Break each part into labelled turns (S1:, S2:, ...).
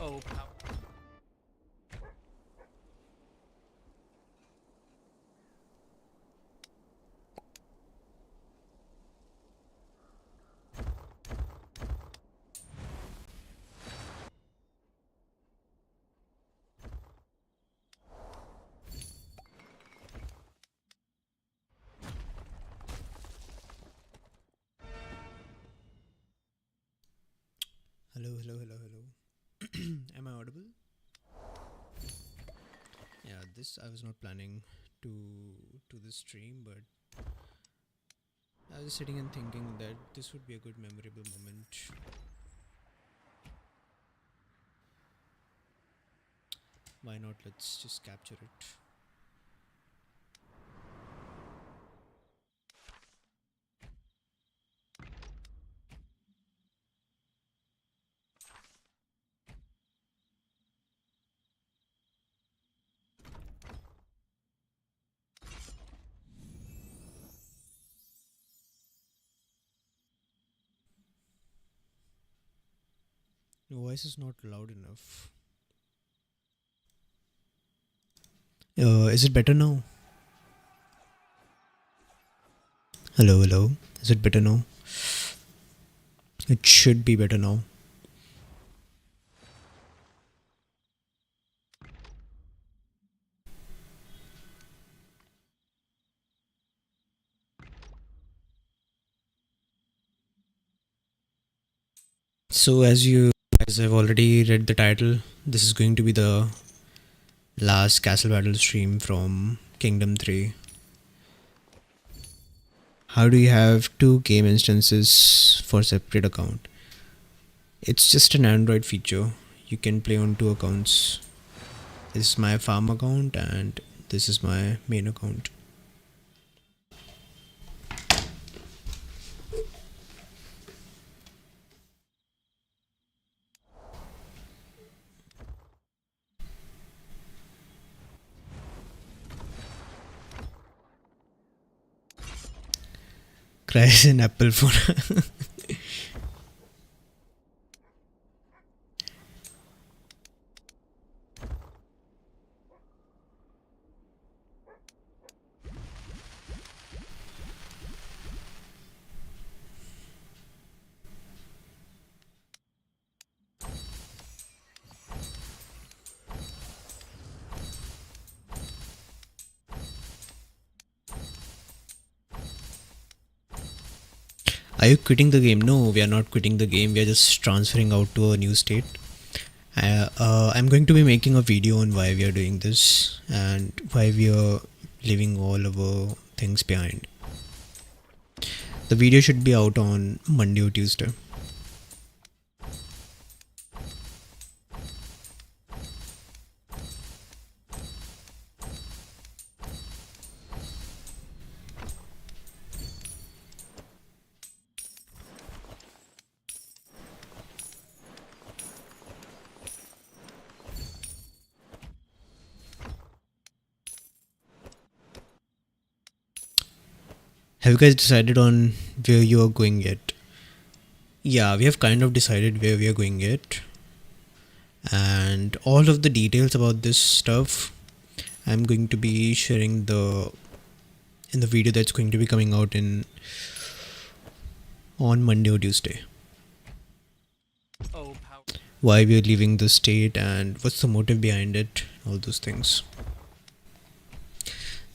S1: Oh,
S2: Hello, hello, hello, hello. Am I audible? Yeah, this I was not planning to this stream, but I was sitting and thinking that this would be a good memorable moment. Why not? Let's just capture it. Your voice is not loud enough. Is it better now? Hello, hello. Is it better now? It should be better now. So, as you guys have already read the title, this is going to be the last Castle Battle stream from Kingdom 3. How do you have two game instances for separate account? It's just an Android feature. You can play on two accounts. This is my farm account and this is my main account. Cries in Apple phone. Are you quitting the game? No, we are not quitting the game. We are just transferring out to a new state. I'm going to be making a video on why we are doing this and why we are leaving all our things behind. The video should be out on Monday or Tuesday. Have you guys decided on where you are going yet? Yeah, we have kind of decided where we are going yet. And all of the details about this stuff I'm going to be sharing in the video that's going to be coming out in on Monday or Tuesday.
S1: oh, power.
S2: Why we are leaving the state and what's the motive behind it, all those things.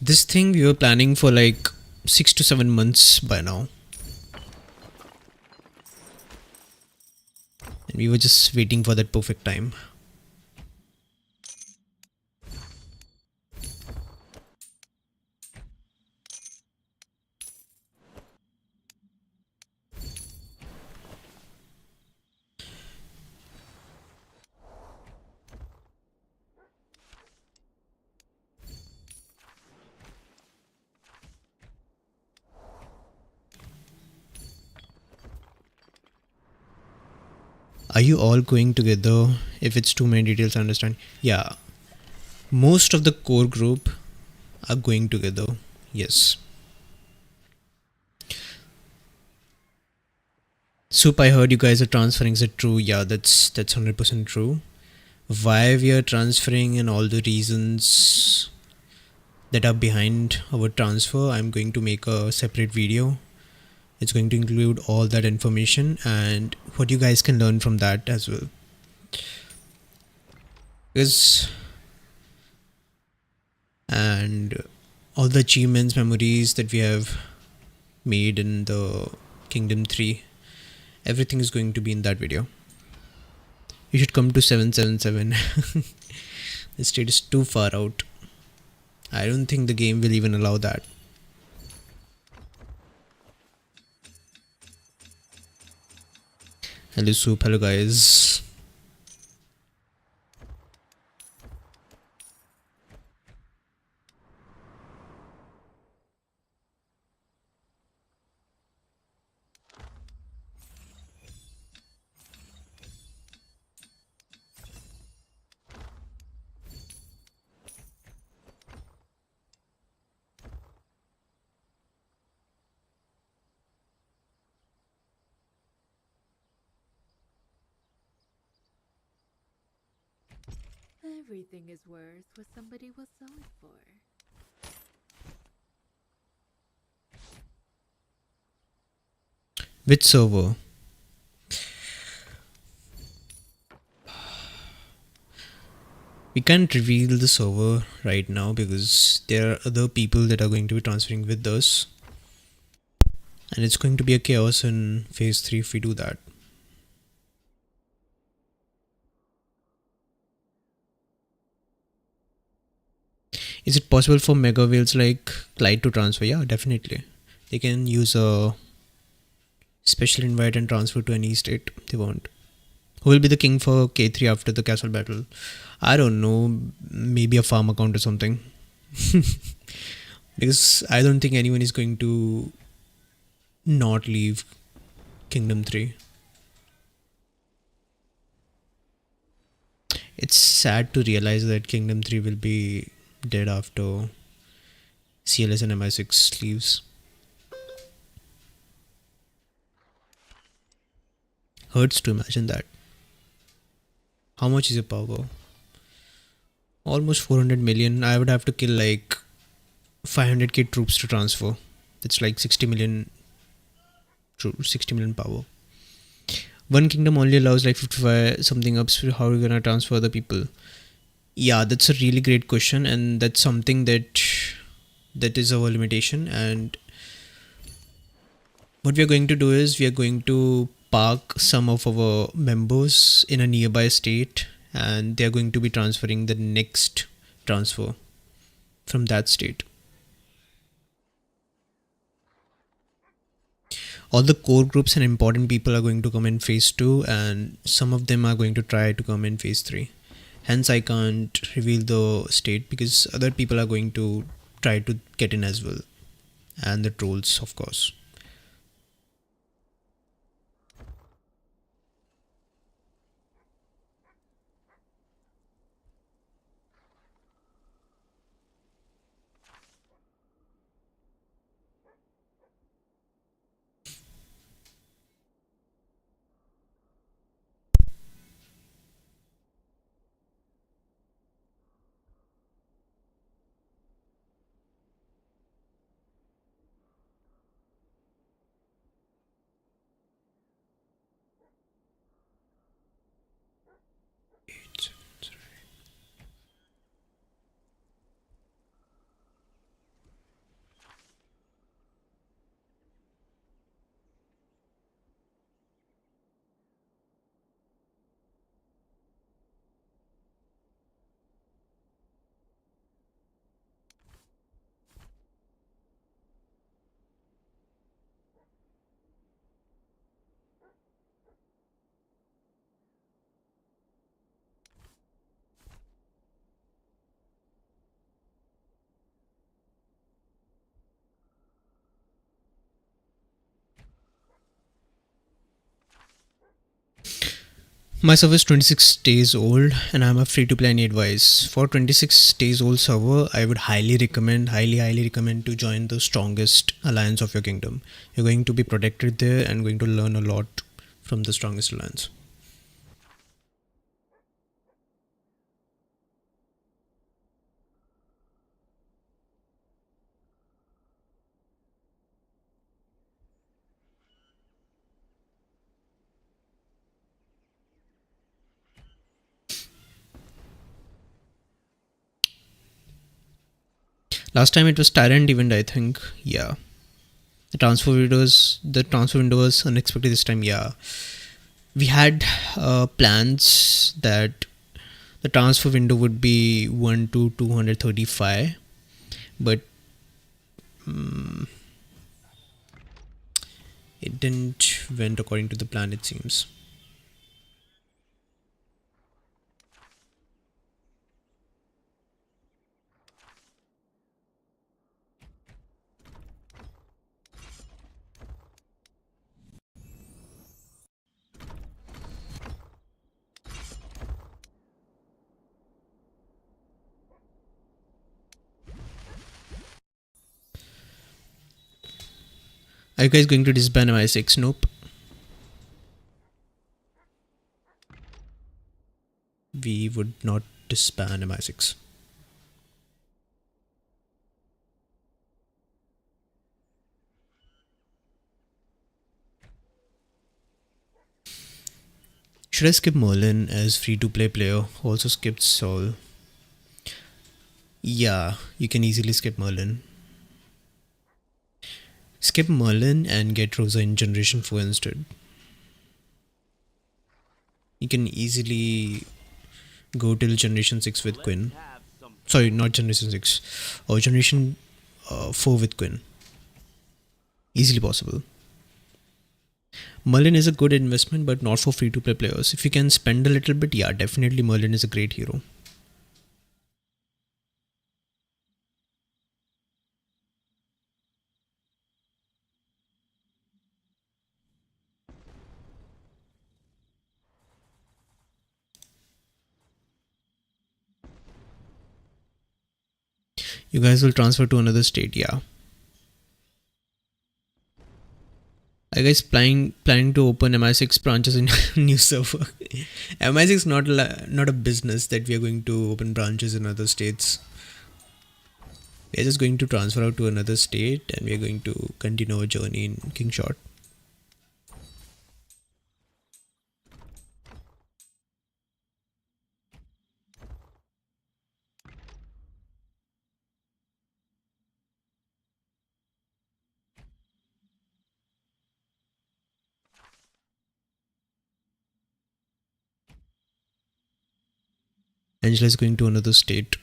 S2: This thing we were planning for like 6 to 7 months by now. And we were just waiting for that perfect time. Are you all going together? If it's too many details, I understand. Yeah, most of the core group are going together. Yes. Supe, I heard you guys are transferring. Is it true? Yeah, that's 100% true. why we are transferring and all the reasons that are behind our transfer. I'm going to make a separate video. It's going to include all that information and what you guys can learn from that as well. Because and all the achievements, memories that we have made in the Kingdom 3, everything is going to be in that video. You should come to 777. The state is too far out. I don't think the game will even allow that. Hello Supe, hello guys.
S1: Everything is worth what somebody will sell it for.
S2: Which server? We can't reveal the server right now because there are other people that are going to be transferring with us. And it's going to be a chaos in phase 3 if we do that. Is it possible for mega whales like Clyde to transfer? Yeah, definitely. They can use a special invite and transfer to any state they want. Who will be the king for K3 after the castle battle? I don't know. Maybe a farm account or something. Because I don't think anyone is going to not leave Kingdom 3. It's sad to realize that Kingdom 3 will be dead after CLS and MI6 leaves. Hurts to imagine that. How much is your power? Almost 400 million. I would have to kill like 500k troops to transfer. That's like 60 million 60 million power. One kingdom only allows like 55 something ups. How are you gonna transfer the people? Yeah, that's a really great question, and that's something that is our limitation. And what we are going to do is we are going to park some of our members in a nearby state, and they are going to be transferring the next transfer from that state. All the core groups and important people are going to come in phase 2, and some of them are going to try to come in phase 3. Hence I can't reveal the state because other people are going to try to get in as well, and the trolls of course. My server is 26 days old and I'm a free to play. Any advice? For 26 days old server, I would highly recommend to join the strongest alliance of your kingdom. You're going to be protected there and going to learn a lot from the strongest alliance. Last time it was Tyrant event, I think. Yeah. The transfer window was unexpected this time. Yeah. We had plans that the transfer window would be 1 to 235, but it didn't went according to the plan, it seems. Are you guys going to disband MI6? Nope. We would not disband MI6. Should I skip Merlin as free to play player? Also skipped Sol. Yeah, you can easily skip Merlin. Skip Merlin and get Rosa in Generation 4 instead. You can easily go till Generation 6 with Quinn. Sorry, not Generation 6. Or Generation 4 with Quinn. Easily possible. Merlin is a good investment, but not for free to play players. If you can spend a little bit, yeah, definitely Merlin is a great hero. You guys will transfer to another state, yeah. Are you guys planning to open MI6 branches in new server? MI6 not a business that we are going to open branches in other states. We are just going to transfer out to another state and we are going to continue our journey in Kingshot. Angela is going to another state.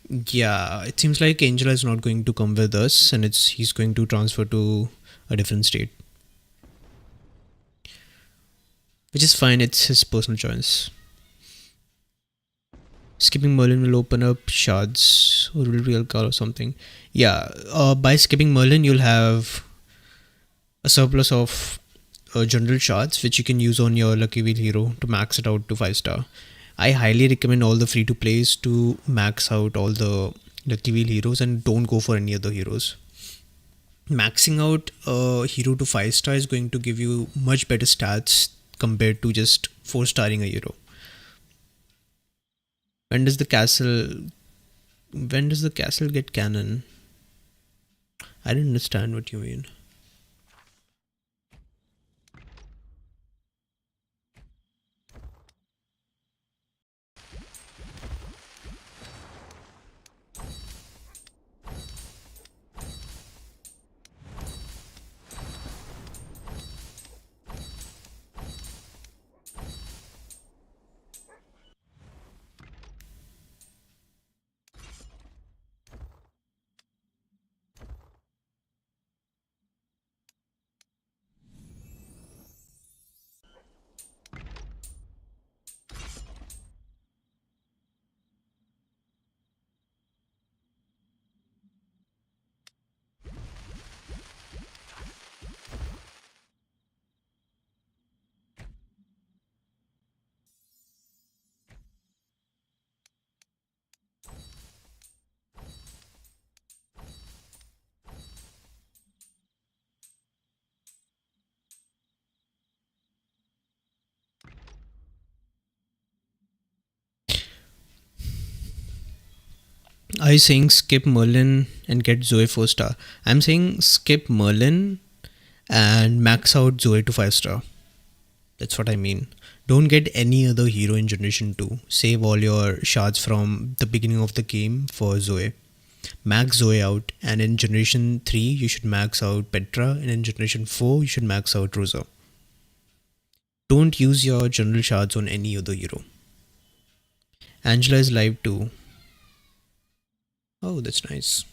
S2: Yeah, it seems like Angela is not going to come with us and he's going to transfer to a different state. Which is fine, it's his personal choice. Skipping Merlin will open up shards or will real car or something. Yeah, by skipping Merlin you'll have a surplus of general shards which you can use on your Lucky Wheel hero to max it out to 5-star. I highly recommend all the free to plays to max out all the Lucky Wheel heroes and don't go for any other heroes. Maxing out a hero to 5-star is going to give you much better stats compared to just 4-starring a hero. When does the castle get cannon? I didn't understand what you mean. Are you saying skip Merlin and get Zoe 4-star? I'm saying skip Merlin and max out Zoe to 5-star. That's what I mean. Don't get any other hero in Generation 2. Save all your shards from the beginning of the game for Zoe. max Zoe out, and in generation 3 you should max out Petra, and in generation 4 you should max out Rosa. Don't use your general shards on any other hero. Angela is live too. Oh, that's nice.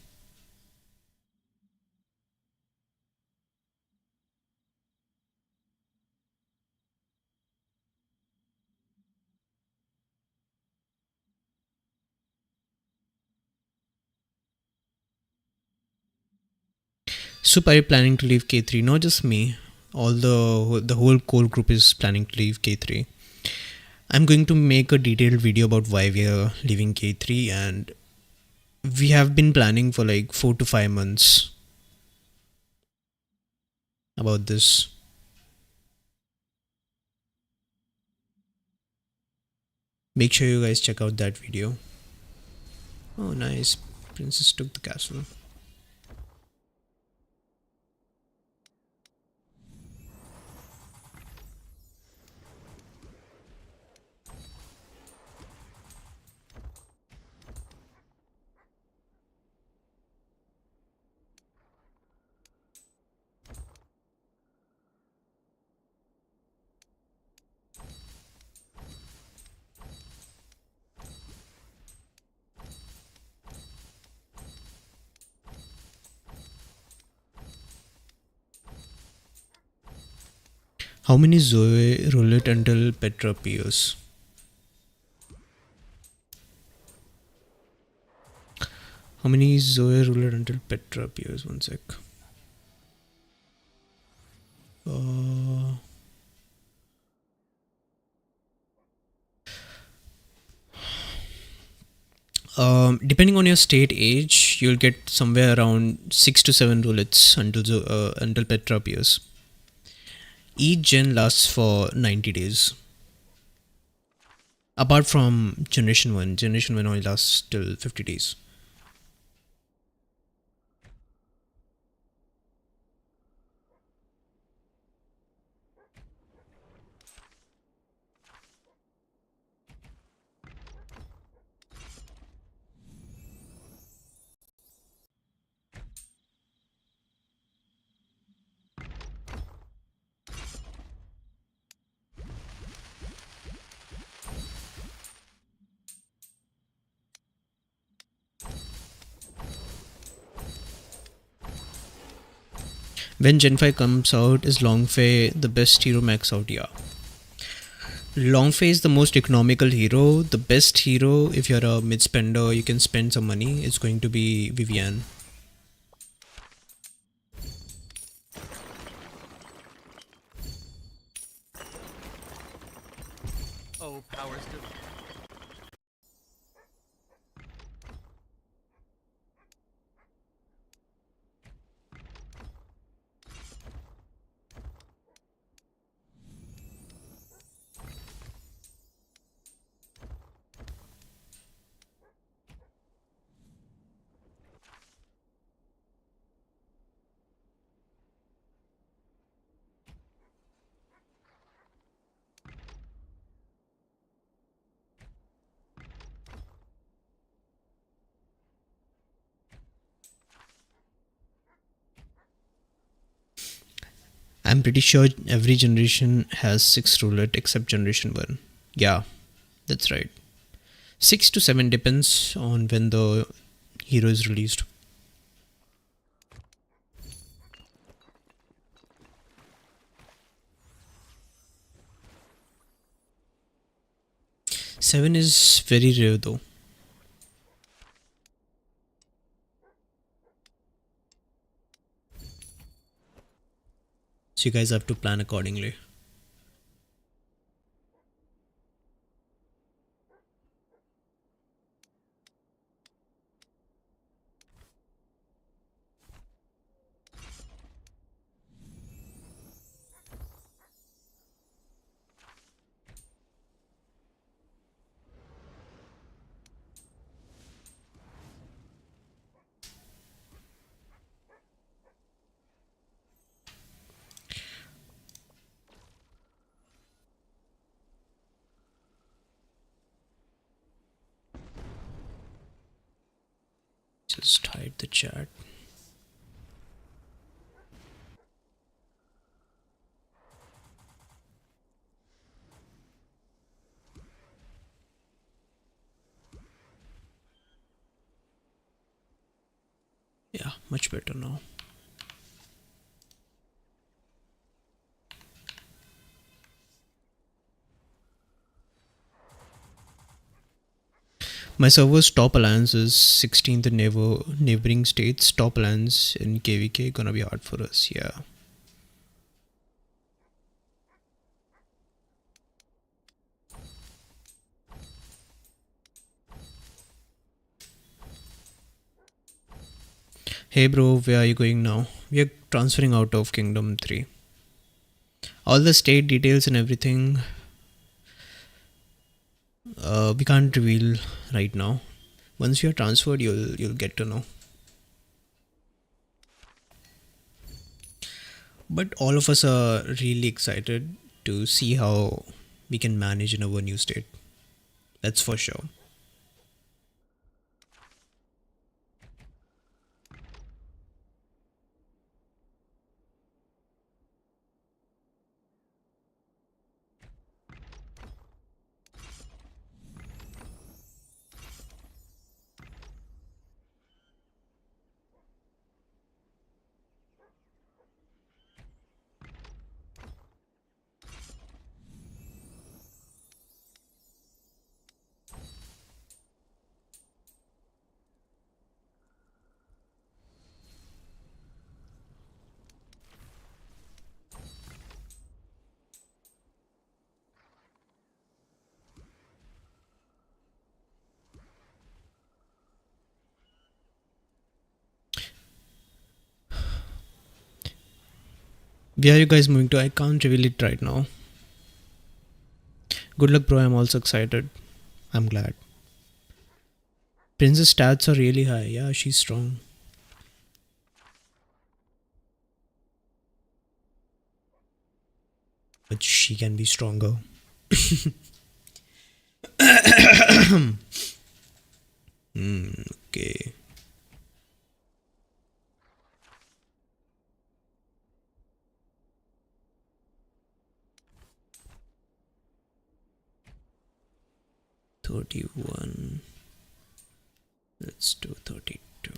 S2: Supe, are you planning to leave K3? Not just me. All the whole core group is planning to leave K3. I'm going to make a detailed video about why we are leaving K3, and we have been planning for like 4 to 5 months about this. Make sure you guys check out that video. Oh, nice. Princess took the castle. How many Zoe roulette until Petra appears? How many Zoe roulette until Petra appears? One sec. Uh, Depending on your state age, you'll get somewhere around 6 to 7 roulettes until Petra appears. Each gen lasts for 90 days. Apart from Generation 1, Generation 1 only lasts till 50 days. When Gen 5 comes out, is Longfei the best hero max out? Yeah. Longfei is the most economical hero. The best hero, if you're a mid spender, you can spend some money, it's going to be Vivian.
S3: Oh, powers to.
S2: I'm pretty sure every generation has 6 roulette except Generation 1. Yeah, that's right. 6 to 7 depends on when the hero is released. Seven is very rare though. So you guys have to plan accordingly. just hide the chat. Yeah, much better now. My server's top alliance is 16th in neighboring states. Top alliance in KVK gonna be hard for us, yeah. Hey bro, where are you going now? We are transferring out of Kingdom 3. All the state details and everything we can't reveal right now. Once you are transferred, you'll get to know. But all of us are really excited to see how we can manage in our new state. That's for sure. Where are you guys moving to? I can't reveal it right now. Good luck, bro. I'm also excited. I'm glad. Princess stats are really high. Yeah, she's strong. But she can be stronger. Okay. $31. Let's do 32.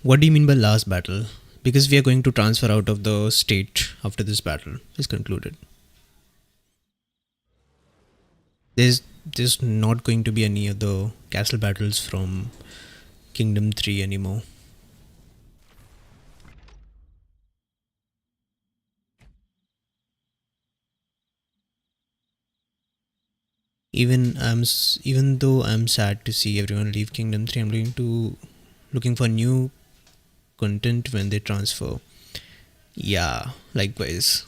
S2: What do you mean by last battle? Because we are going to transfer out of the state after this battle is concluded. There's not going to be any other castle battles from Kingdom 3 anymore. Even though I'm sad to see everyone leave Kingdom 3, I'm looking for new content when they transfer. Yeah, likewise.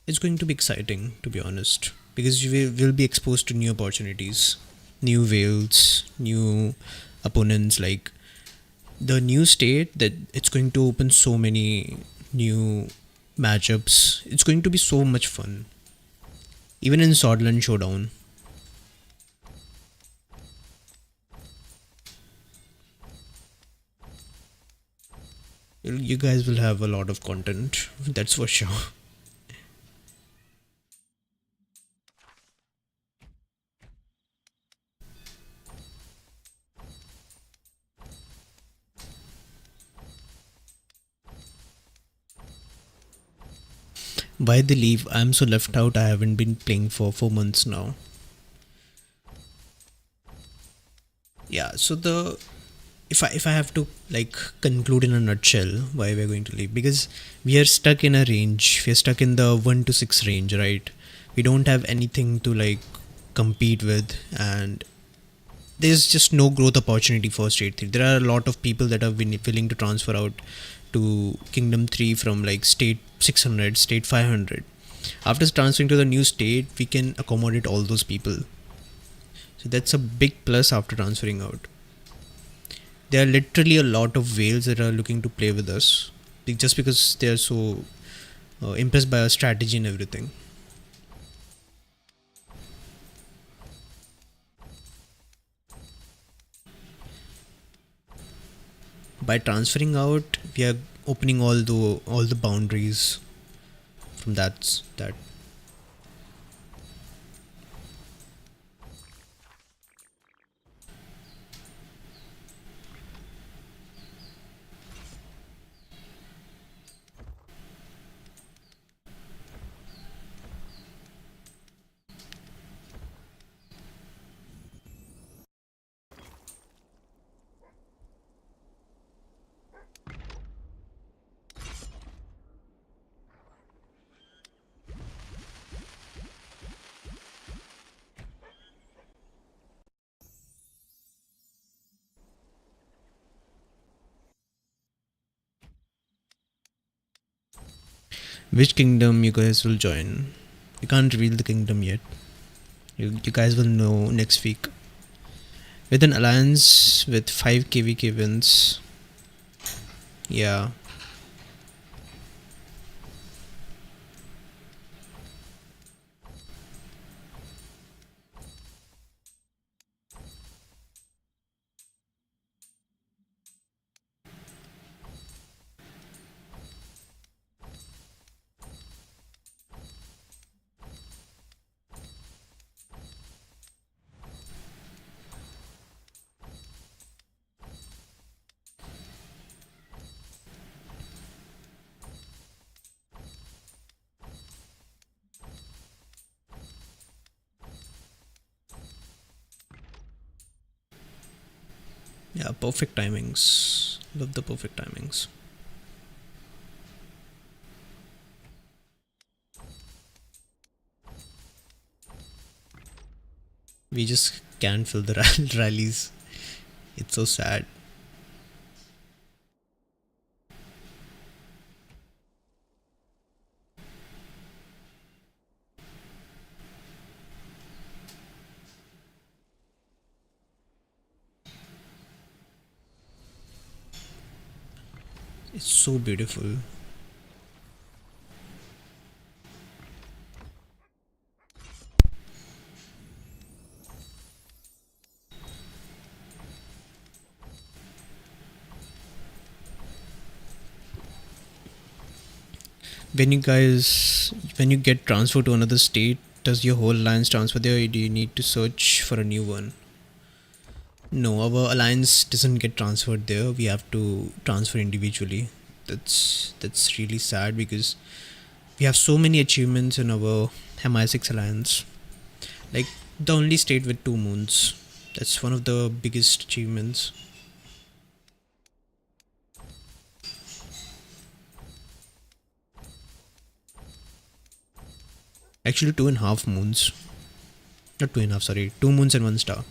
S2: It's going to be exciting, to be honest, because you will be exposed to new opportunities, new whales, new opponents. Like the new state, that it's going to open so many new matchups. It's going to be so much fun. Even in Swordland Showdown, you guys will have a lot of content. That's for sure. Why they leave? I'm so left out. I haven't been playing for 4 months now. Yeah. So the if I have to like conclude in a nutshell why we're going to leave, because we are stuck in a range. We're stuck in the 1 to 6 range, right? We don't have anything to like compete with, and there's just no growth opportunity for State 3. There are a lot of people that have been willing to transfer out to Kingdom 3 from like State 600, State 500. After transferring to the new state, we can accommodate all those people. So that's a big plus after transferring out. There are literally a lot of whales that are looking to play with us just because they are so impressed by our strategy and everything. By transferring out, we are opening all the boundaries from that. Which kingdom you guys will join? We can't reveal the kingdom yet. You guys will know next week. With an alliance with 5 KVK wins. Yeah. Yeah, perfect timings. Love the perfect timings. We just can't fill the rallies. It's so sad. It's so beautiful. When you get transferred to another state, does your whole alliance transfer there, or do you need to search for a new one? No, our alliance doesn't get transferred there. We have to transfer individually. That's really sad because we have so many achievements in our MI6 alliance. Like the only state with 2 moons. That's one of the biggest achievements. Actually, 2.5 moons. Not 2.5, sorry. 2 moons and 1 star.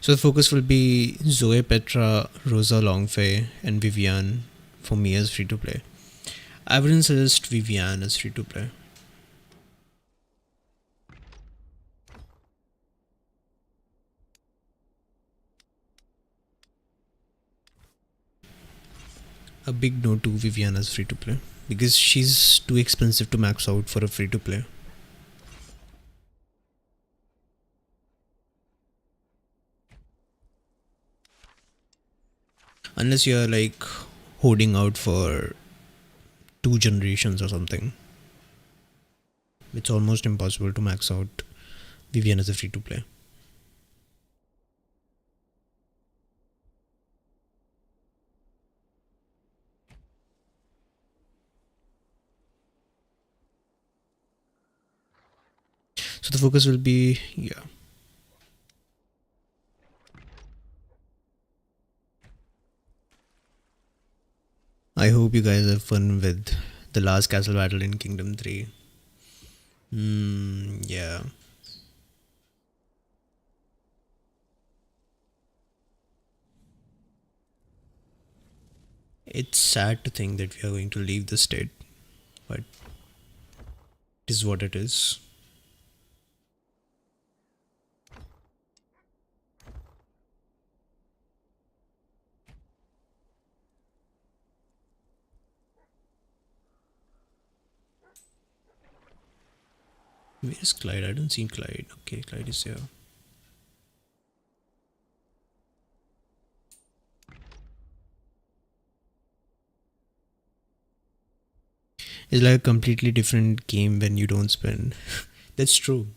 S2: So the focus will be Zoe, Petra, Rosa Longfei, and Vivian for me as free to play. I wouldn't suggest Vivian as free to play. A big no to Vivian as free to play because she's too expensive to max out for a free to play. Unless you're like hoarding out for 2 generations or something. It's almost impossible to max out Vivian as a free to play. So the focus will be, yeah. I hope you guys have fun with the last castle battle in Kingdom 3. Yeah. It's sad to think that we are going to leave the state, but it is what it is. Where is Clyde? I don't see Clyde. Okay, Clyde is here. It's like a completely different game when you don't spend. That's true.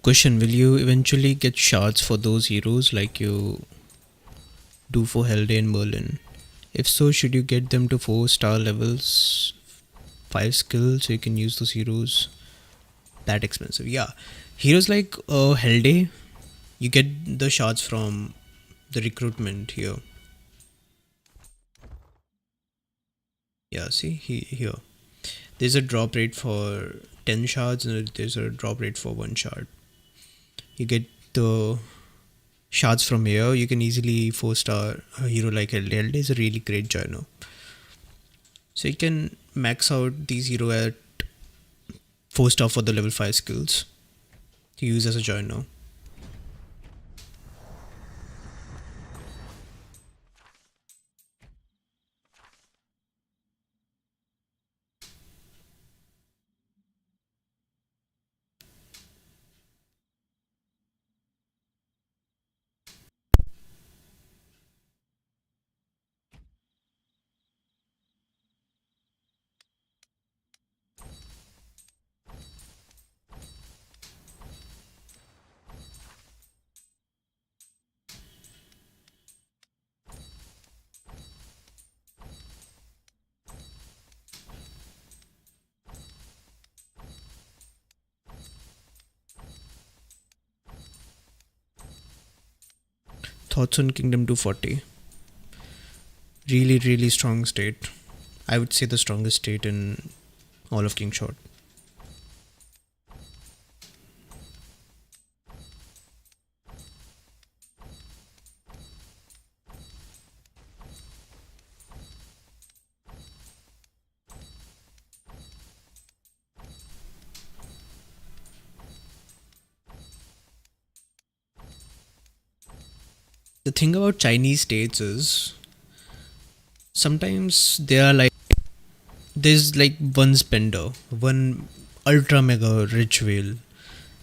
S2: Question: will you eventually get shards for those heroes like you do for Helde and Merlin? If so, should you get them to 4-star levels, 5 skills so you can use those heroes? That expensive? Yeah. Heroes like Helde, you get the shards from the recruitment here. Yeah, see here. There's a drop rate for 10 shards and there's a drop rate for 1 shard. You get the shards from here. You can easily 4-star a hero like LDL is a really great joiner. So you can max out these hero at 4-star for the level 5 skills to use as a joiner. Thoughts on Kingdom 240? Really strong state. I would say the strongest state in all of Kingshot. The thing about Chinese states is sometimes they are like, there's like one spender, one ultra mega rich whale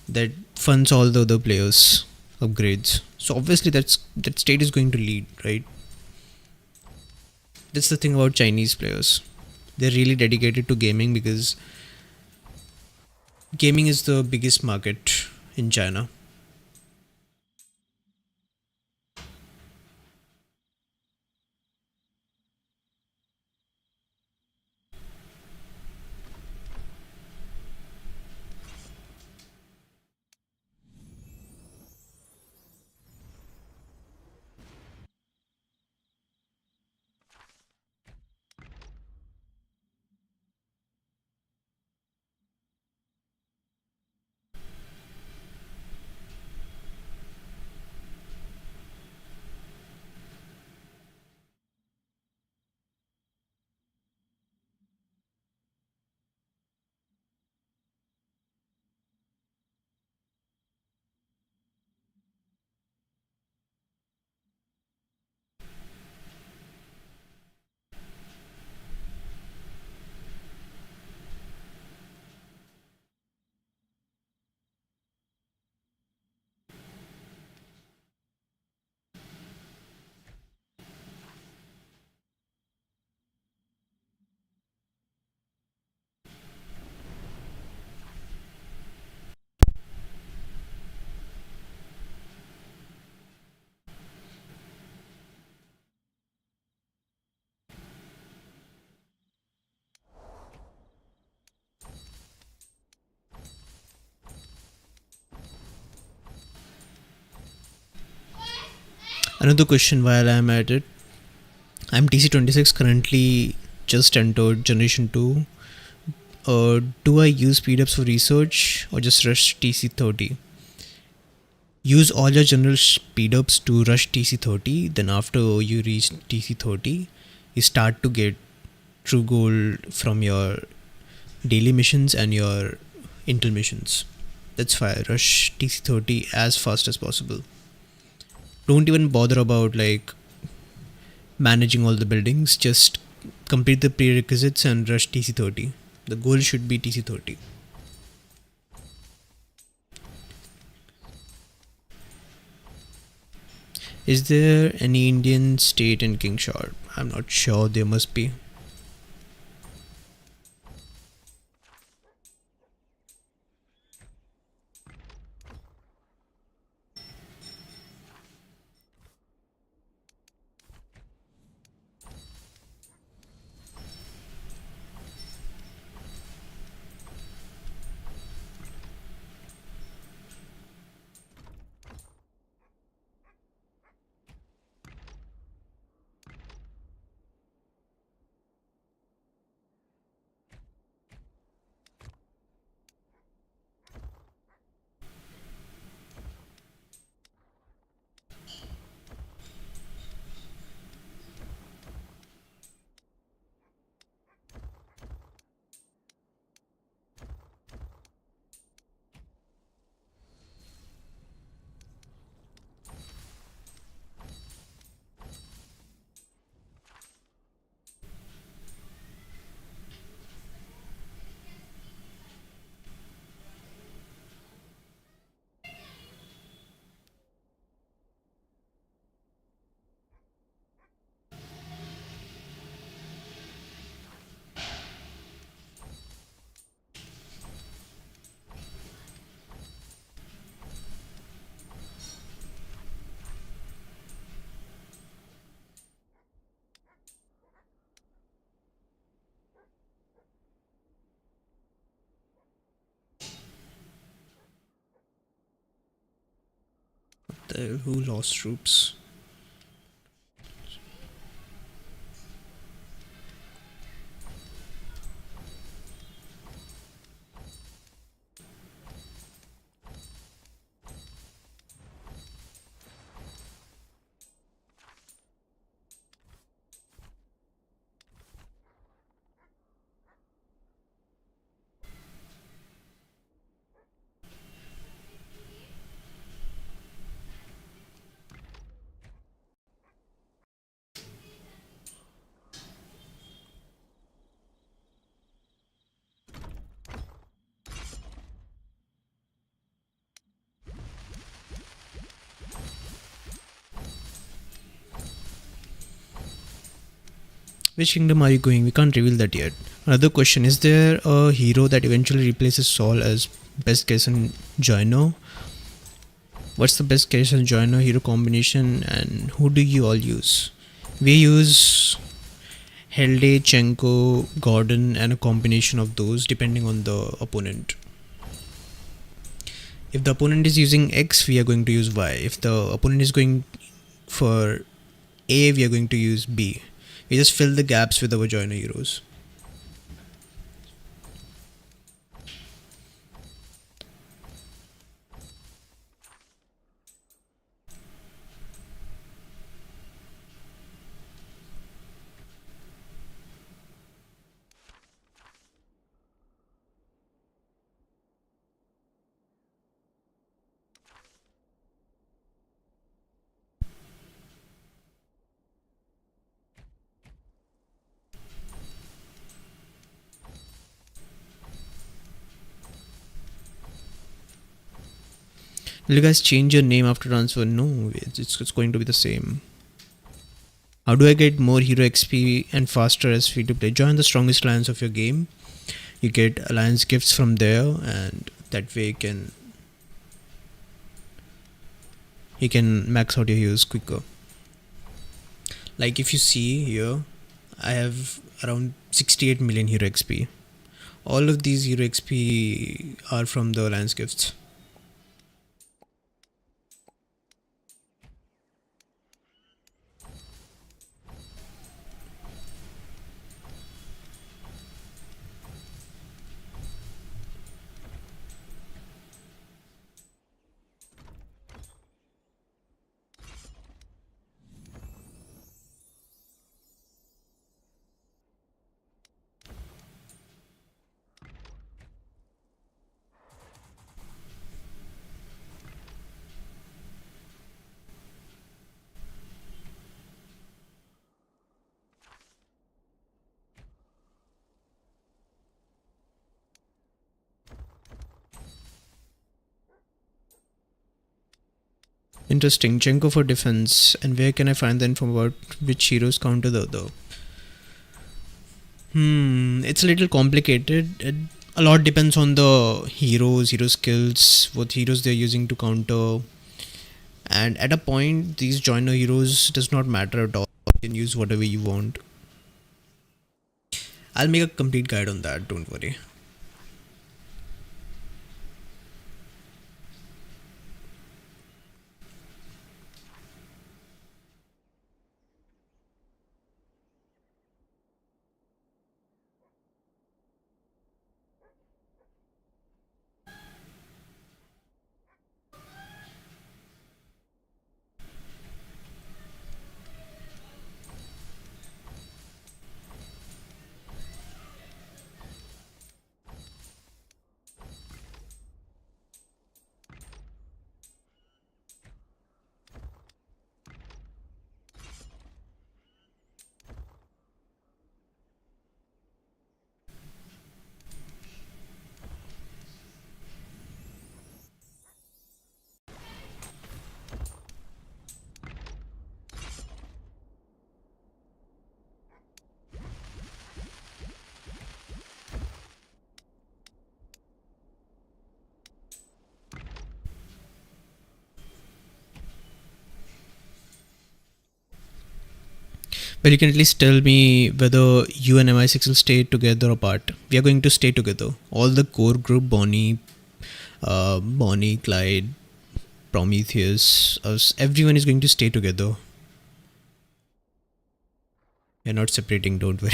S2: that funds all the other players' upgrades. So obviously that state is going to lead, right? That's the thing about Chinese players. They're really dedicated to gaming because gaming is the biggest market in China. Another question while I'm at it. I'm TC26 currently, just entered Generation 2. Do I use speedups for research or just rush TC30? Use all your general speedups to rush TC30. Then after you reach TC30, you start to get true gold from your daily missions and your intel missions. That's why rush TC30 as fast as possible. Don't even bother about like managing all the buildings. Just complete the prerequisites and rush TC30. The goal should be TC30. Is there any Indian state in Kingshot? I'm not sure, there must be. Who lost troops? Which kingdom are you going? We can't reveal that yet. Another question, is there a hero that eventually replaces Saul as best case and Joino? What's the best case and Joino hero combination, and who do you all use? We use Helde, Chenko, Gordon, and a combination of those depending on the opponent. If the opponent is using X, we are going to use Y. If the opponent is going for A, we are going to use B. We just fill the gaps with our joiner heroes. Will you guys change your name after transfer? No, it's going to be the same. How do I get more hero XP and faster as free to play? Join the strongest alliance of your game. You get alliance gifts from there, and that way you can max out your heroes quicker. Like if you see here, I have around 68 million hero XP. All of these hero XP are from the alliance gifts. Interesting. Chenko for defense. And where can I find the info about which heroes counter the other? It's a little complicated. A lot depends on the heroes, hero skills, what heroes they're using to counter. And at a point, these joiner heroes does not matter at all. You can use whatever you want. I'll make a complete guide on that, don't worry. But you can at least tell me whether you and MI6 will stay together or apart. We are going to stay together. All the core group, Bonnie, Clyde, Prometheus. Everyone is going to stay together. We're not separating, don't worry.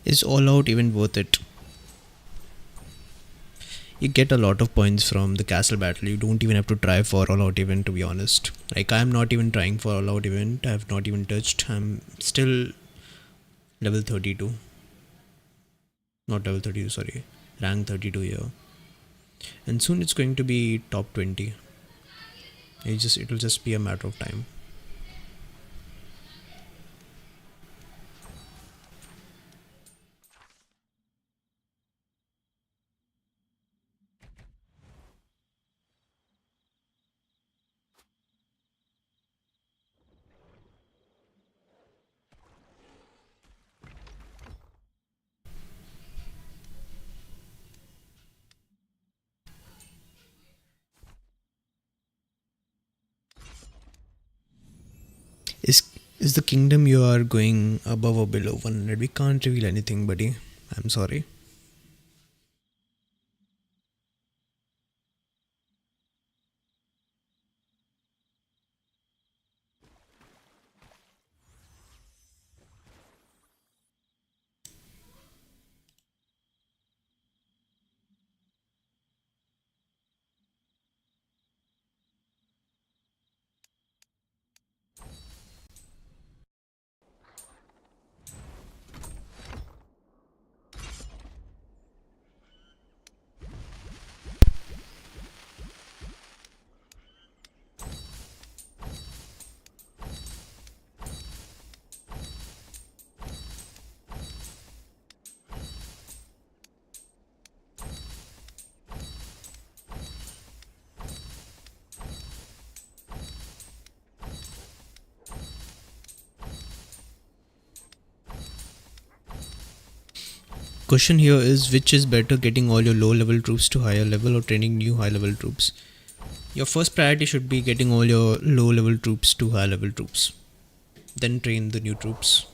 S2: Is All Out even worth it? You get a lot of points from the castle battle. You don't even have to try for All Out event, to be honest. Like, I'm not even trying for All Out event. I have not even touched. I'm still level 32. Not level 32, sorry. Rank 32 here. And soon it's going to be top 20. It'll just be a matter of time. Is the kingdom you are going above or below 100? We can't reveal anything, buddy. I'm sorry. Question here is, which is better, getting all your low level troops to higher level or training new high level troops? Your first priority should be getting all your low level troops to high level troops. Then train the new troops.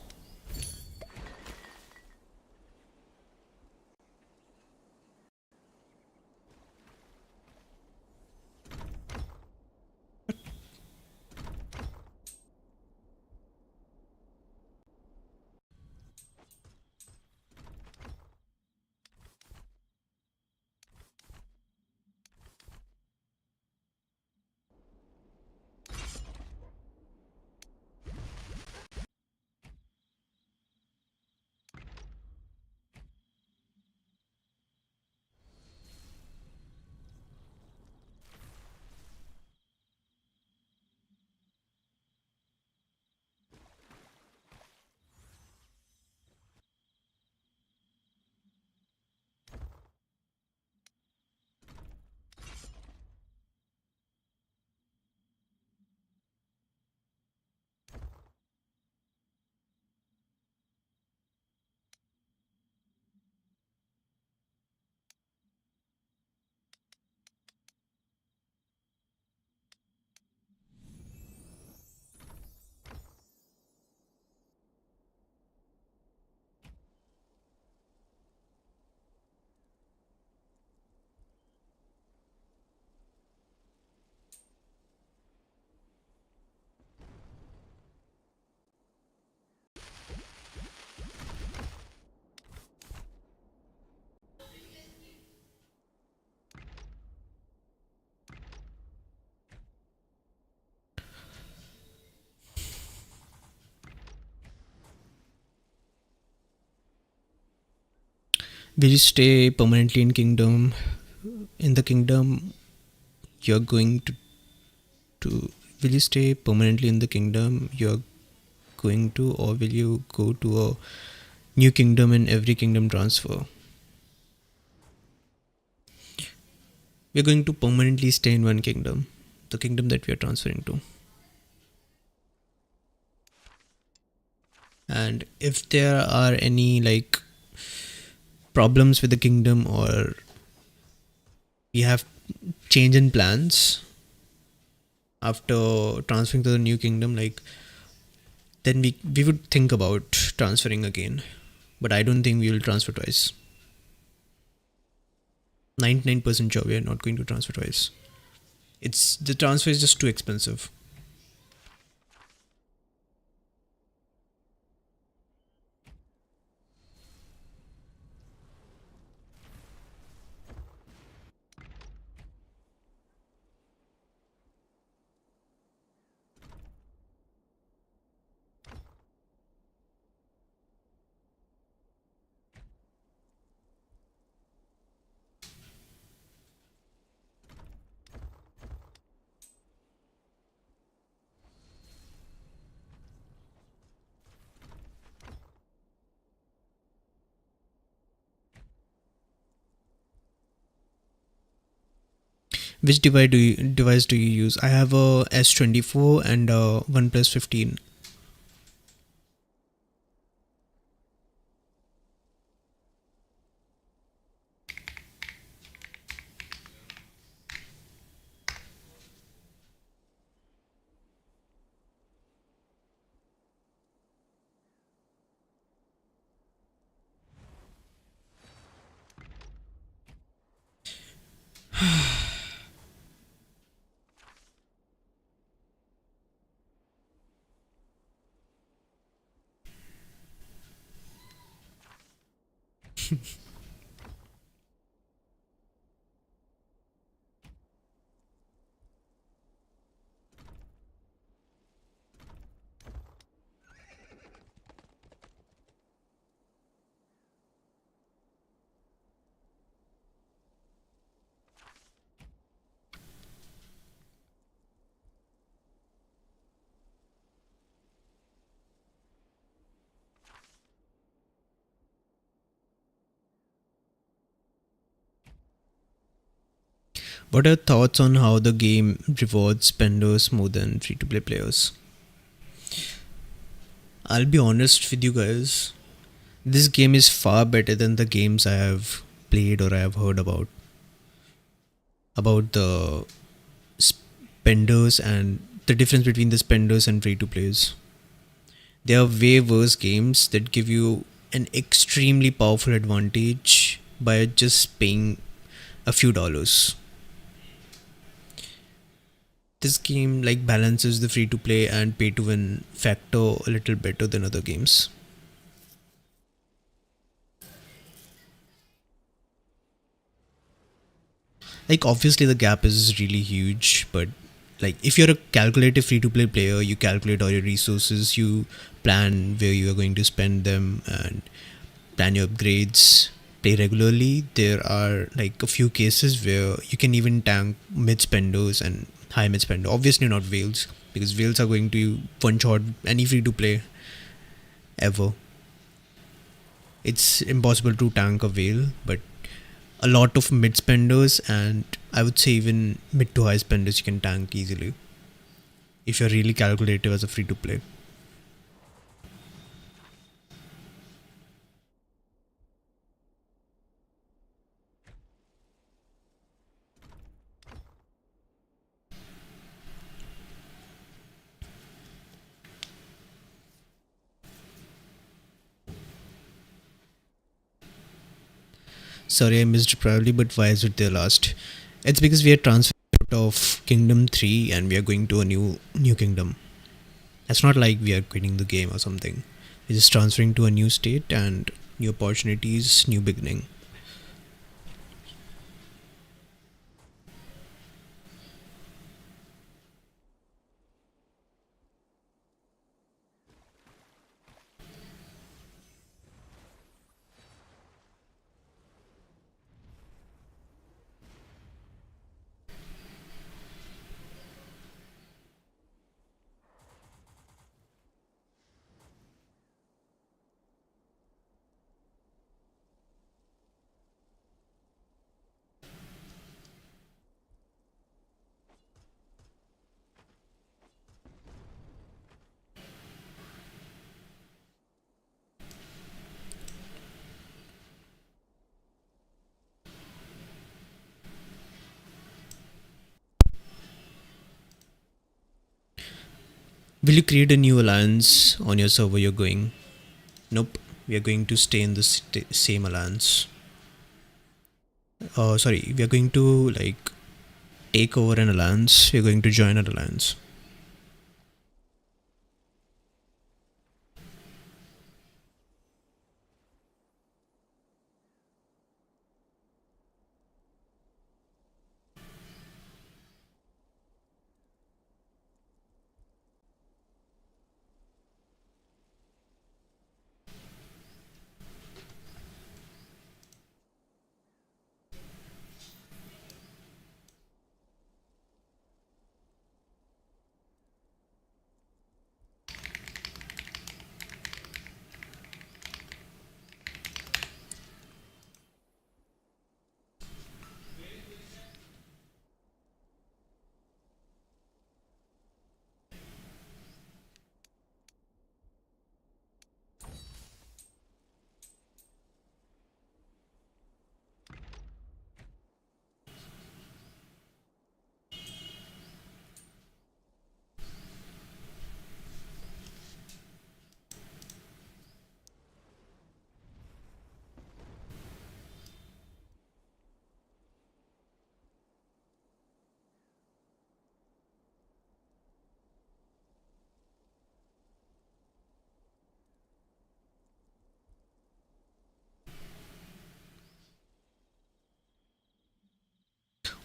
S2: Will you stay permanently in kingdom? In the kingdom, you're going to. Will you stay permanently in the kingdom you're going to, or will you go to a new kingdom in every kingdom transfer? We're going to permanently stay in one kingdom, the kingdom that we are transferring to. And if there are any like problems with the kingdom, or we have change in plans after transferring to the new kingdom, like, then we would think about transferring again. But I don't think we will transfer twice. 99% sure we are not going to transfer twice. It's the transfer is just too expensive. Which device do you use? I have a S24 and a OnePlus 15. What are your thoughts on how the game rewards spenders more than free to play players? I'll be honest with you guys. This game is far better than the games I have played or I have heard about. About the spenders and the difference between the spenders and free to plays. There are way worse games that give you an extremely powerful advantage by just paying a few dollars. This game like balances the free to play and pay to win factor a little better than other games. Like obviously the gap is really huge, but like if you're a calculative free to play player, you calculate all your resources, you plan where you are going to spend them and plan your upgrades, play regularly. There are like a few cases where you can even tank mid spenders and high mid spender. Obviously not whales, because whales are going to one shot any free to play ever. It's impossible to tank a whale, but a lot of mid spenders and I would say even mid to high spenders you can tank easily if you're really calculative as a free to play. Sorry, I missed it probably, but why is it there last? It's because we are transferring out of Kingdom 3 and we are going to a new kingdom. It's not like we are quitting the game or something. We're just transferring to a new state and new opportunities, new beginning. Will you create a new alliance on your server you're going? Nope. We are going to stay in the same alliance. Sorry, we are going to like take over an alliance. We are going to join an alliance.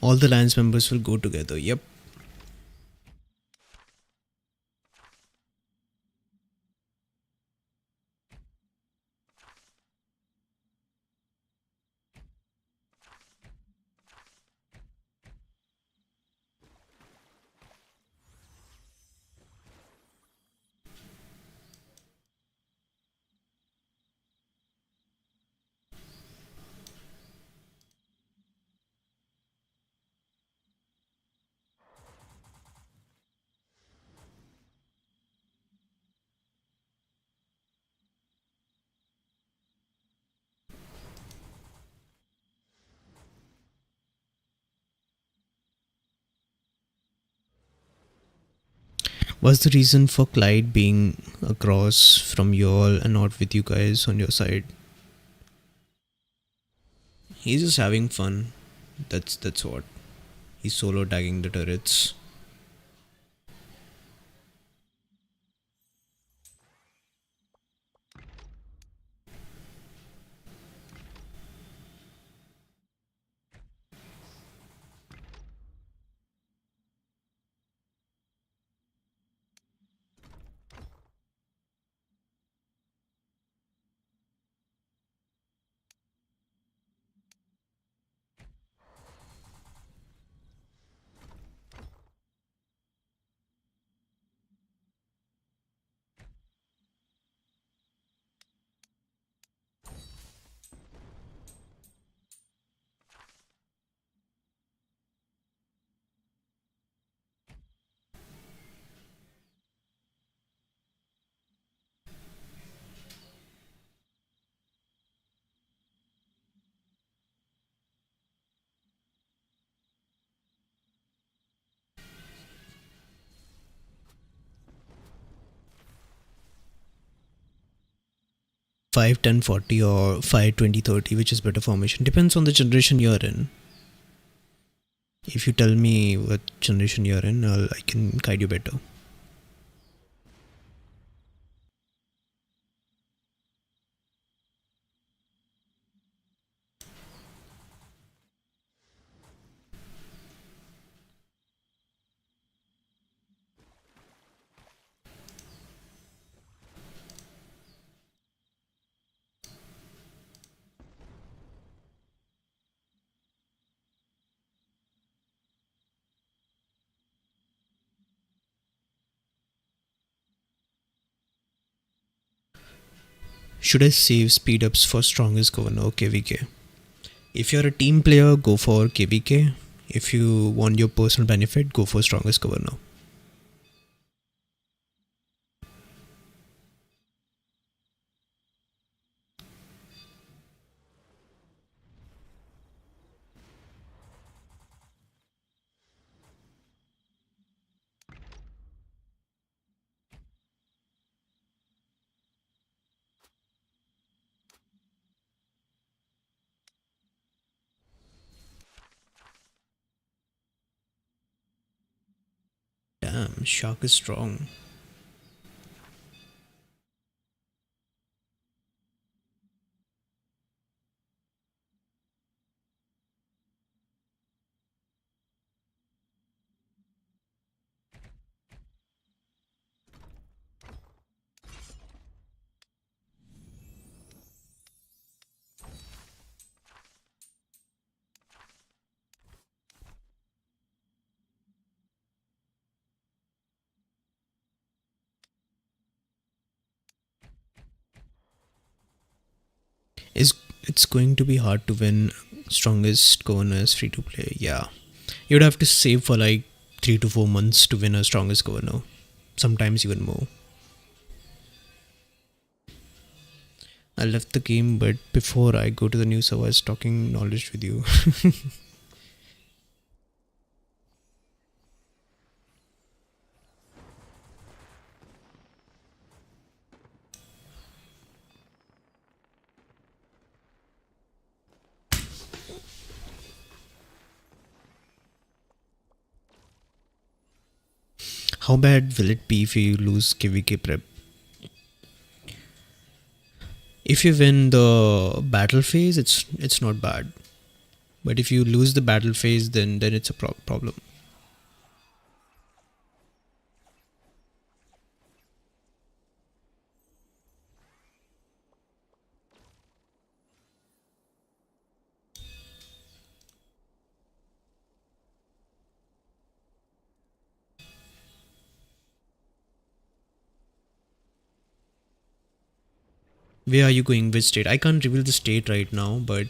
S2: All the alliance members will go together. Yep. What's the reason for Clyde being across from you all and not with you guys on your side? He's just having fun. That's what. He's solo tagging the turrets. Five, 10, 40, or 5, 20, 30, which is better formation. Depends on the generation you're in. If you tell me what generation you're in, I can guide you better. Should I save speed ups for strongest governor or KVK? If you're a team player, go for KVK. If you want your personal benefit, go for strongest governor. Shark is strong. Is it's going to be hard to win strongest governors free to play. Yeah, you'd have to save for like 3 to 4 months to win a strongest governor, sometimes even more. I left the game, but before I go to the new server, I was talking knowledge with you. How bad will it be if you lose KVK prep? If you win the battle phase, it's not bad. But if you lose the battle phase, then it's a problem. Where are you going? Which state? I can't reveal the state right now, but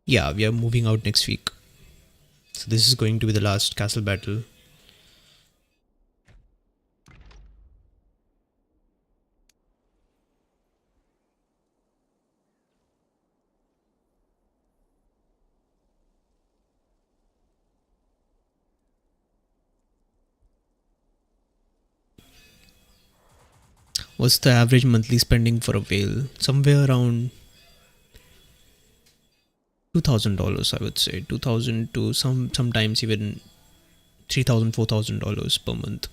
S2: yeah, we are moving out next week. So this is going to be the last castle battle. What's the average monthly spending for a whale? Somewhere around $2,000, I would say. 2,000 to sometimes even $3,000, $4,000 per month.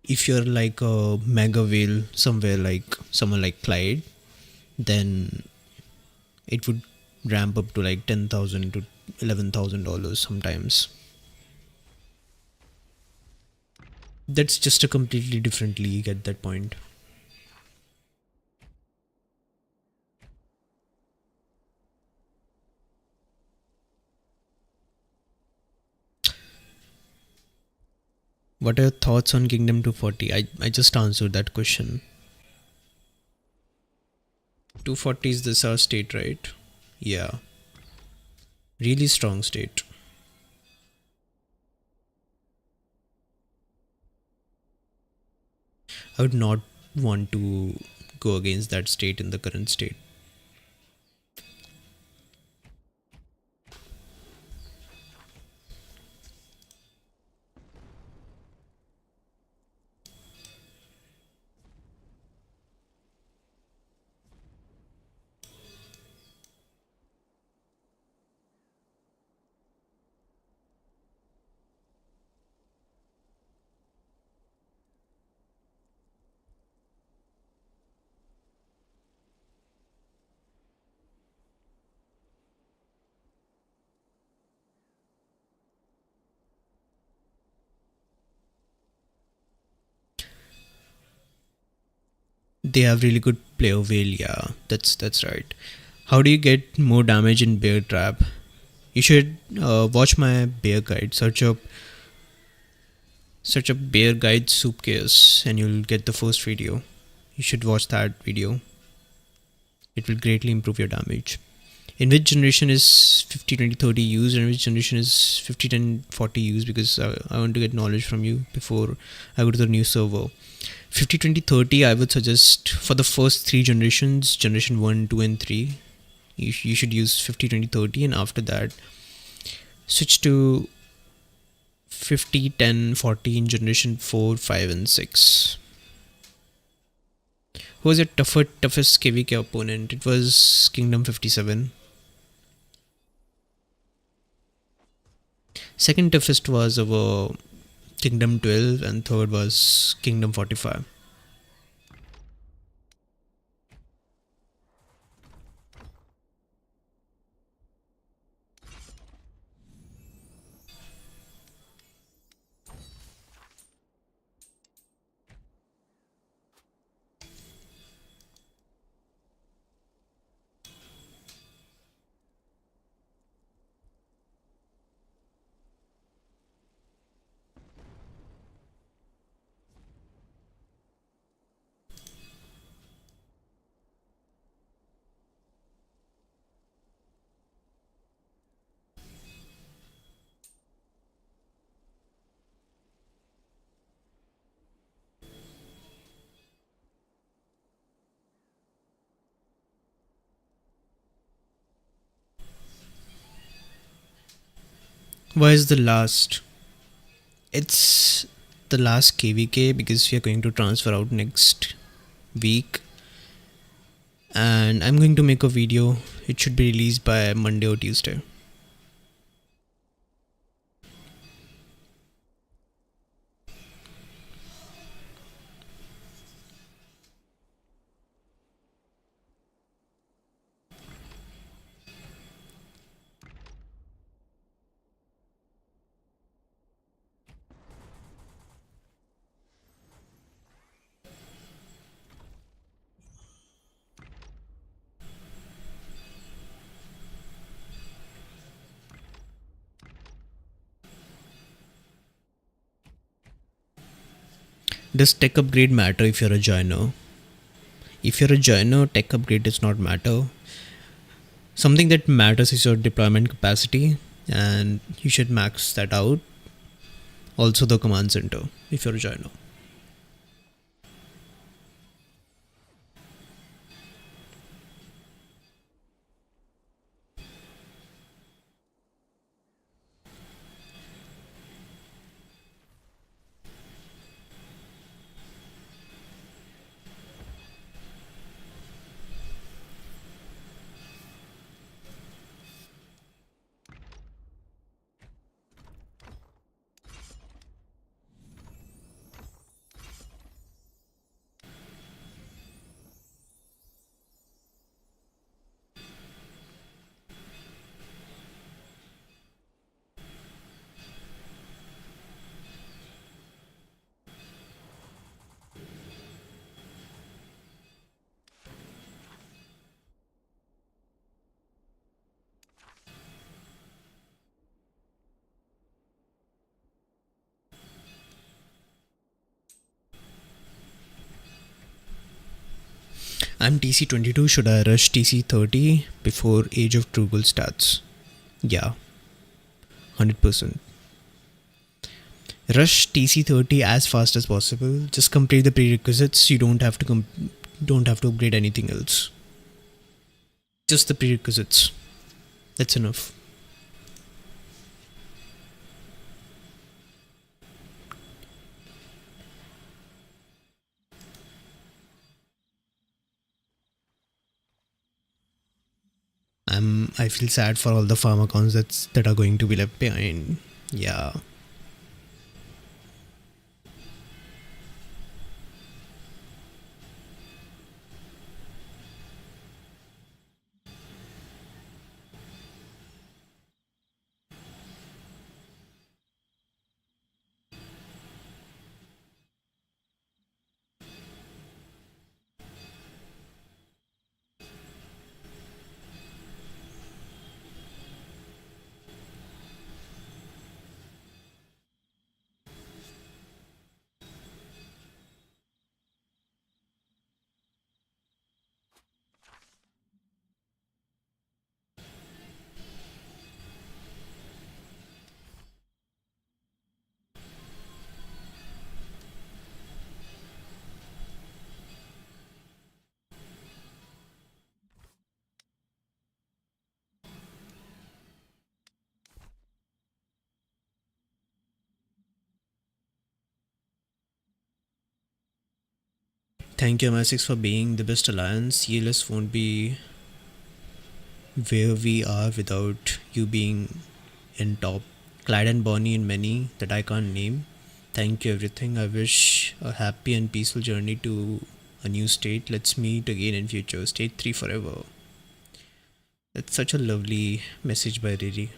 S2: If you're like a mega whale somewhere like someone like Clyde, then it would ramp up to like $10,000 to $11,000 sometimes. That's just a completely different league at that point. What are your thoughts on Kingdom 240? I just answered that question. 240 is the SAR state, right? Yeah. Really strong state. I would not want to go against that state in the current state. They have really good player whale, yeah. That's right. How do you get more damage in bear trap? You should watch my bear guide. Search up bear guide Supe chaos and you'll get the first video. You should watch that video. It will greatly improve your damage. In which generation is 50 20 30 used, and which generation is 50 10 40 used? Because I want to get knowledge from you before I go to the new server. 50 20 30, I would suggest for the first three generations, generation 1 2 and 3, you should use 50 20 30, and after that switch to 50 10 40 in generation 4 5 and 6. Who was your toughest KVK opponent? It was Kingdom 57. Second toughest was our Kingdom 12, and third was Kingdom 45. Why is the last? It's the last KVK because we are going to transfer out next week, and I'm going to make a video. It should be released by Monday or Tuesday. Does tech upgrade matter if you're a joiner? If you're a joiner, tech upgrade does not matter. Something that matters is your deployment capacity, and you should max that out. Also, the command center if you're a joiner. I'm TC 22. Should I rush TC 30 before Age of Trugal starts? Yeah, 100%. Rush TC 30 as fast as possible. Just complete the prerequisites. You don't have to upgrade anything else. Just the prerequisites. That's enough. I feel sad for all the farm accounts that are going to be left behind. Yeah. Thank you MI6 for being the best alliance. CLS won't be where we are without you being in top. Clyde and Bonnie and many that I can't name. Thank you everything. I wish a happy and peaceful journey to a new state. Let's meet again in future. State 3 forever. That's such a lovely message by Riri.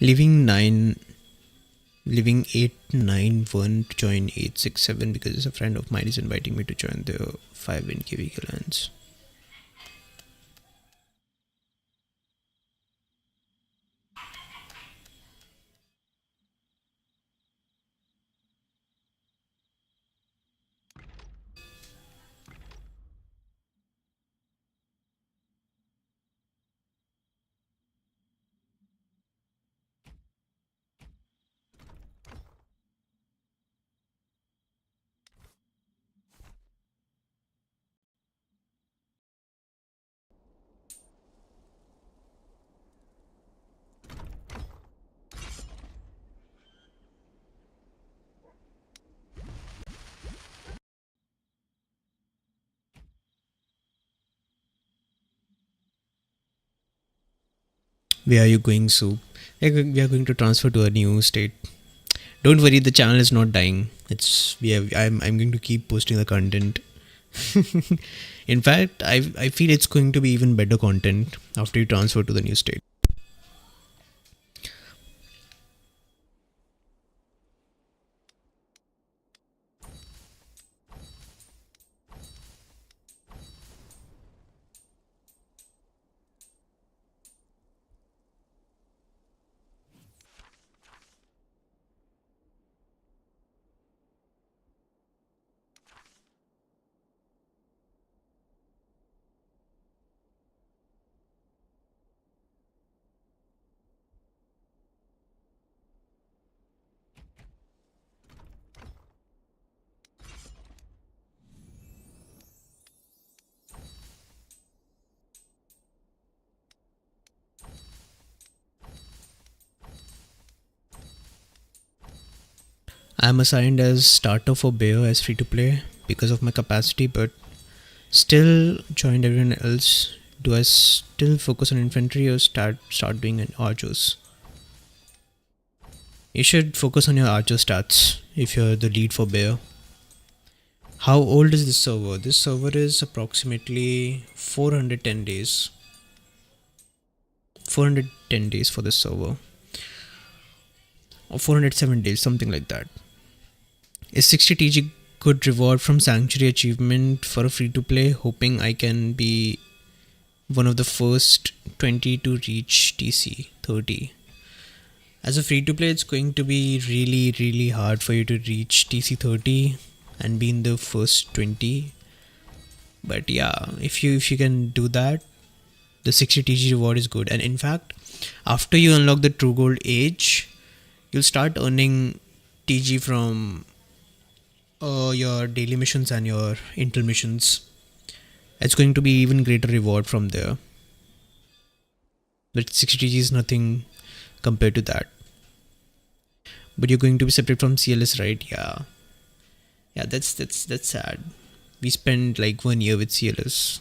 S2: Leaving 891 to join 867 because a friend of mine is inviting me to join the 5 in KV Alliance. Where are you going, Supe? We are going to transfer to a new state. Don't worry, the channel is not dying. I'm going to keep posting the content. In fact, I feel it's going to be even better content after you transfer to the new state. I'm assigned as starter for Bear as free to play because of my capacity, but still joined everyone else. Do I still focus on infantry or start doing an archers? You should focus on your archer stats if you're the lead for Bear. How old is this server? This server is approximately 410 days. 410 days for this server. Or 407 days, something like that. Is 60 TG good reward from Sanctuary achievement for a free to play? Hoping I can be one of the first 20 to reach TC 30. As a free to play, it's going to be really hard for you to reach TC 30 and be in the first 20. But yeah, if you can do that, the 60 TG reward is good. And in fact, after you unlock the True Gold age, you'll start earning TG from your daily missions and your intel missions. It's going to be even greater reward from there. But 60 TG is nothing compared to that. But you're going to be separate from CLS, right? Yeah, that's sad. We spent like 1 year with CLS.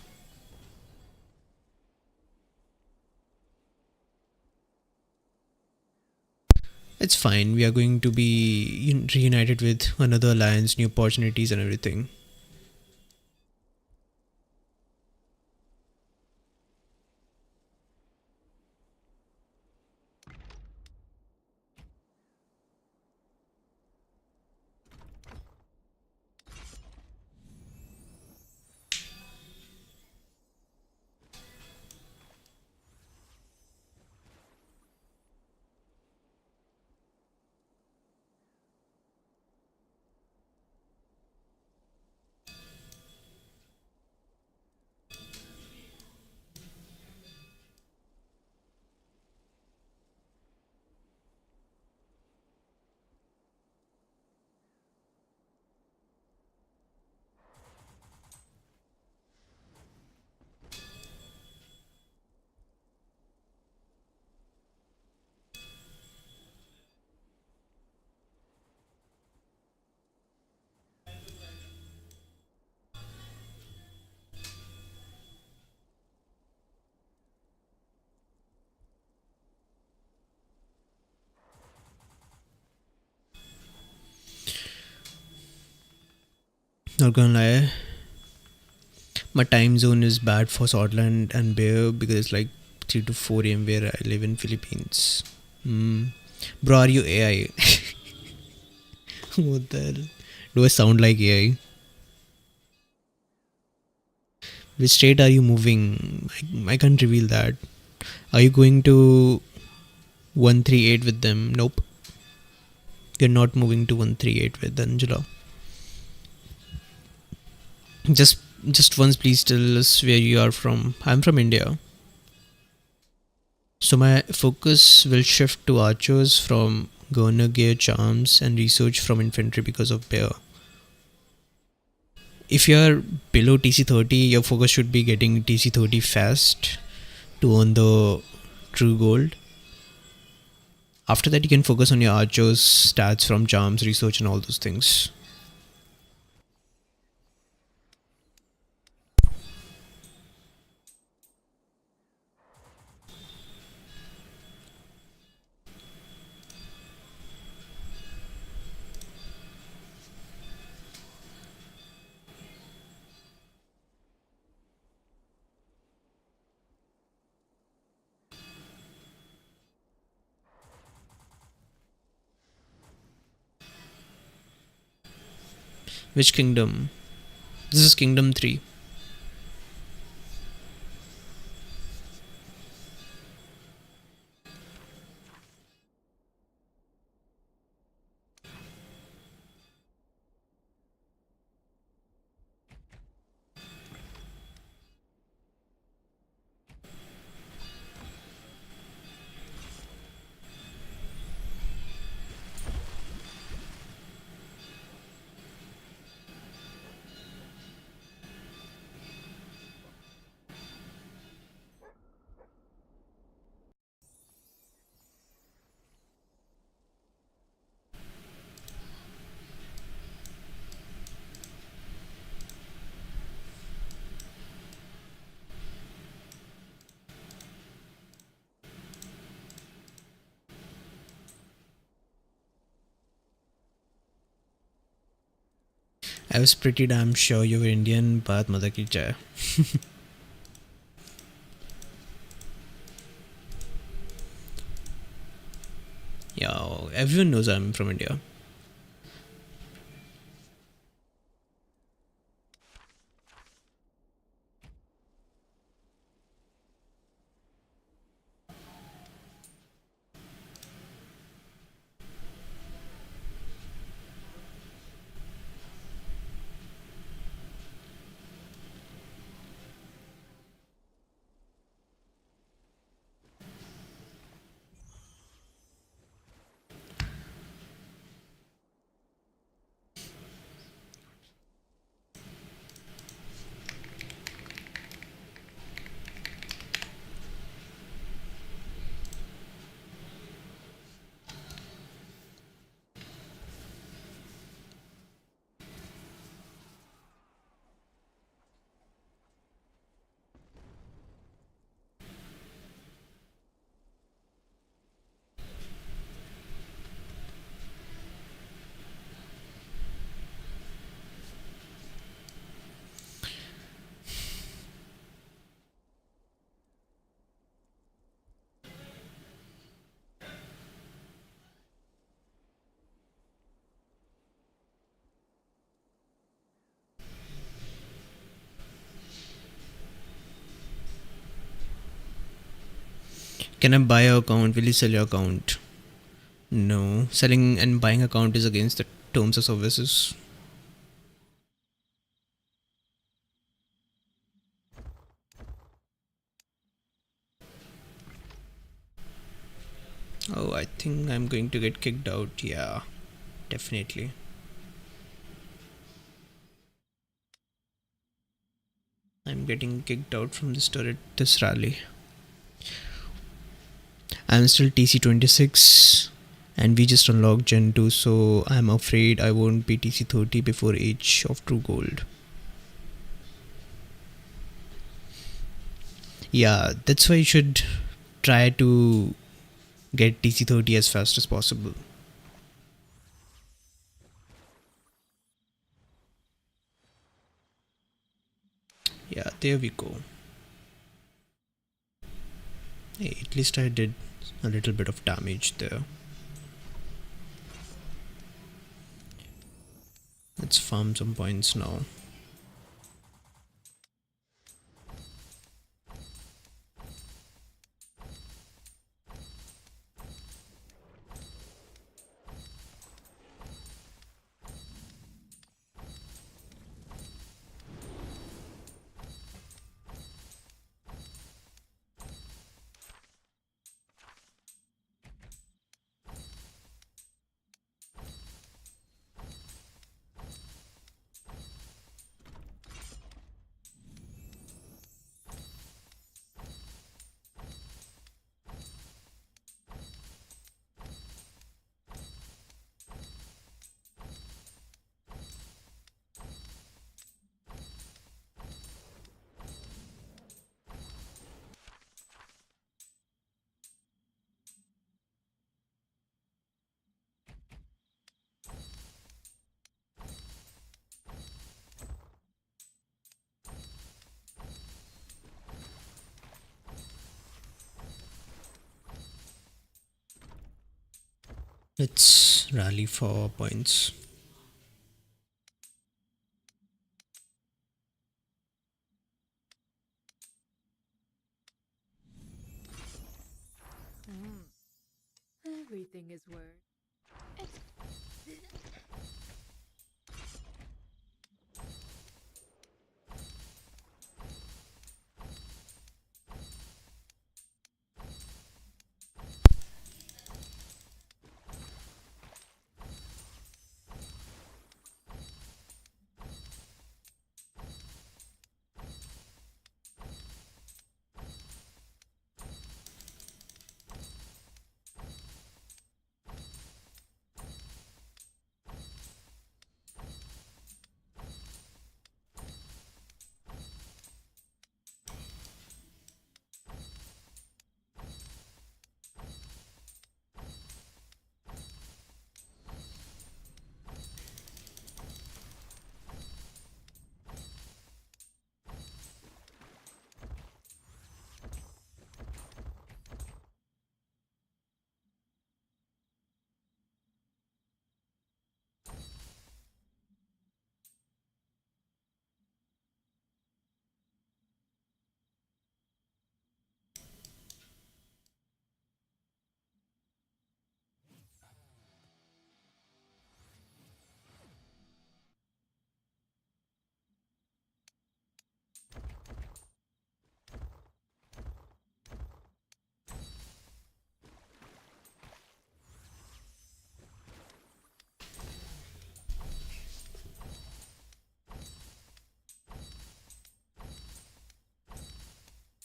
S2: It's fine. We are going to be reunited with another alliance, new opportunities and everything. Not gonna lie, my time zone is bad for Scotland and Bear because it's like 3 to 4 a.m. where I live in Philippines. Bro, are you AI? What the hell? Do I sound like AI? Which state are you moving? I can't reveal that. Are you going to 138 with them? Nope. You're not moving to 138 with Angela. Just just once please tell us where you are from. I'm from India. So my focus will shift to archers from Governor Gear Charms and research from infantry because of Bear. If you are below TC30, your focus should be getting TC30 fast to earn the true gold. After that, you can focus on your archers, stats from charms, research, and all those things. Which kingdom? This is Kingdom 3. I was pretty damn sure you were Indian, but mother ki jai. Yeah, everyone knows I'm from India. Can I buy your account? Will you sell your account? No. Selling and buying account is against the terms of services. Oh, I think I'm going to get kicked out. Yeah, definitely. I'm getting kicked out from this turret, this rally. I'm still TC26 and we just unlocked Gen 2, so I'm afraid I won't be TC30 before Age of True Gold. Yeah, that's why you should try to get TC30 as fast as possible. There we go. Hey, at least I did a little bit of damage there. Let's farm some points now. Let's rally for points.
S1: Everything is worse.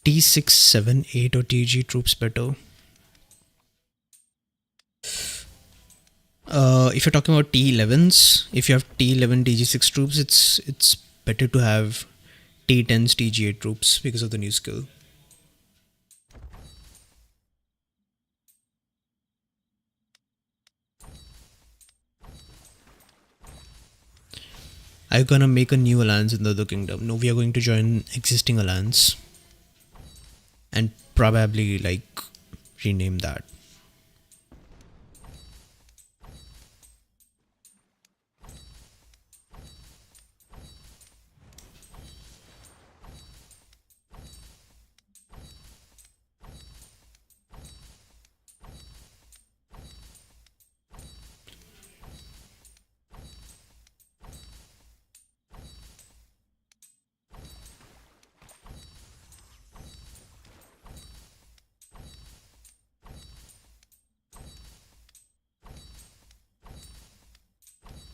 S2: T6, 7, 8 or TG troops better? If you're talking about T11s, if you have T11 TG6 troops, it's better to have T10s TG8 troops because of the new skill. Are you gonna make a new alliance in the other kingdom? No, we are going to join existing alliance and probably like rename that.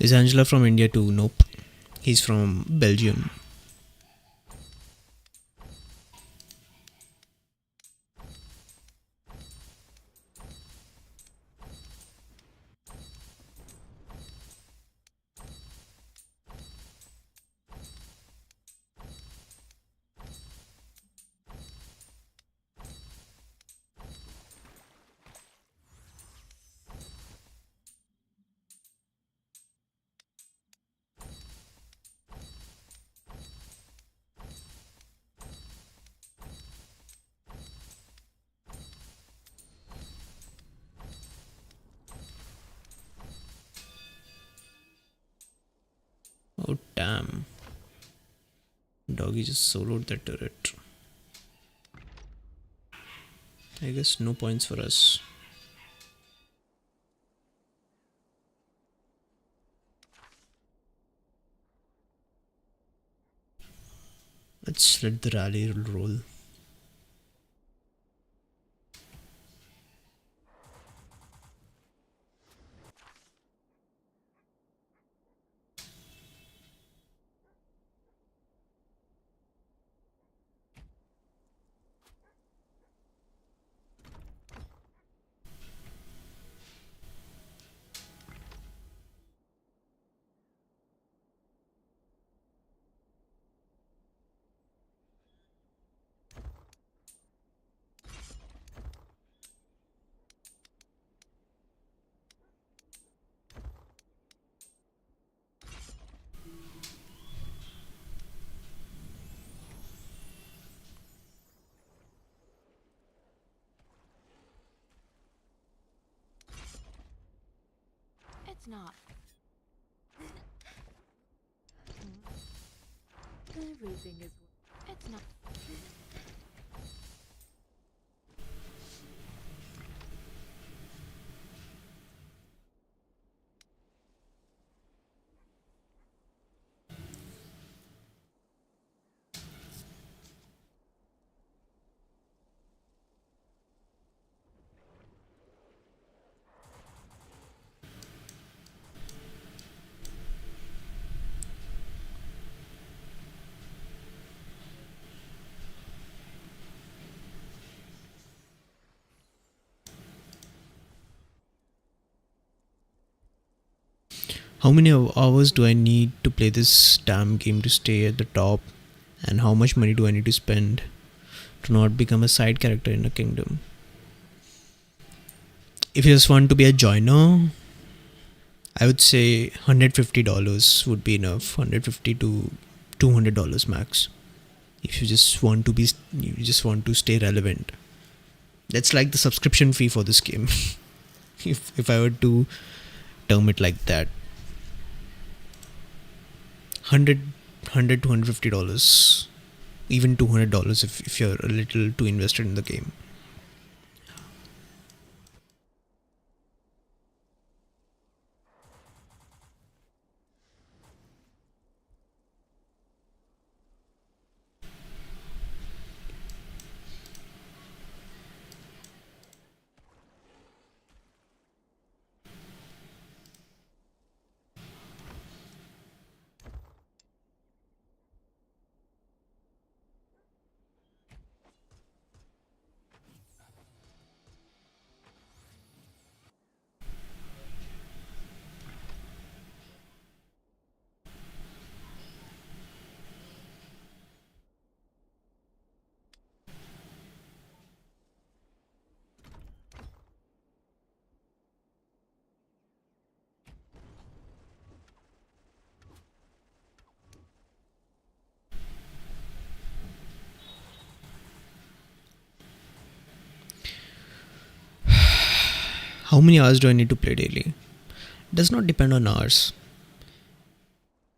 S2: Is Angela from India too? Nope. He's from Belgium. Damn. Doggy just soloed that turret. I guess no points for us. Let's let the rally roll.
S1: It's not. Everything is. It's not.
S2: How many hours do I need to play this damn game to stay at the top? And how much money do I need to spend to not become a side character in a kingdom? If you just want to be a joiner, I would say $150 would be enough. $150 to $200 max. If you just want to stay relevant. That's like the subscription fee for this game. if I were to term it like that. 100 to $150, even $200 if you're a little too invested in the game. How many hours do I need to play daily? It does not depend on hours.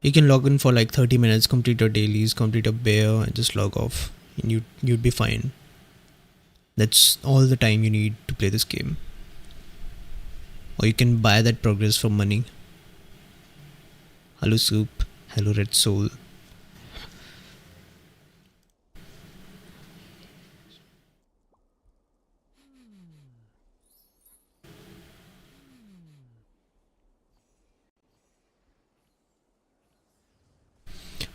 S2: You can log in for like 30 minutes, complete your dailies, complete a bear, and just log off, and you'd be fine. That's all the time you need to play this game. Or you can buy that progress for money. Hello Supe, hello Red Soul.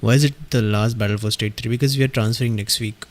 S2: Why is it the last battle for state 3? Because we are transferring next week.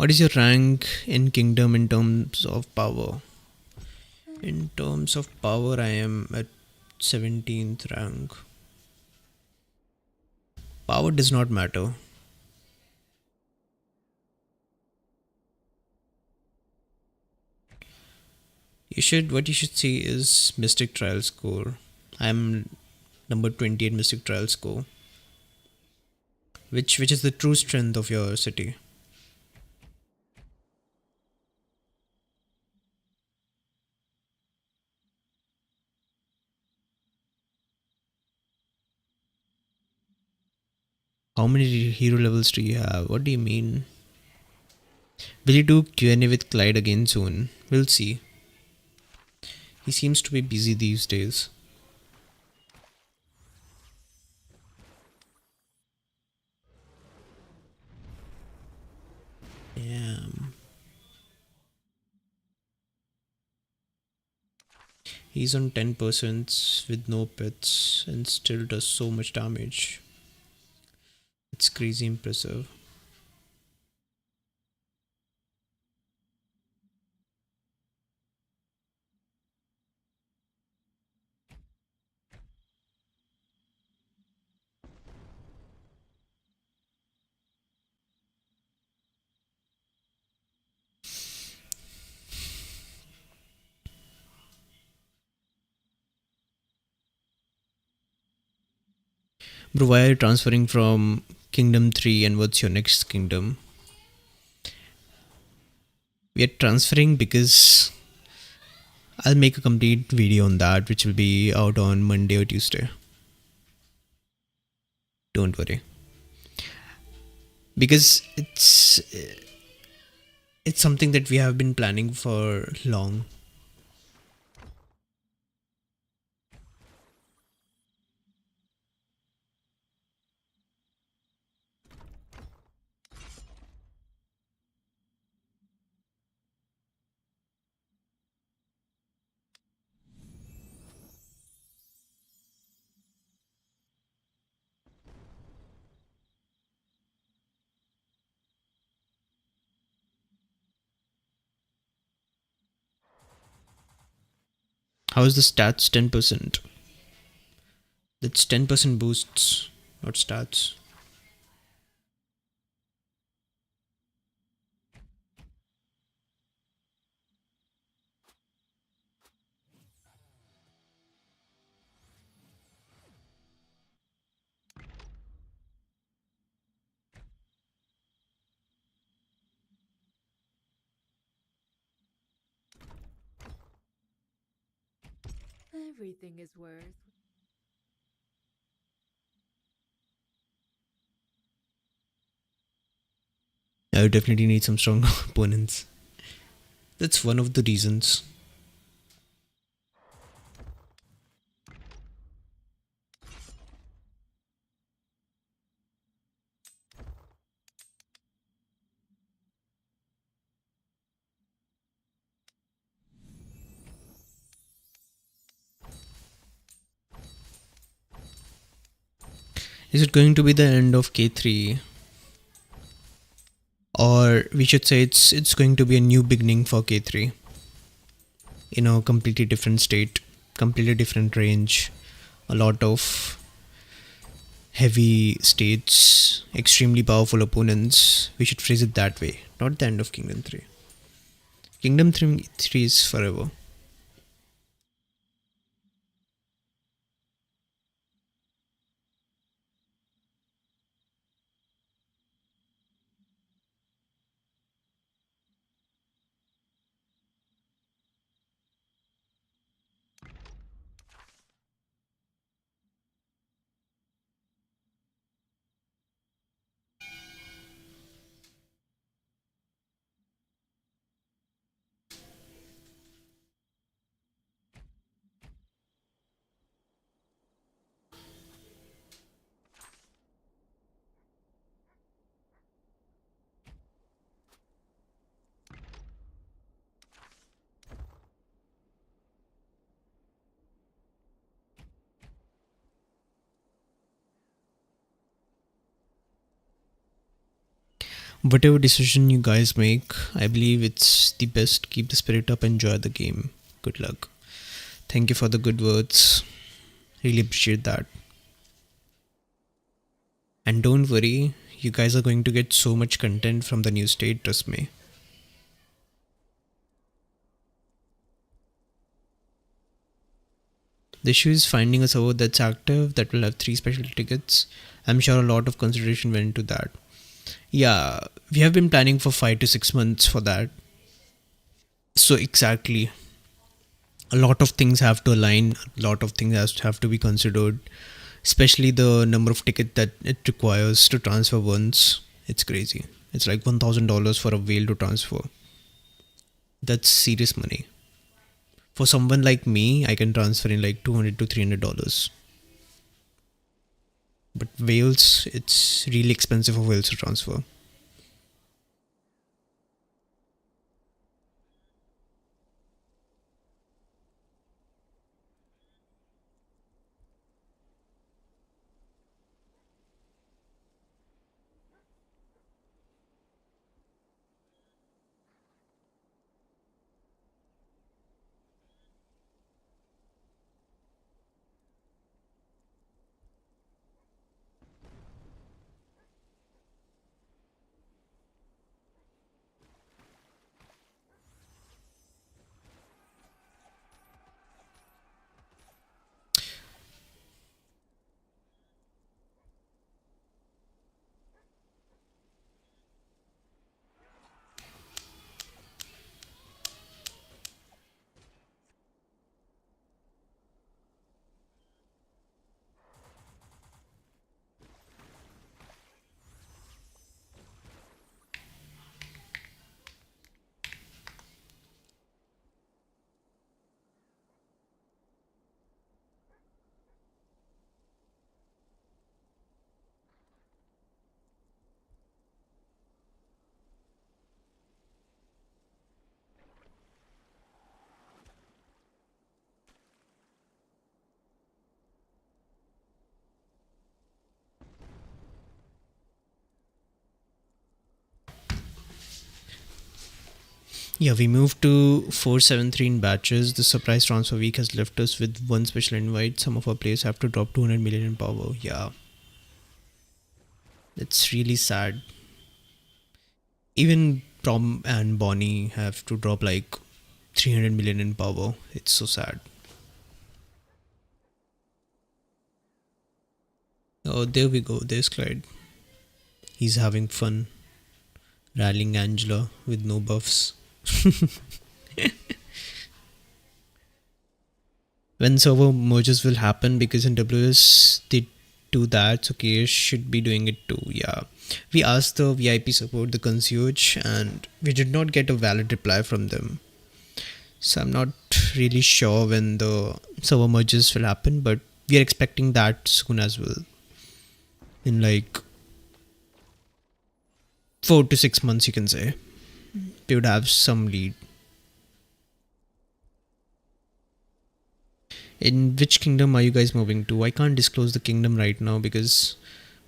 S2: What is your rank in Kingdom in terms of power? In terms of power, I am at 17th rank. Power does not matter. What you should see is Mystic Trial score. I'm number 28 Mystic Trial score. Which is the true strength of your city. How many hero levels do you have? What do you mean? Will you do Q&A with Clyde again soon? We'll see. He seems to be busy these days. Damn. He's on 10% with no pets and still does so much damage. It's crazy impressive. Bro, why are you transferring from Kingdom 3 and what's your next kingdom? We are transferring because I'll make a complete video on that which will be out on Monday or Tuesday. Don't worry. Because it's something that we have been planning for long. How is the stats 10%? That's 10% boosts, not stats.
S1: Everything is worse.
S2: I would definitely need some strong opponents. That's one of the reasons. Is it going to be the end of K3? Or we should say it's going to be a new beginning for K3. In a completely different state, completely different range, a lot of heavy states, extremely powerful opponents. We should phrase it that way, not the end of Kingdom 3. Kingdom 3 is forever. Whatever decision you guys make, I believe it's the best. Keep the spirit up, enjoy the game. Good luck. Thank you for the good words. Really appreciate that. And don't worry, you guys are going to get so much content from the new state, trust me. The issue is finding a server that's active, that will have 3 special tickets. I'm sure a lot of consideration went into that. Yeah, we have been planning for 5 to 6 months for that. So exactly, a lot of things have to align, a lot of things have to be considered, especially the number of tickets that it requires to transfer once. It's crazy. It's like $1,000 for a whale to transfer. That's serious money. For someone like me, I can transfer in like $200 to $300. But whales, it's really expensive for whales to transfer. Yeah, we moved to 473 in batches. The surprise transfer week has left us with one special invite. Some of our players have to drop 200 million in power. Yeah. It's really sad. Even Tom and Bonnie have to drop like 300 million in power. It's so sad. Oh, there we go. There's Clyde. He's having fun rallying Angela with no buffs. When server merges will happen, because in WS they do that, so KS should be doing it too. Yeah, we asked the VIP support, the concierge, and we did not get a valid reply from them. So I'm not really sure when the server merges will happen, but we are expecting that soon as well. In like 4 to 6 months, you can say. They would have some lead. In which kingdom are you guys moving to? I can't disclose the kingdom right now because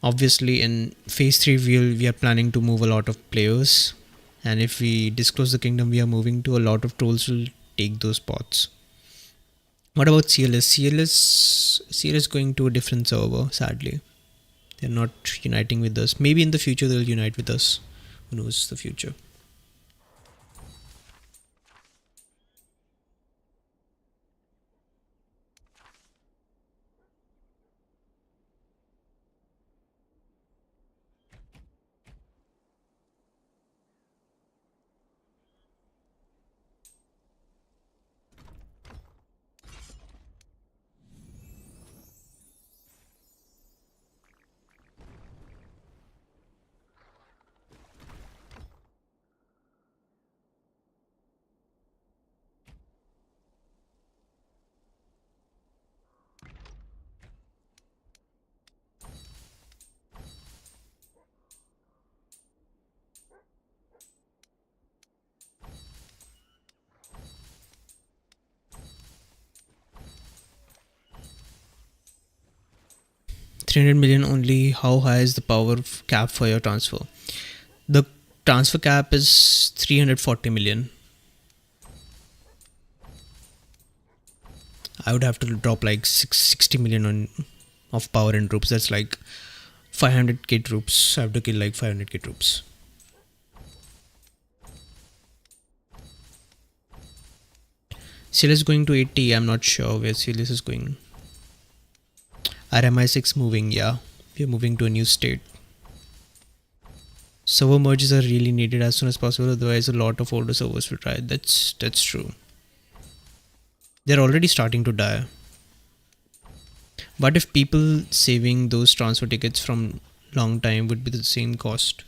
S2: obviously in phase 3 we are planning to move a lot of players, and if we disclose the kingdom we are moving to, a lot of trolls will take those spots. What about CLS? CLS going to a different server, sadly. They're not uniting with us. Maybe in the future they'll unite with us. Who knows the future? $300 million only. How high is the power cap for your transfer? The transfer cap is 340 million. I would have to drop like 60 million on of power and troops. That's like 500k troops. I have to kill like 500k troops. CLS going to 80. I'm not sure where CLS is going. Our MI6 moving, yeah. We're moving to a new state. Server merges are really needed as soon as possible, otherwise a lot of older servers will try. That's true. They're already starting to die. But if people saving those transfer tickets from long time would be the same cost?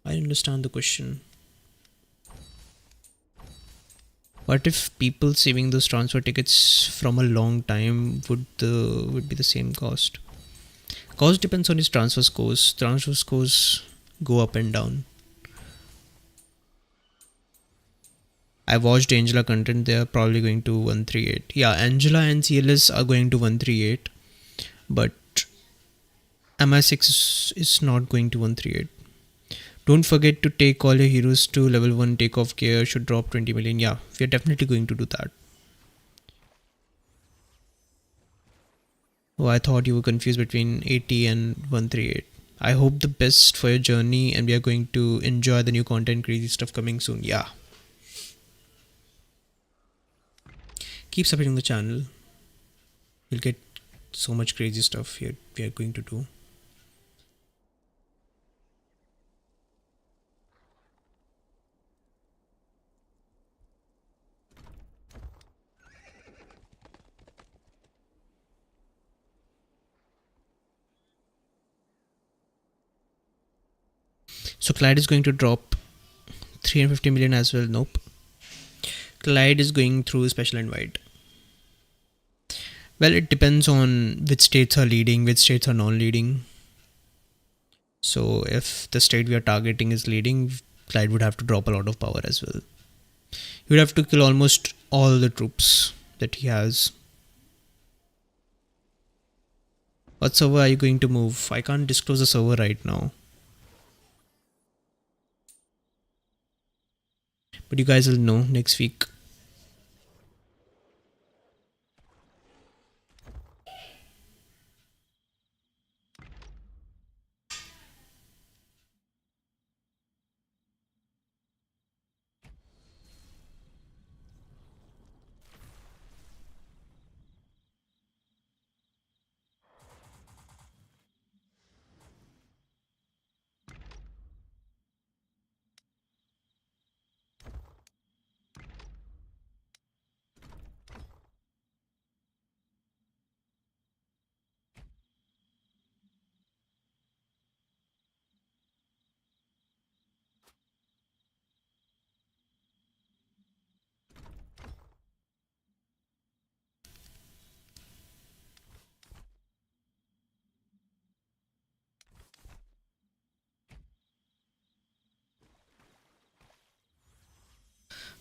S2: I understand the question. What if people saving those transfer tickets from a long time would be the same cost? Cost depends on his transfer scores. Transfer scores go up and down. I watched Angela content. They are probably going to 138. Yeah, Angela and CLS are going to 138, but MI6 is not going to 138. Don't forget to take all your heroes to level 1 takeoff gear. Should drop 20 million. Yeah, we are definitely going to do that. Oh, I thought you were confused between 80 and 138. I hope the best for your journey, and we are going to enjoy the new content, crazy stuff coming soon. Yeah. Keep supporting the channel. You'll get so much crazy stuff here we are going to do. So Clyde is going to drop 350 million as well. Nope. Clyde is going through special invite. Well, it depends on which states are leading, which states are non-leading. So if the state we are targeting is leading, Clyde would have to drop a lot of power as well. He would have to kill almost all the troops that he has. What server are you going to move? I can't disclose the server right now, but you guys will know next week.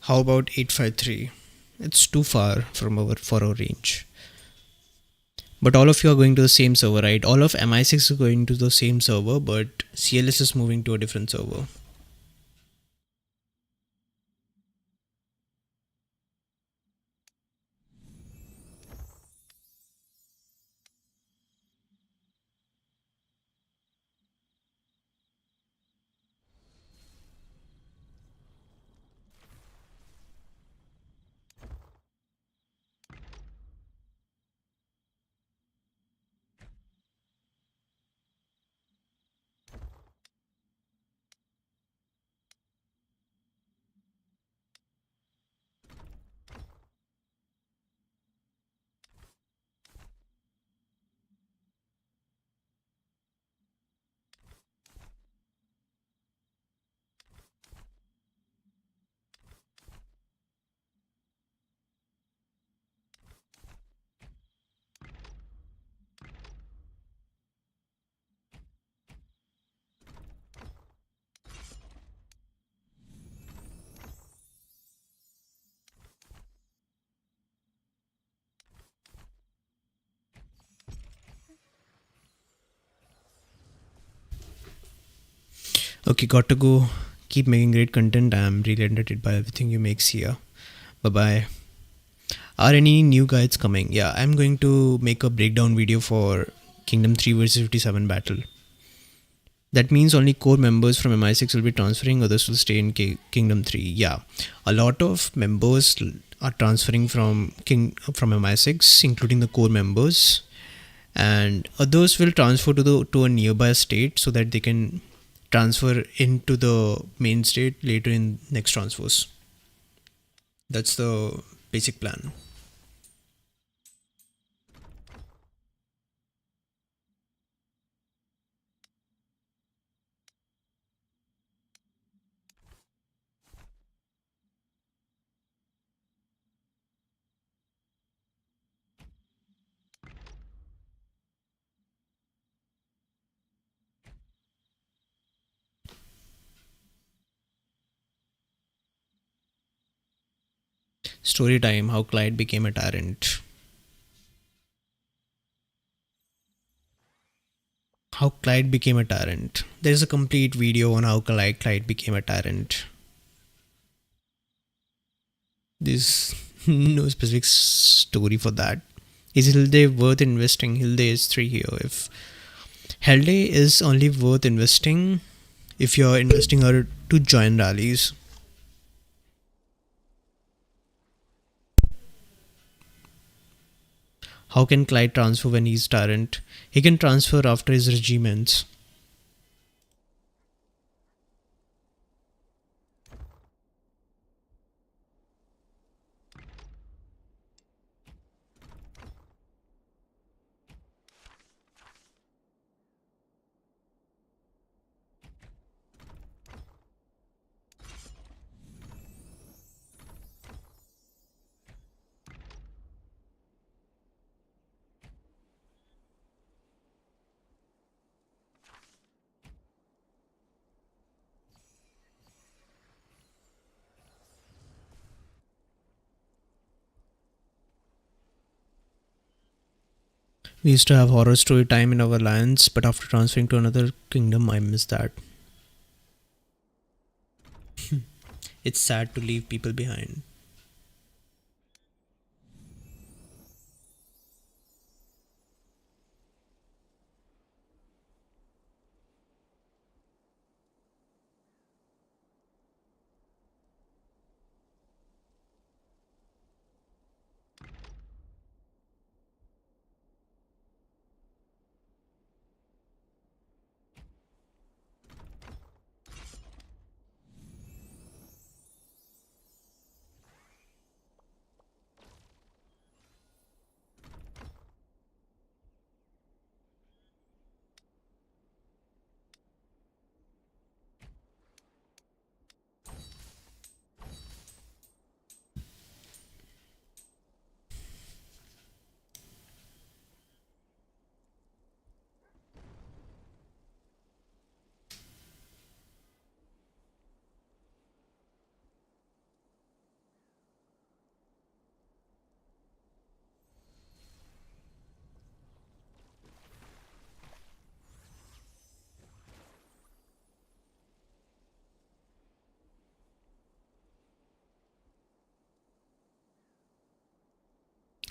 S2: How about 853? It's too far from for our range. But all of you are going to the same server, right? All of MI6 is going to the same server, but CLS is moving to a different server. Okay, got to go. Keep making great content. I'm really entertained by everything you make here. Bye bye. Are any new guides coming? Yeah, I'm going to make a breakdown video for Kingdom 3 versus 57 battle. That means only core members from MI6 will be transferring, others will stay in Kingdom 3. Yeah, a lot of members are transferring from MI6, including the core members, and others will transfer to a nearby state so that they can transfer into the main state later in next transfers. That's the basic plan. Story time: how Clyde became a tyrant. How Clyde became a tyrant. There's a complete video on how Clyde became a tyrant. There's no specific story for that. Is Hilde worth investing? Hilde is 3 here. If Hilde is only worth investing if you're investing her to join rallies. How can Clyde transfer when he's tyrant? He can transfer after his regime ends. We used to have horror story time in our alliance, but after transferring to another kingdom, I miss that. It's sad to leave people behind.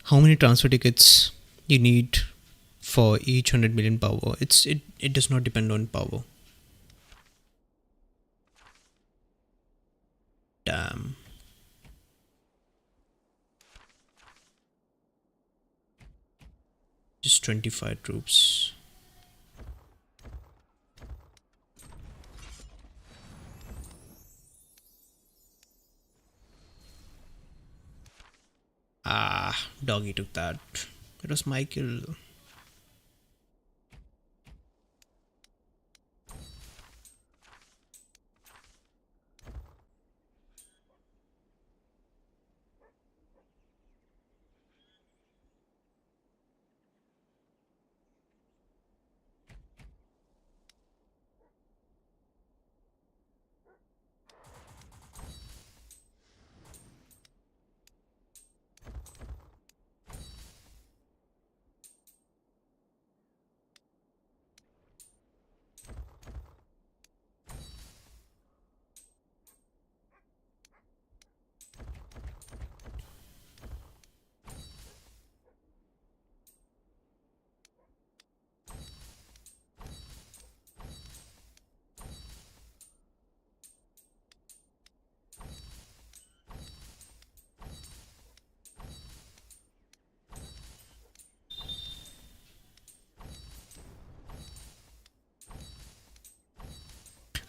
S2: How many transfer tickets you need for each 100 million power? It does not depend on power. Damn. Just 25 troops. Ah, doggy took that. It was my kill.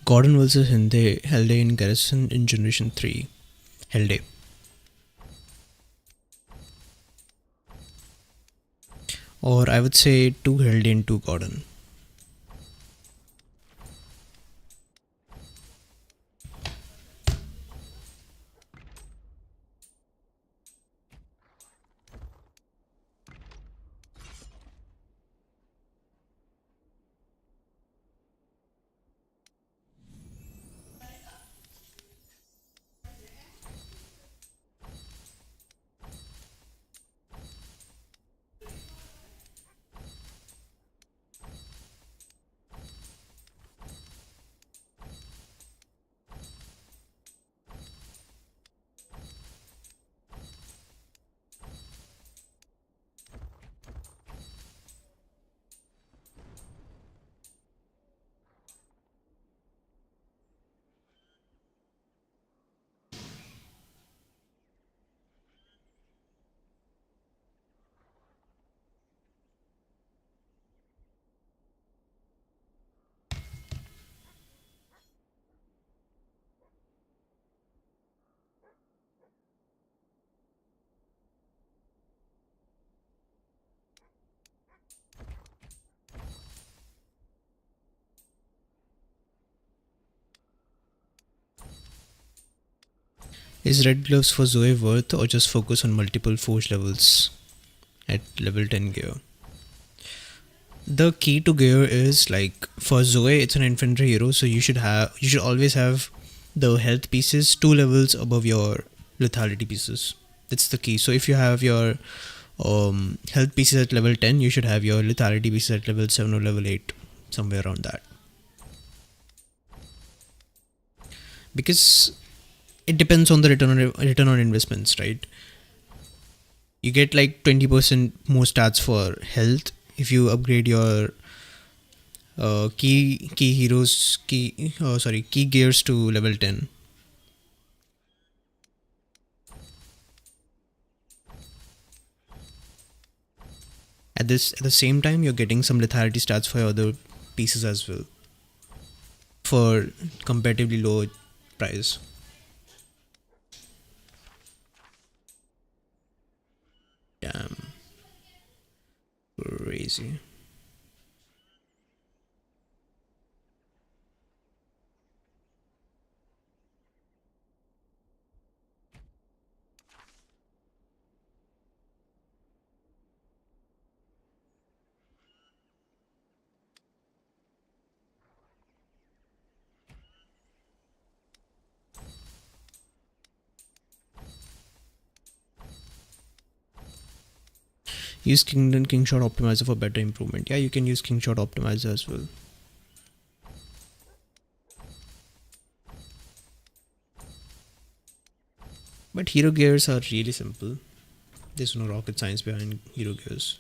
S2: Gordon versus Helde in Garrison in Generation 3. Helde. Or I would say 2 Helde and 2 Gordon. Is red gloves for Zoe worth or just focus on multiple forge levels at level 10 gear? The key to gear is like for Zoe it's an infantry hero, so you should always have the health pieces 2 levels above your lethality pieces. That's the key. So if you have your health pieces at level 10, you should have your lethality pieces at level 7 or level 8, somewhere around that. Because it depends on the return on investments, right? You get like 20% more stats for health if you upgrade your key gears to level 10. At the same time, you're getting some lethality stats for your other pieces as well for comparatively low price. Damn, crazy. Use Kingshot optimizer for better improvement. Yeah, you can use Kingshot optimizer as well. But hero gears are really simple. There's no rocket science behind hero gears.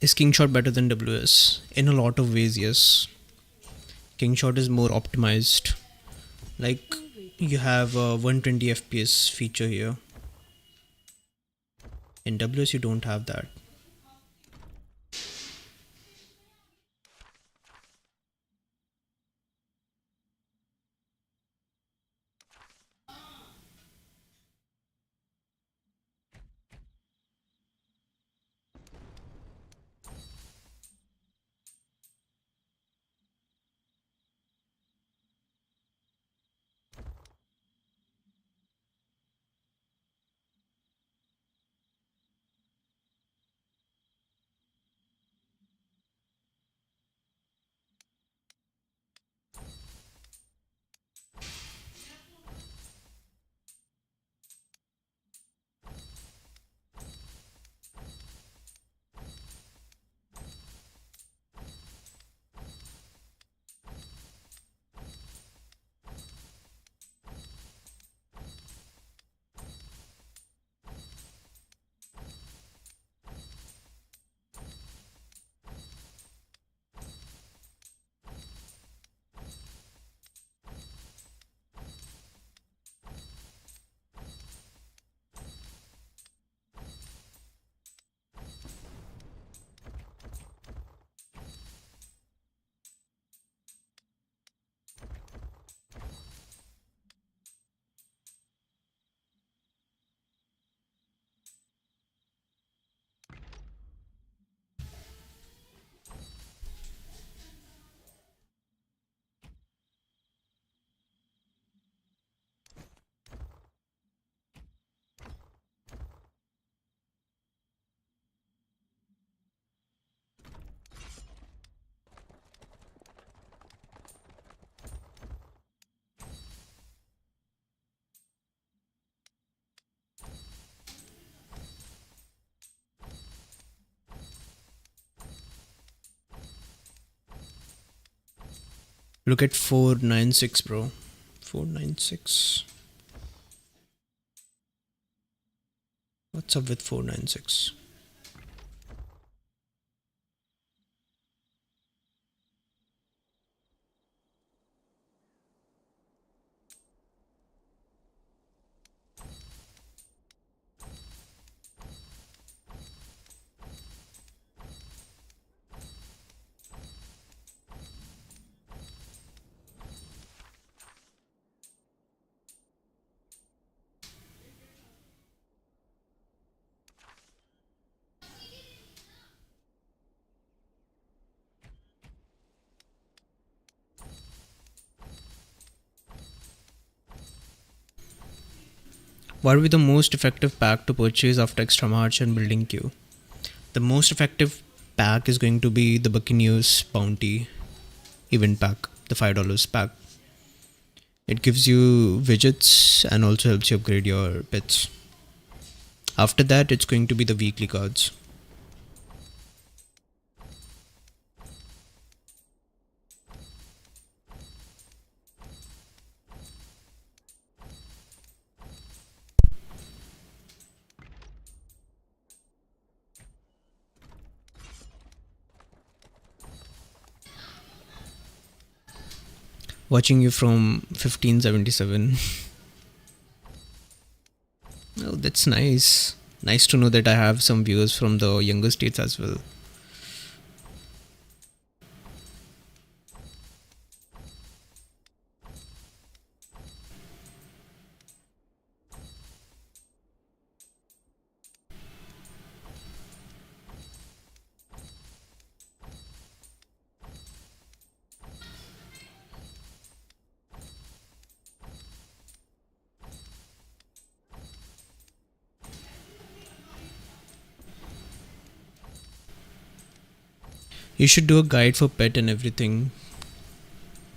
S2: Is Kingshot better than WS? In a lot of ways, yes. Kingshot is more optimized. Like, you have a 120 FPS feature here. In WS, you don't have that. Look at 496, bro. 496. What's up with 496? What would be the most effective pack to purchase after extra march and building queue? The most effective pack is going to be the Buccaneers Bounty event pack, the $5 pack. It gives you widgets and also helps you upgrade your pets. After that, it's going to be the weekly cards. Watching you from 1577. Oh, that's nice. Nice to know that I have some viewers from the younger states as well. You should do a guide for pet and everything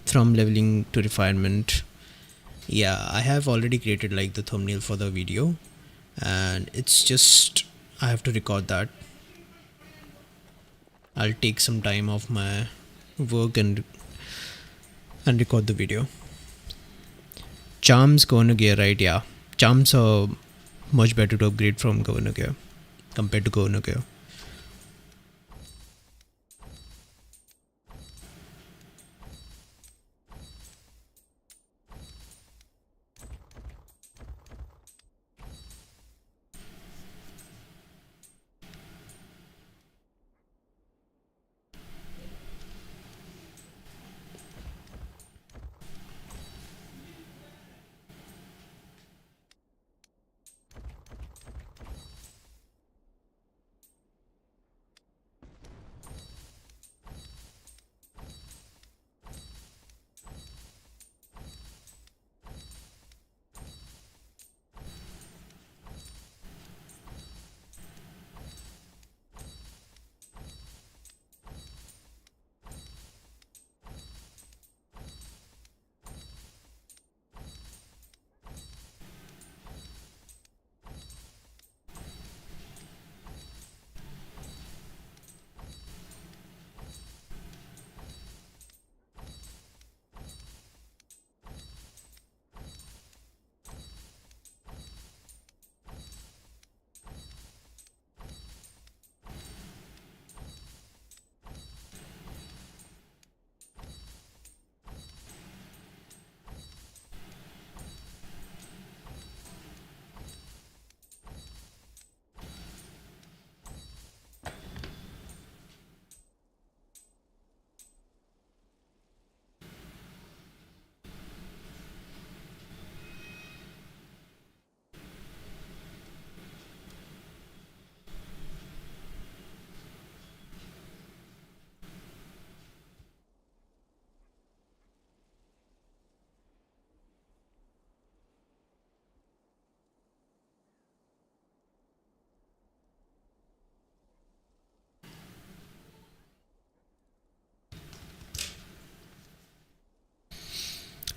S2: from leveling to refinement. Yeah, I have already created like the thumbnail for the video, and it's just I have to record that. I'll take some time off my work and record the video. Charms Governor Gear, right? Yeah, charms are much better to upgrade from Governor Gear compared to Governor Gear.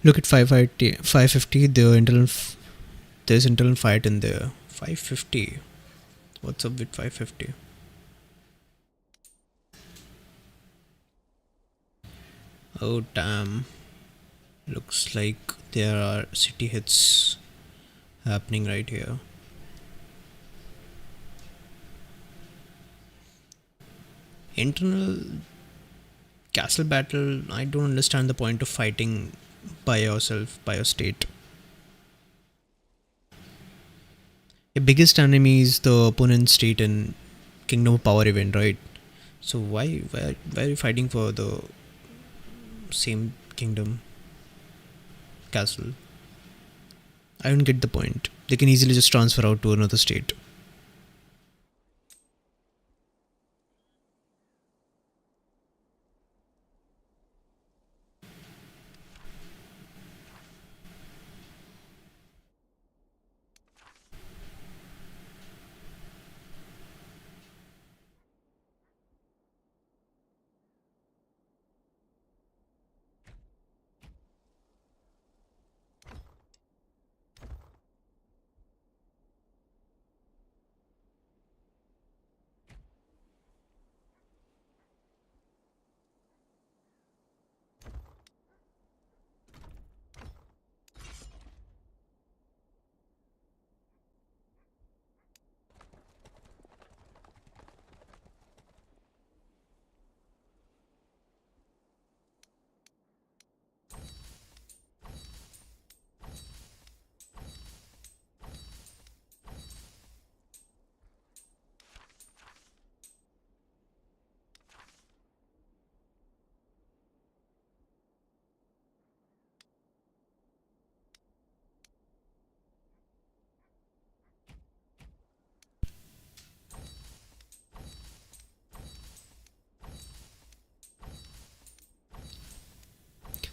S2: Look at 550. There's internal fight in there. 550. What's up with 550? Oh damn. Looks like there are city hits happening right here. Internal castle battle. I don't understand the point of fighting by yourself, by your state. Your biggest enemy is the opponent's state in Kingdom of Power event, right? So why are you fighting for the same kingdom castle? I don't get the point. They can easily just transfer out to another state.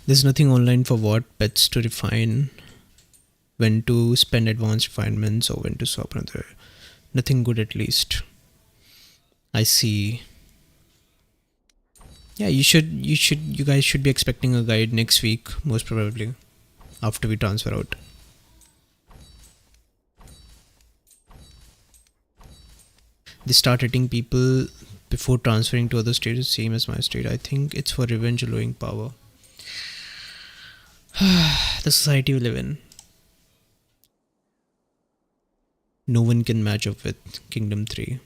S2: There's nothing online for what pets to refine, when to spend advanced refinements, or when to swap another. Nothing good, at least. I see. Yeah, you guys should be expecting a guide next week, most probably, after we transfer out. They start hitting people before transferring to other states, same as my state. I think it's for revenge or lowering power. The society we live in. No one can match up with Kingdom 3.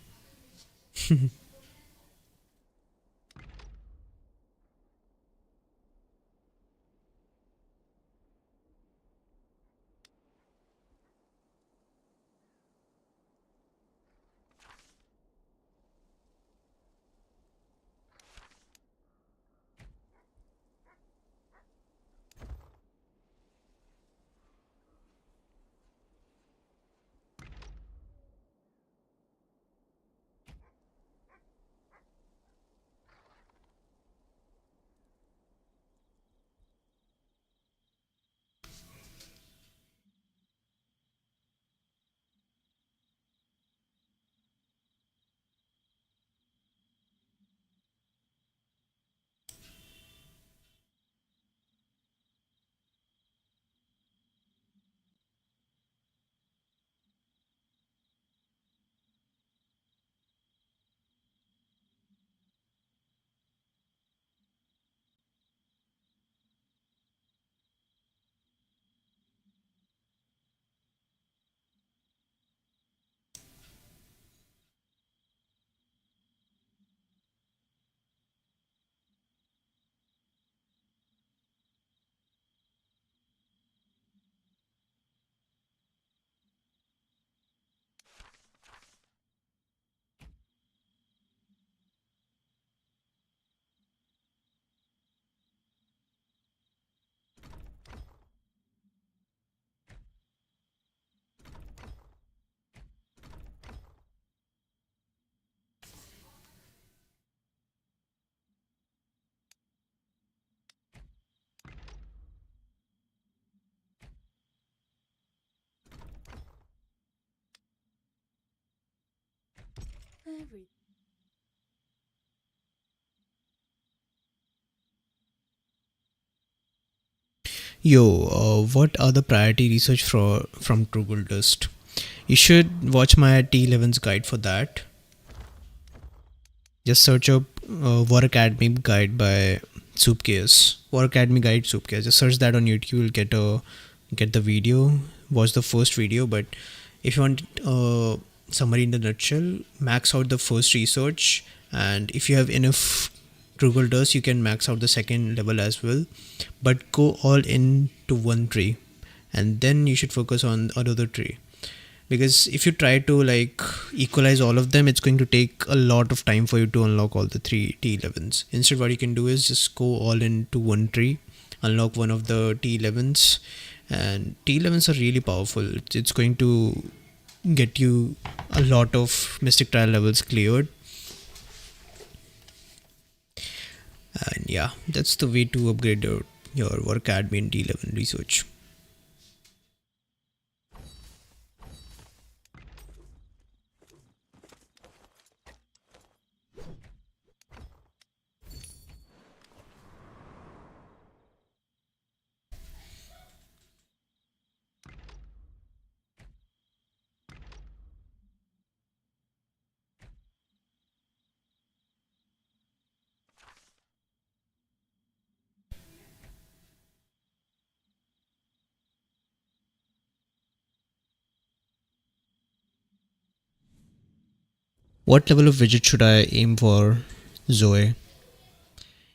S1: Every
S2: Yo, what are the priority research from Google Dust? You should watch my T11's guide for that. Just search up War Academy guide by Supe. War Academy guide Supe. Just search that on YouTube. You'll get the video. Watch the first video. But if you want summary in the nutshell, max out the first research, and if you have enough Google Dust, you can max out the second level as well. But go all in to one tree, and then you should focus on another tree, because if you try to like equalize all of them, it's going to take a lot of time for you to unlock all the three T11s. Instead, what you can do is just go all into one tree, unlock one of the T11s, and T11s are really powerful. It's going to get you a lot of Mystic Trial levels cleared. And yeah, that's the way to upgrade your work admin T11 research. What level of widget should I aim for, Zoe?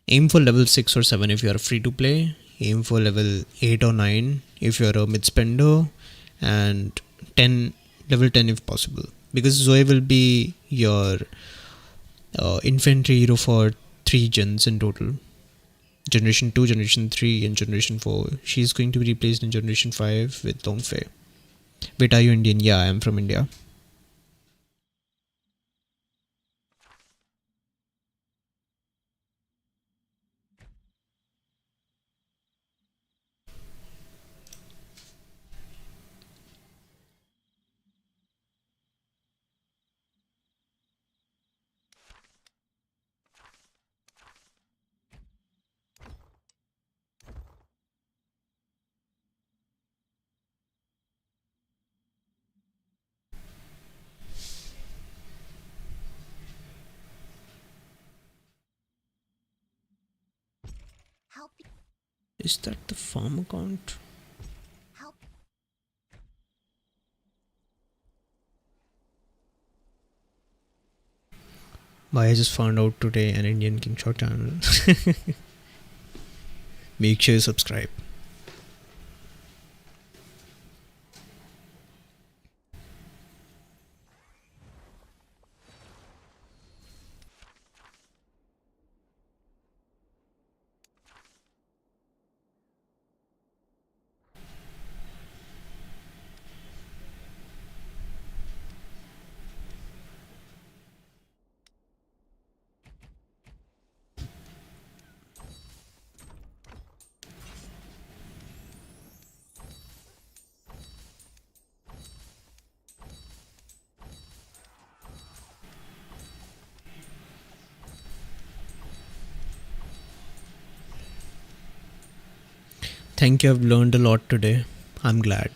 S2: Aim for level 6 or 7 if you are free to play. Aim for level 8 or 9 if you are a mid spender, and 10 level 10 if possible. Because Zoe will be your infantry hero for 3 gens in total. Generation 2, Generation 3 and Generation 4. She's going to be replaced in Generation 5 with Longfei. Wait, are you Indian? Yeah, I am from India.
S4: Help.
S2: Is that the farm account?
S4: Help.
S2: Why I just found out today an Indian Kingshot channel. Make sure you subscribe. Thank you, I've learned a lot today. I'm glad.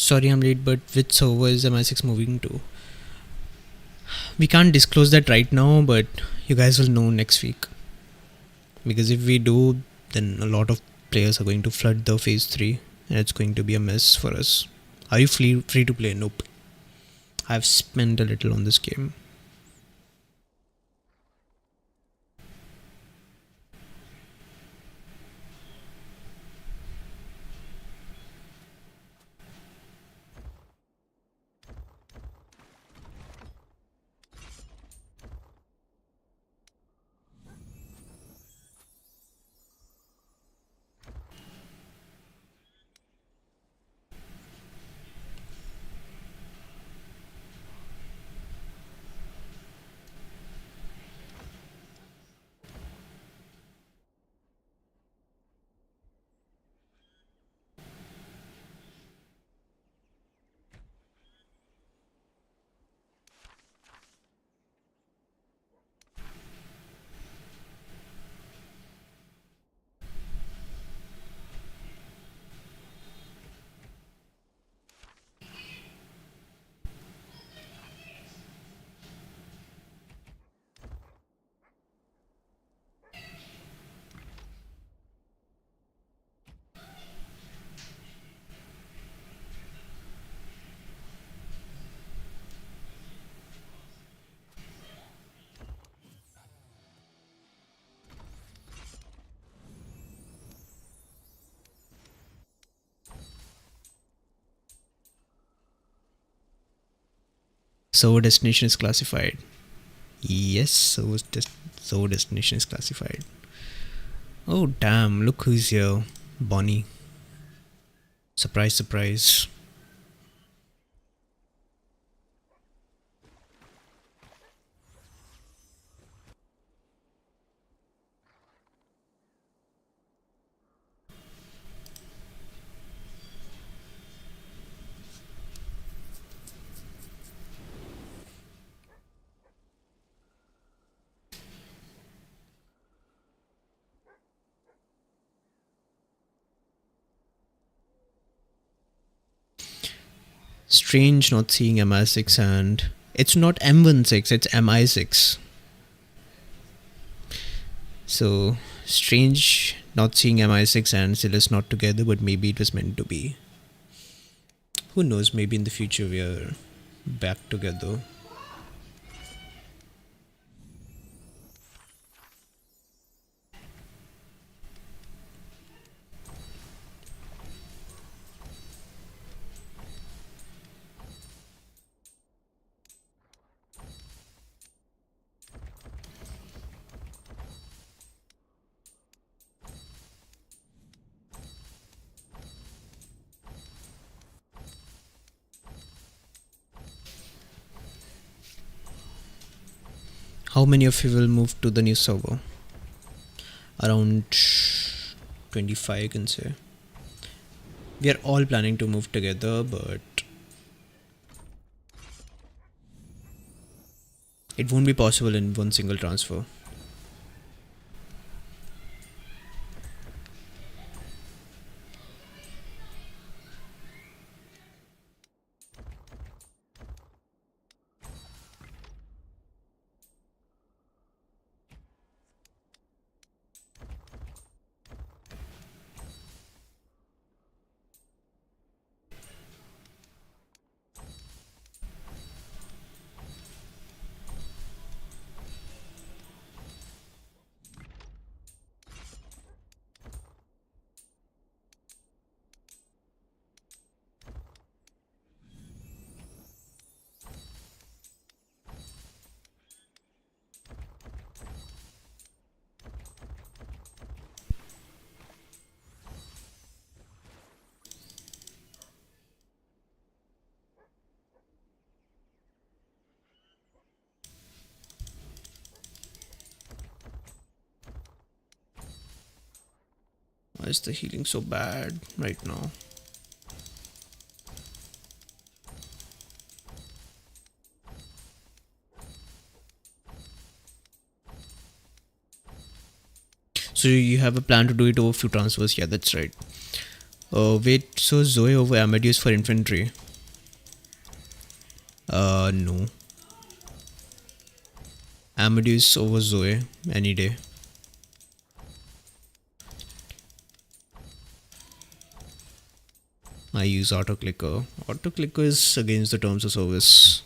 S2: Sorry I'm late, but which server is MI6 moving to? We can't disclose that right now, but you guys will know next week. Because if we do, then a lot of players are going to flood the phase 3 and it's going to be a mess for us. Are you free to play? Nope. I've spent a little on this game. Server destination is classified. Yes, server destination is classified. Oh damn, look who's here. Bonnie. Surprise, surprise. Strange not seeing MI6 and it's not M16, it's MI6. So strange not seeing MI6 and Silas not together, but maybe it was meant to be. Who knows, maybe in the future we are back together. How many of you will move to the new server? Around 25, I can say. We are all planning to move together, but it won't be possible in one single transfer. Why is the healing so bad right now? So you have a plan to do it over a few transfers? Yeah, that's right. Wait, so Zoe over Amadeus for infantry? No. Amadeus over Zoe any day. I use auto clicker. Auto clicker is against the terms of service.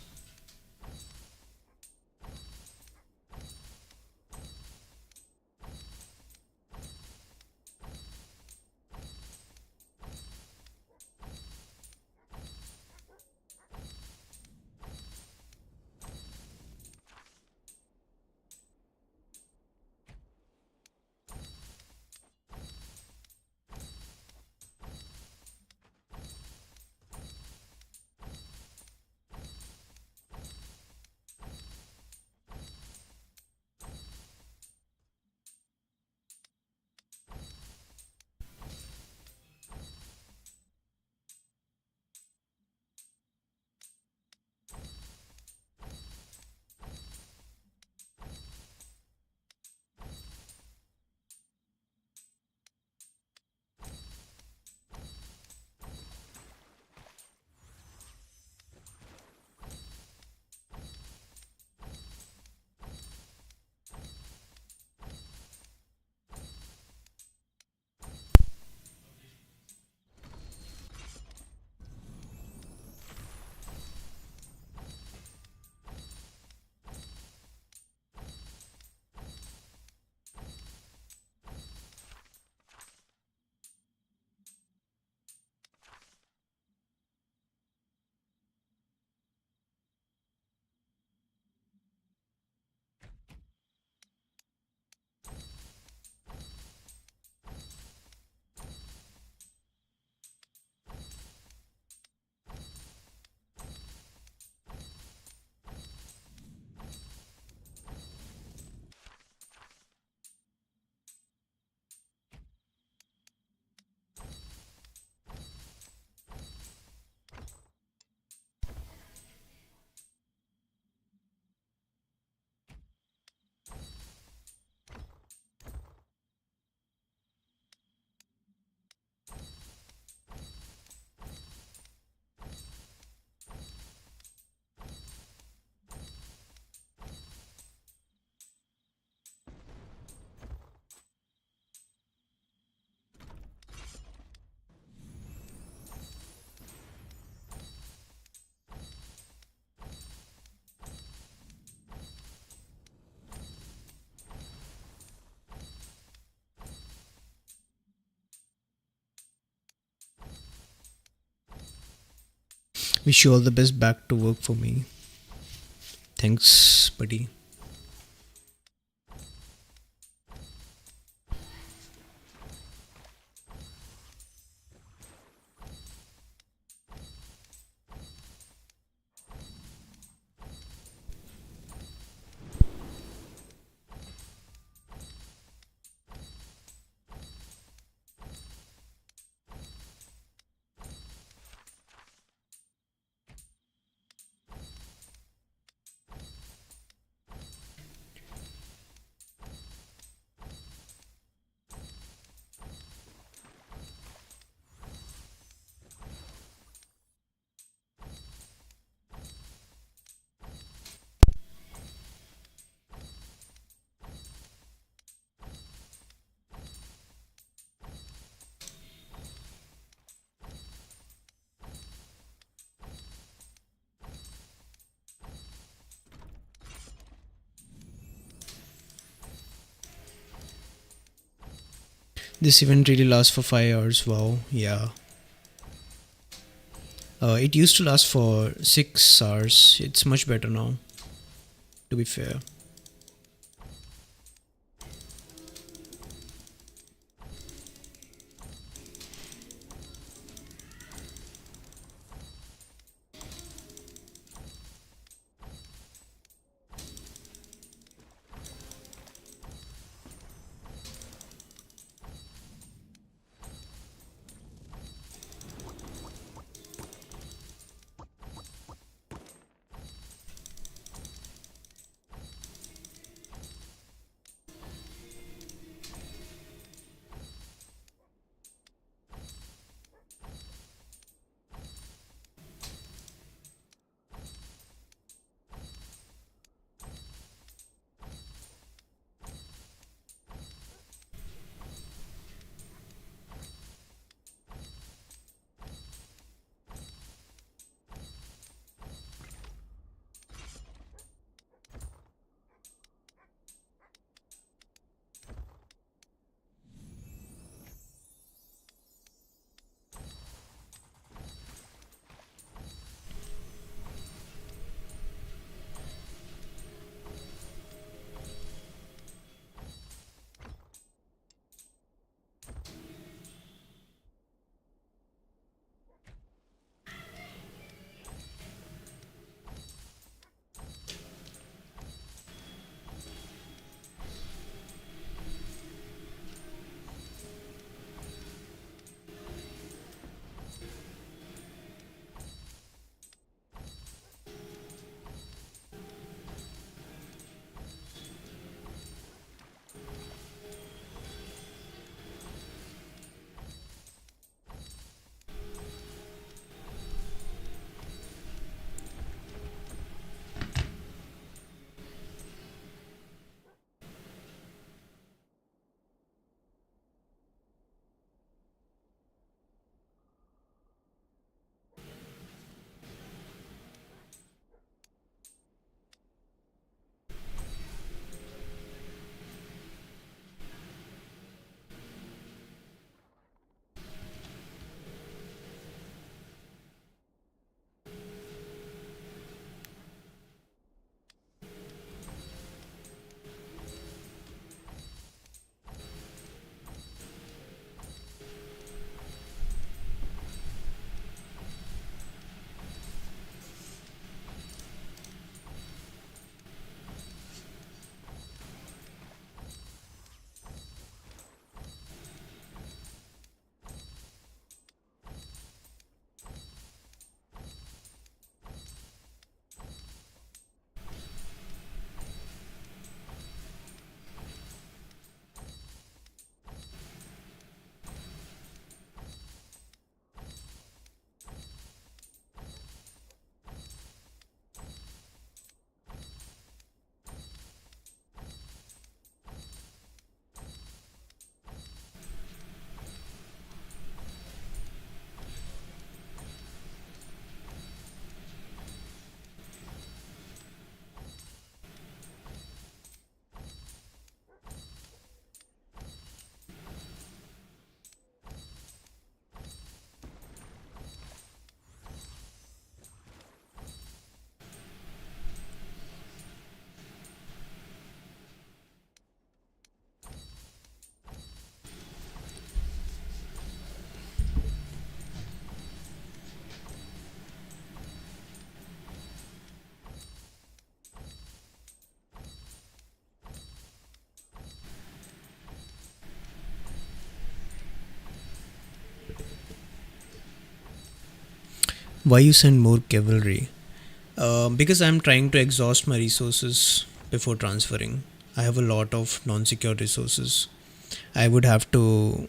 S2: Wish you all the best back to work for me. Thanks, buddy. This event really lasts for 5 hours. Wow, yeah. It used to last for 6 hours. It's much better now, to be fair. Why you send more cavalry? Because I'm trying to exhaust my resources before transferring. I have a lot of non-secure resources. I would have to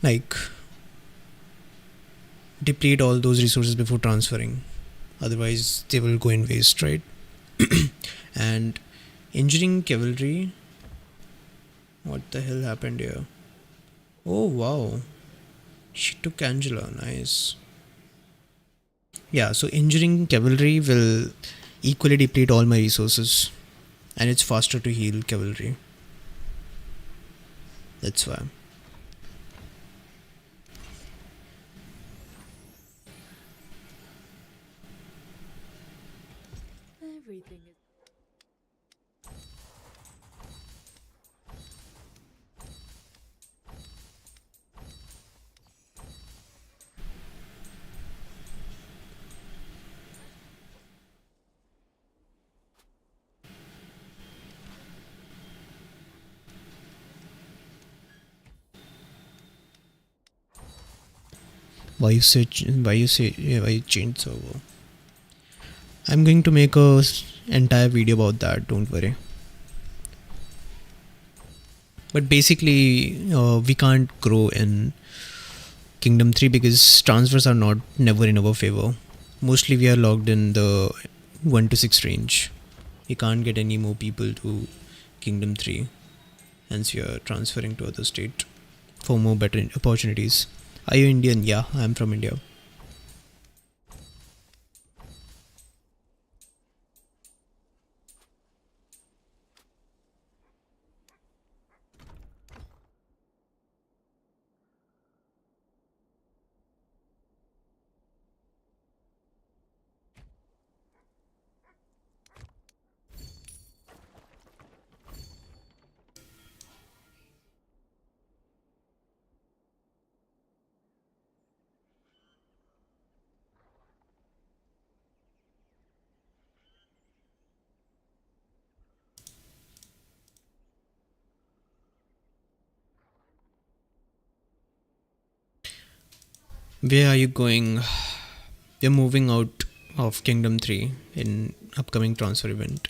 S2: like deplete all those resources before transferring. Otherwise, they will go in waste, right? And injuring cavalry. What the hell happened here? Oh wow, she took Angela. Nice. Yeah, so injuring cavalry will equally deplete all my resources, and it's faster to heal cavalry. That's why.
S1: Everything is.
S2: Why you say? Why you say? Why you change server? I'm going to make a entire video about that. Don't worry. But basically, we can't grow in Kingdom 3 because transfers are not never in our favor. Mostly we are locked in the 1 to 6 range. We can't get any more people to Kingdom 3. Hence we are transferring to other state for more better opportunities. Are you Indian? Yeah, I'm from India. Where are you going? We're moving out of Kingdom 3 in upcoming transfer event.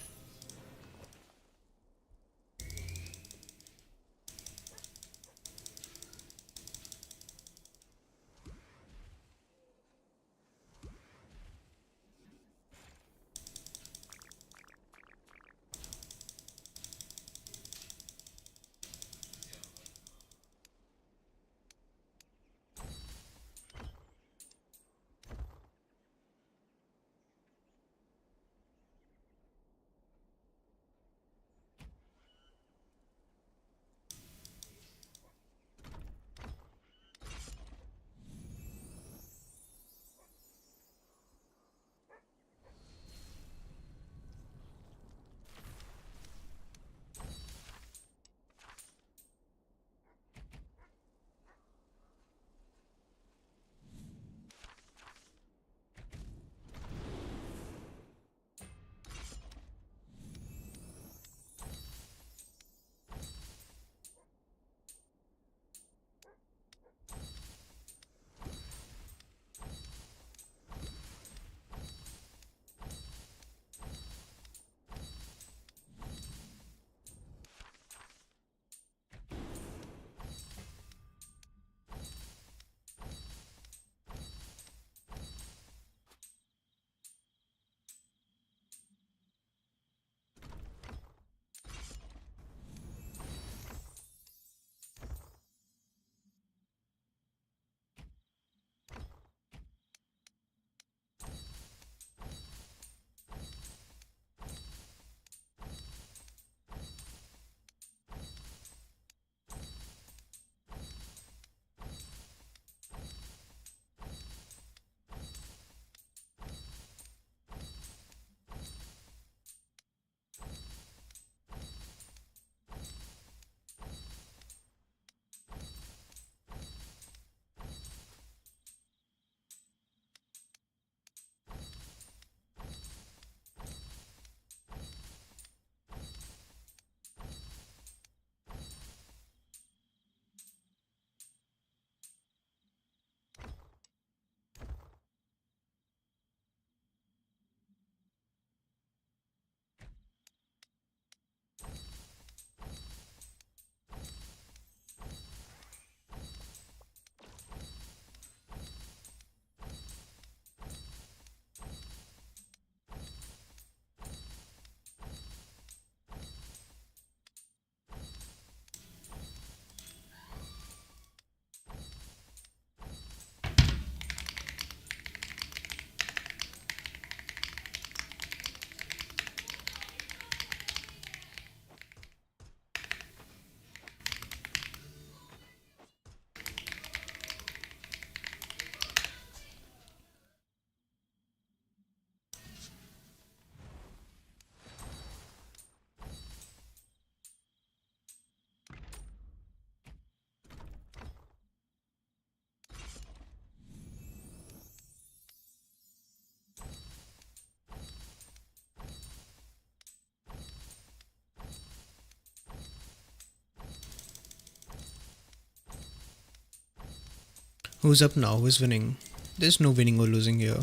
S2: Who's up now? Who's winning? There's no winning or losing here.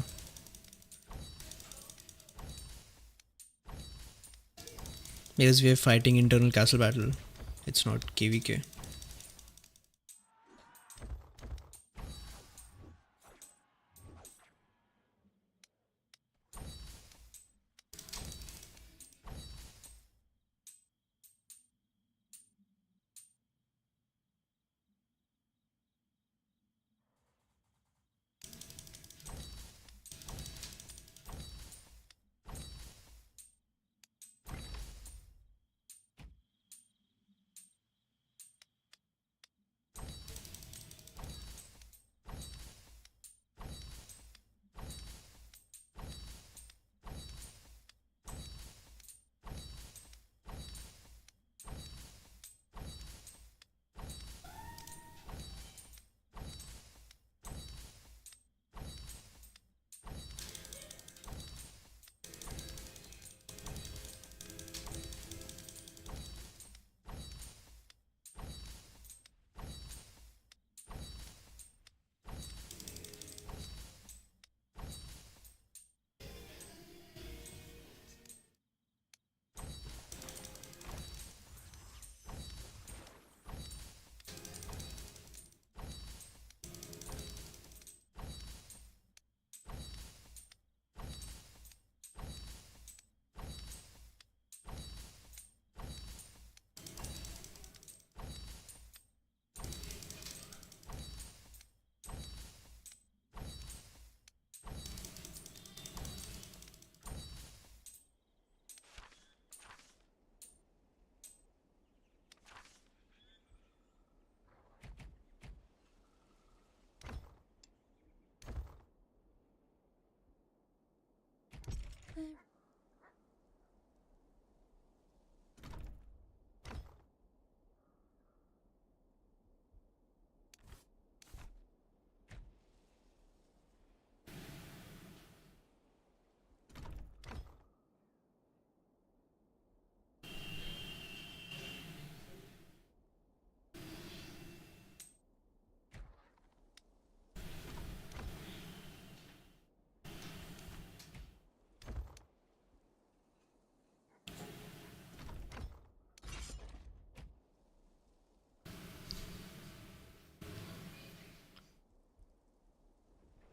S2: Because we are fighting internal castle battle. It's not KVK.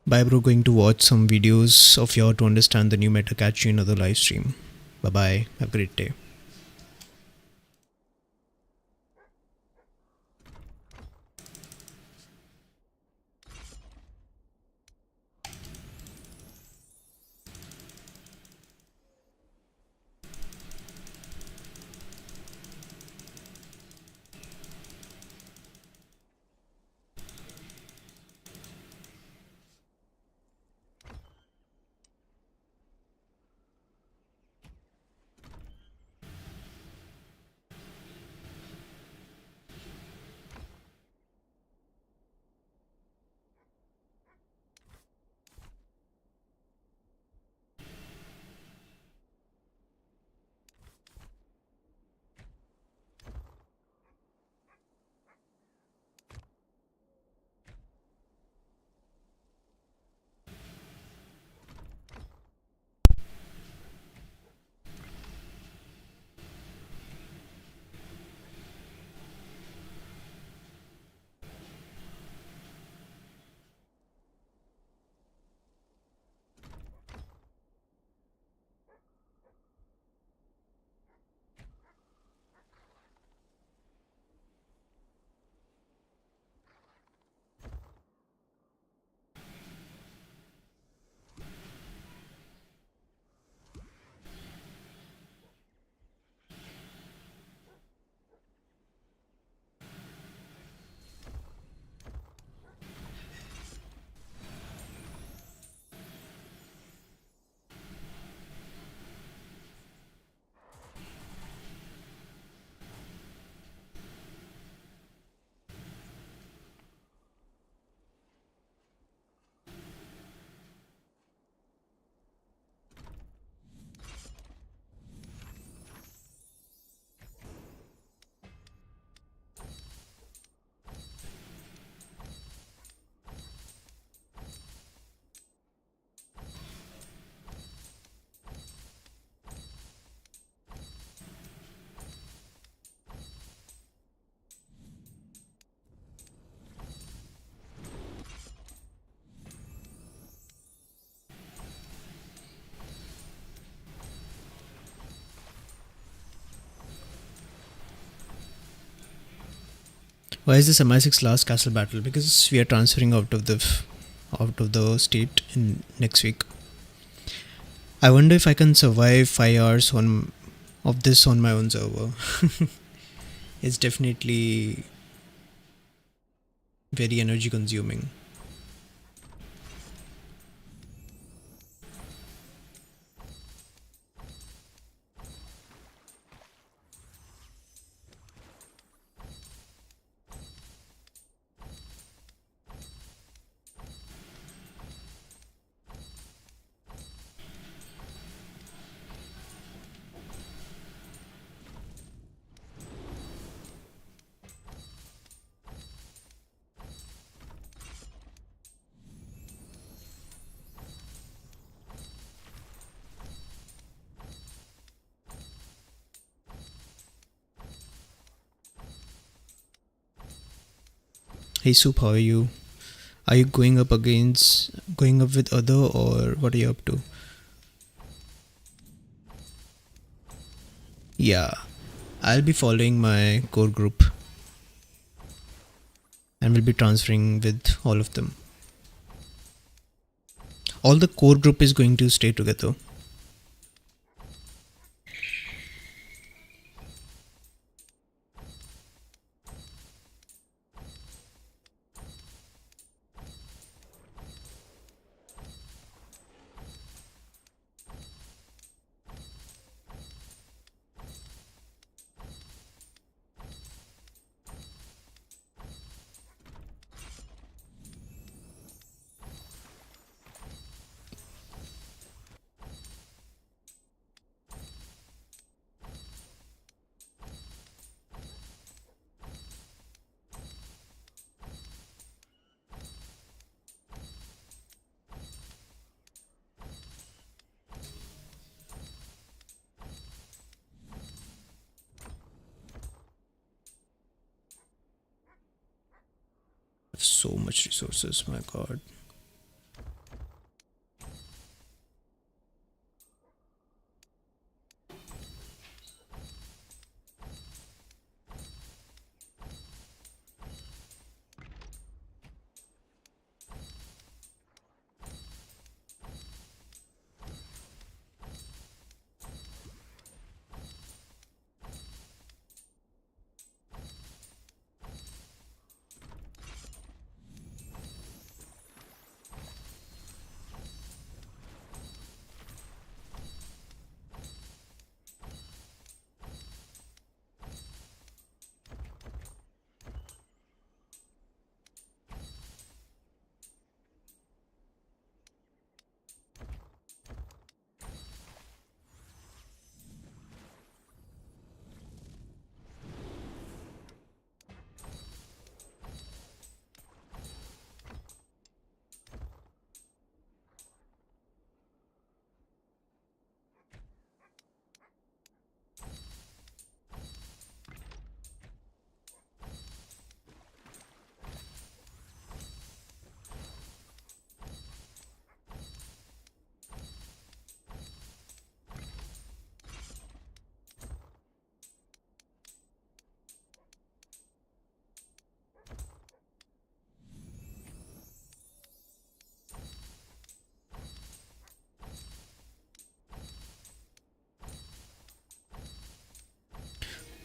S2: Bye bro, going to watch some videos of your to understand the new meta, catch you in another live stream. Bye bye, have a great day. Why is this MI6 last castle battle? Because we are transferring out of the state in next week. I wonder if I can survive 5 hours of this on my own server. It's definitely very energy consuming. Hey Supe, how are you? Are you going up with other, or what are you up to? Yeah, I'll be following my core group and will be transferring with all of them. All the core group is going to stay together. I have so much resources, my god.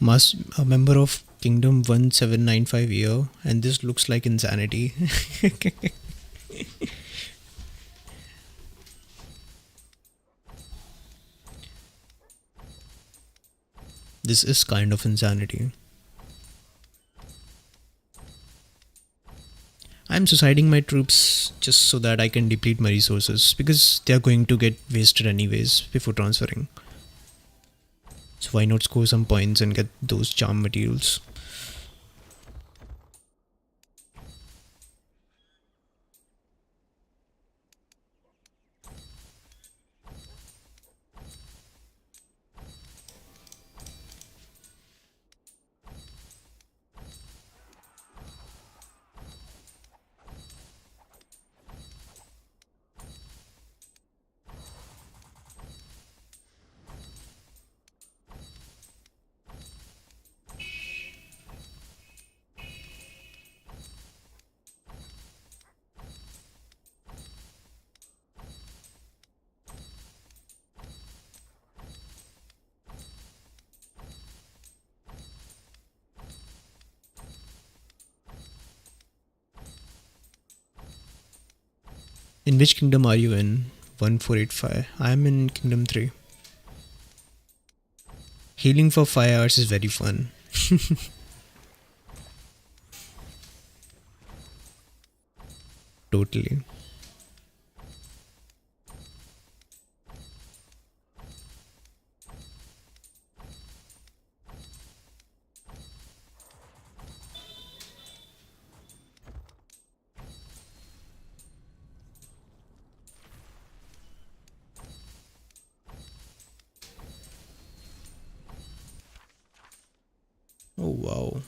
S2: Must a member of Kingdom 1795 here, and this looks like insanity. This is kind of insanity. I'm suiciding my troops just so that I can deplete my resources because they are going to get wasted anyways before transferring. So why not score some points and get those charm materials? In which kingdom are you in? 1485. I'm in kingdom 3. Healing for 5 hours is very fun. Totally. Oh wow.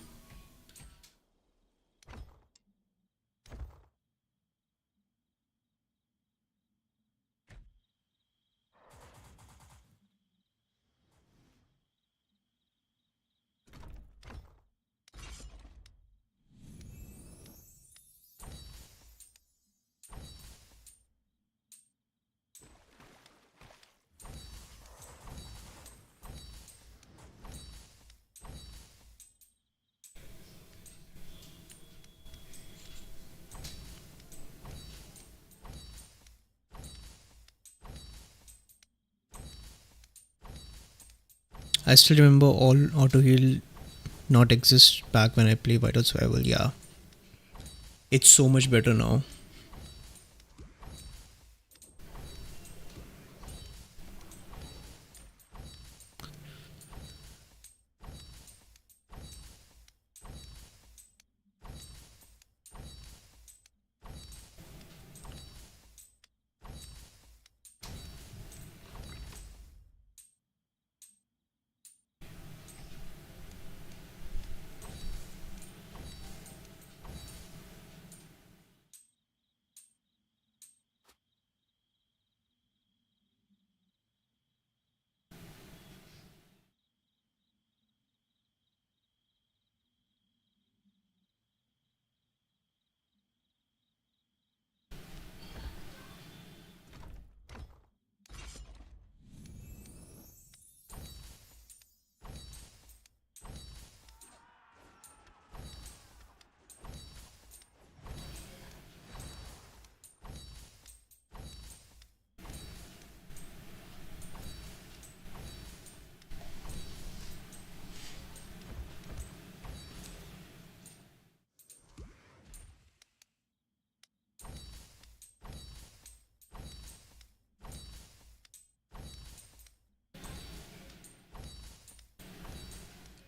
S2: I still remember all auto heal not exist back when I play Vital Survival. Yeah, it's so much better now.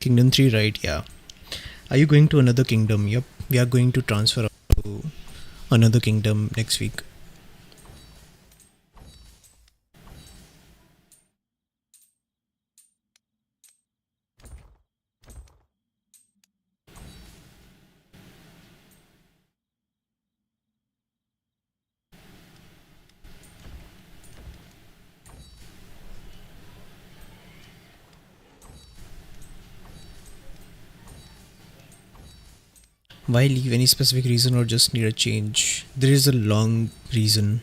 S2: Kingdom 3, right? Yeah. Are you going to another kingdom? Yep. We are going to transfer to another kingdom next week. Why leave? Any specific reason or just need a change? There is a long reason.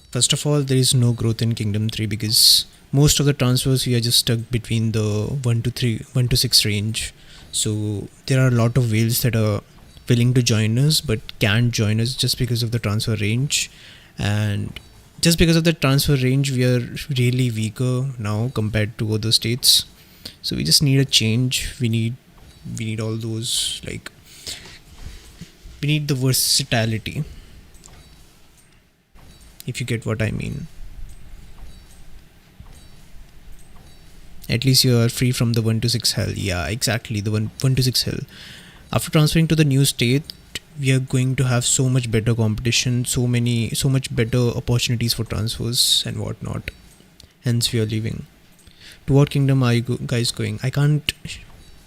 S2: First of all, there is no growth in Kingdom 3 because most of the transfers we are just stuck between the 1 to 6 range. So there are a lot of whales that are willing to join us but can't join us just because of the transfer range. And just because of the transfer range, we are really weaker now compared to other states. So we just need a change. We need all those, like, we need the versatility, if you get what I mean. At least you are free from the 1 to 6 hell. Yeah, exactly, the 1 to 6 hell. After transferring to the new state, we are going to have so much better competition, so much better opportunities for transfers and whatnot. Hence we are leaving. To what kingdom are you guys going? I can't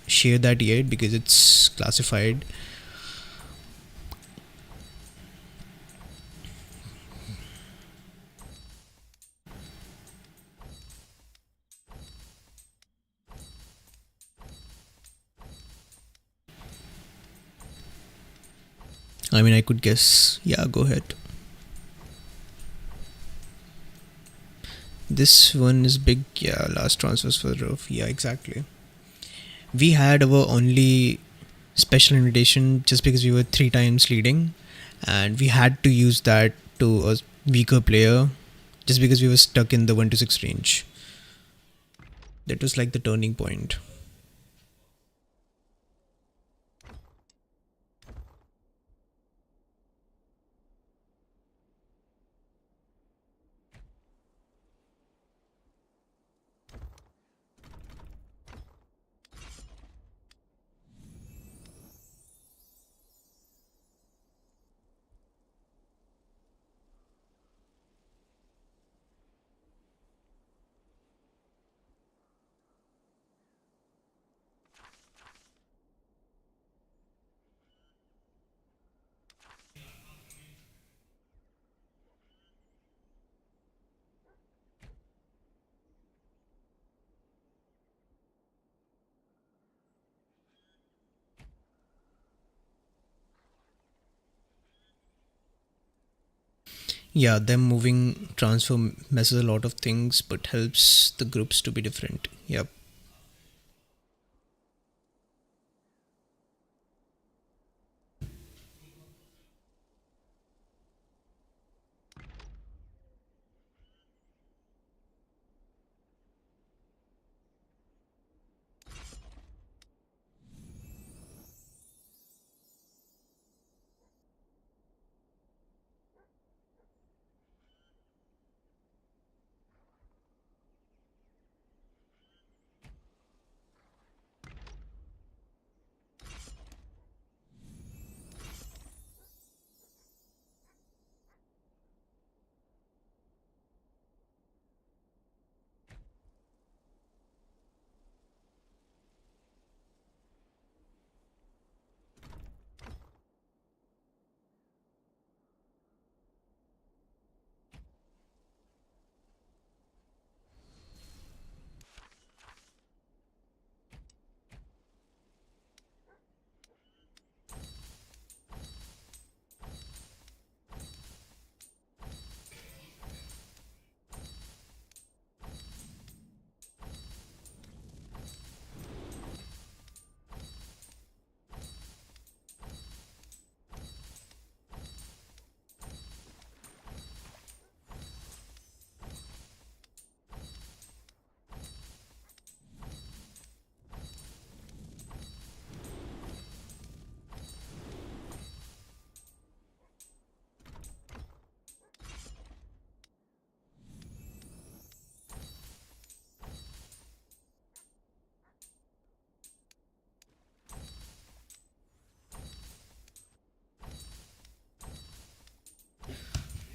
S2: share that yet because it's classified. I mean, I could guess. Yeah, go ahead. This one is big. Yeah, last transfers for rough. Yeah, exactly. We had our only special invitation just because we were 3 times leading, and we had to use that to a weaker player just because we were stuck in the 1 to 6 range. That was like the turning point. Yeah, them moving transfer messes a lot of things, but helps the groups to be different. Yep.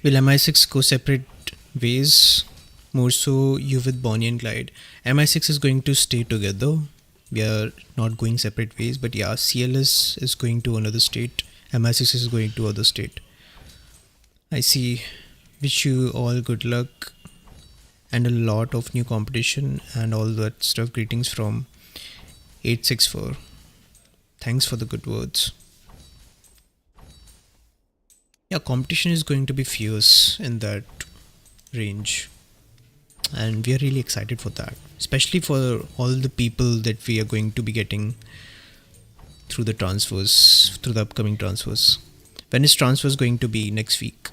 S2: Will MI6 go separate ways? More so you with Bonnie and Clyde. MI6 is going to stay together. We are not going separate ways, but yeah, CLS is going to another state. MI6 is going to other state. I see. Wish you all good luck and a lot of new competition and all that stuff. Greetings from 864. Thanks for the good words. Yeah, competition is going to be fierce in that range, and we are really excited for that, especially for all the people that we are going to be getting through the transfers, through the upcoming transfers. When is transfers going to be? Next week?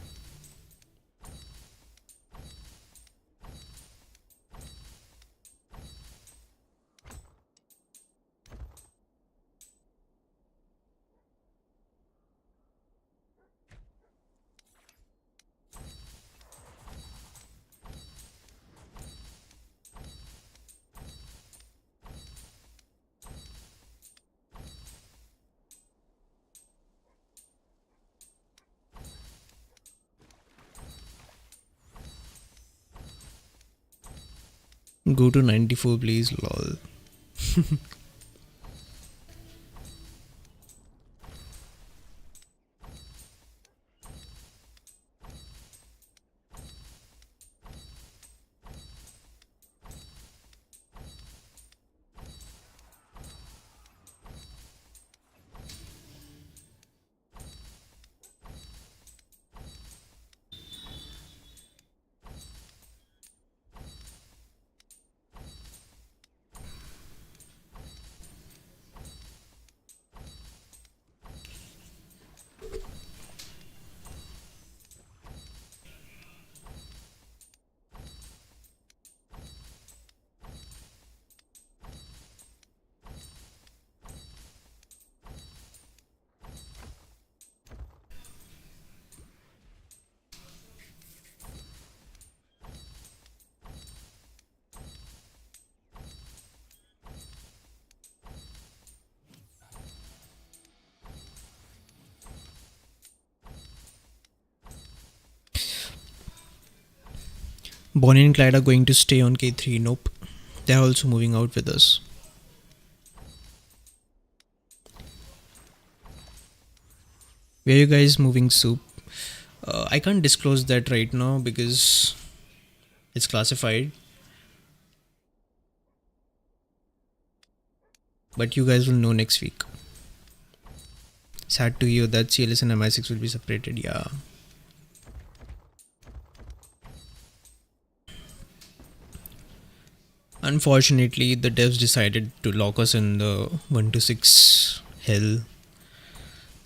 S2: Go to 94 please, lol. Bonnie and Clyde are going to stay on K3. Nope. They're also moving out with us. Where are you guys moving, Soup? I can't disclose that right now because it's classified. But you guys will know next week. Sad to hear that CLS and MI6 will be separated, yeah. Unfortunately, the devs decided to lock us in the 1 to 6 hell,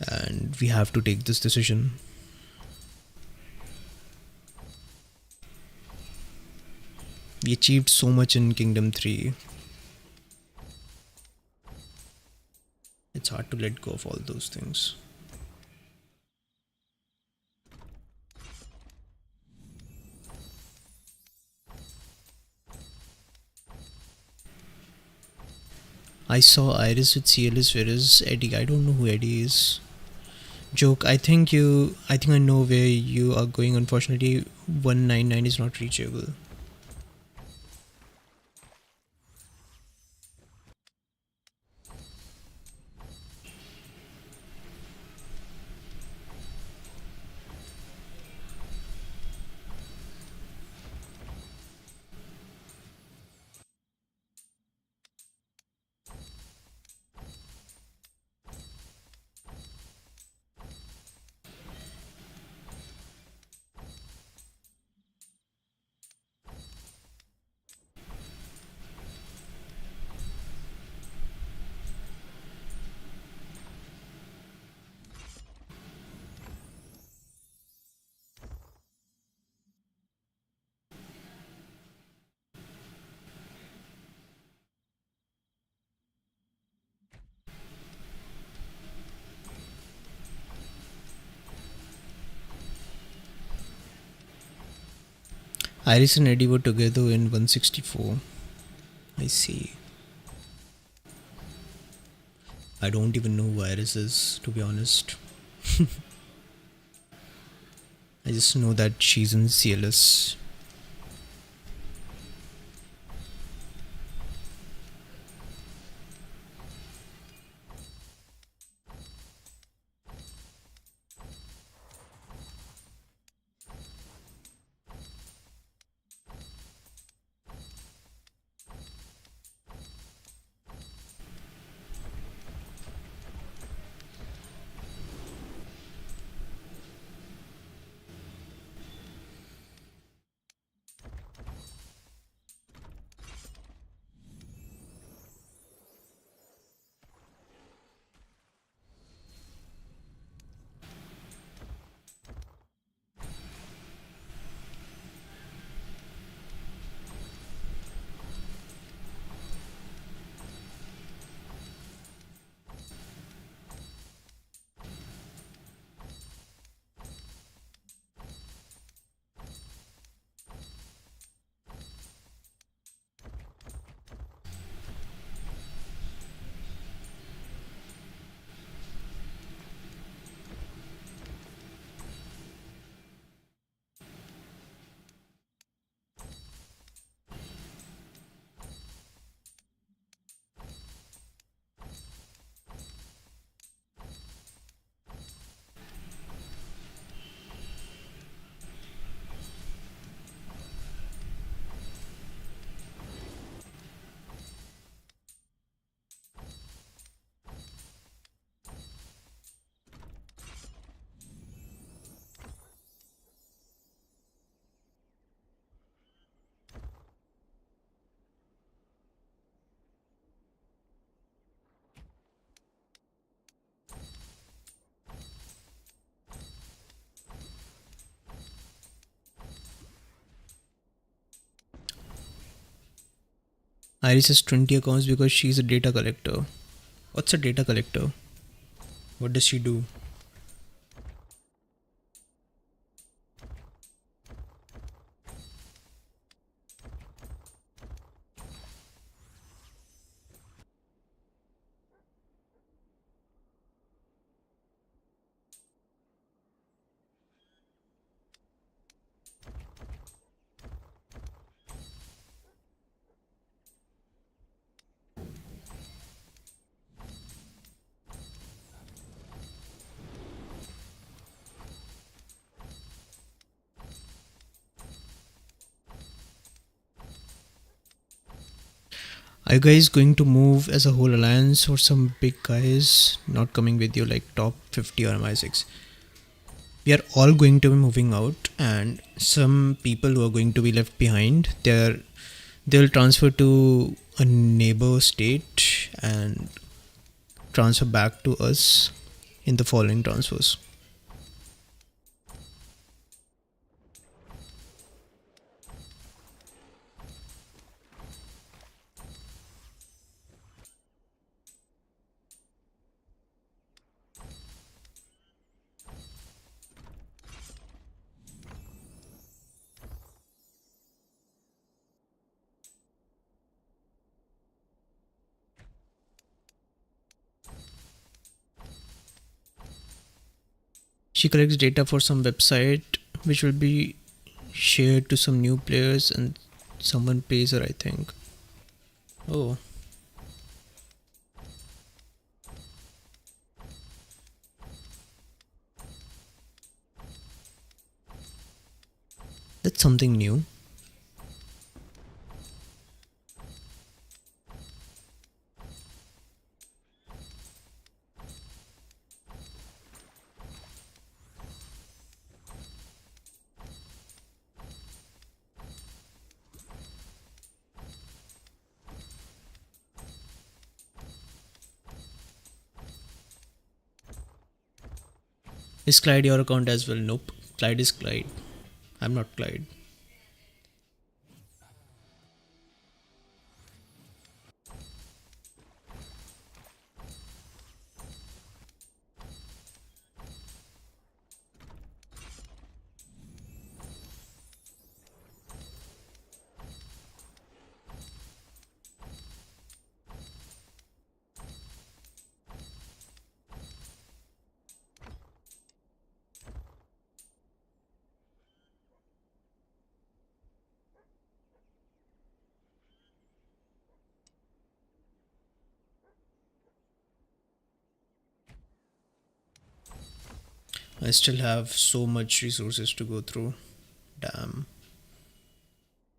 S2: and we have to take this decision. We achieved so much in Kingdom 3. It's hard to let go of all those things. I saw Iris with CLS. Where is Eddie? I don't know who Eddie is. Joke. I think I know where you are going. Unfortunately, 199 is not reachable. Iris and Eddie were together in 164. I see. I don't even know who Iris is, to be honest. I just know that she's in CLS. Iris has 20 accounts because she's a data collector. What's a data collector? What does she do? Are you guys going to move as a whole alliance, or some big guys not coming with you like top 50 or MI6? We are all going to be moving out, and some people who are going to be left behind, they'll transfer to a neighbor state and transfer back to us in the following transfers. She collects data for some website which will be shared to some new players, and someone pays her, I think. Oh, that's something new. Is Clyde your account as well? Nope. Clyde is Clyde. I'm not Clyde. I still have so much resources to go through. Damn.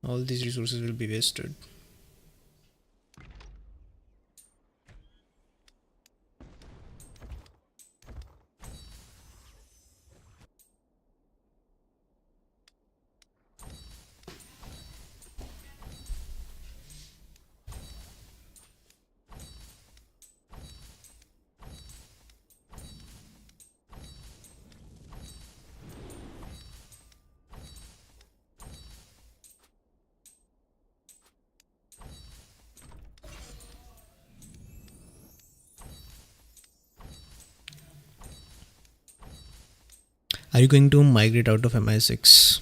S2: All these resources will be wasted. Are you going to migrate out of MI6?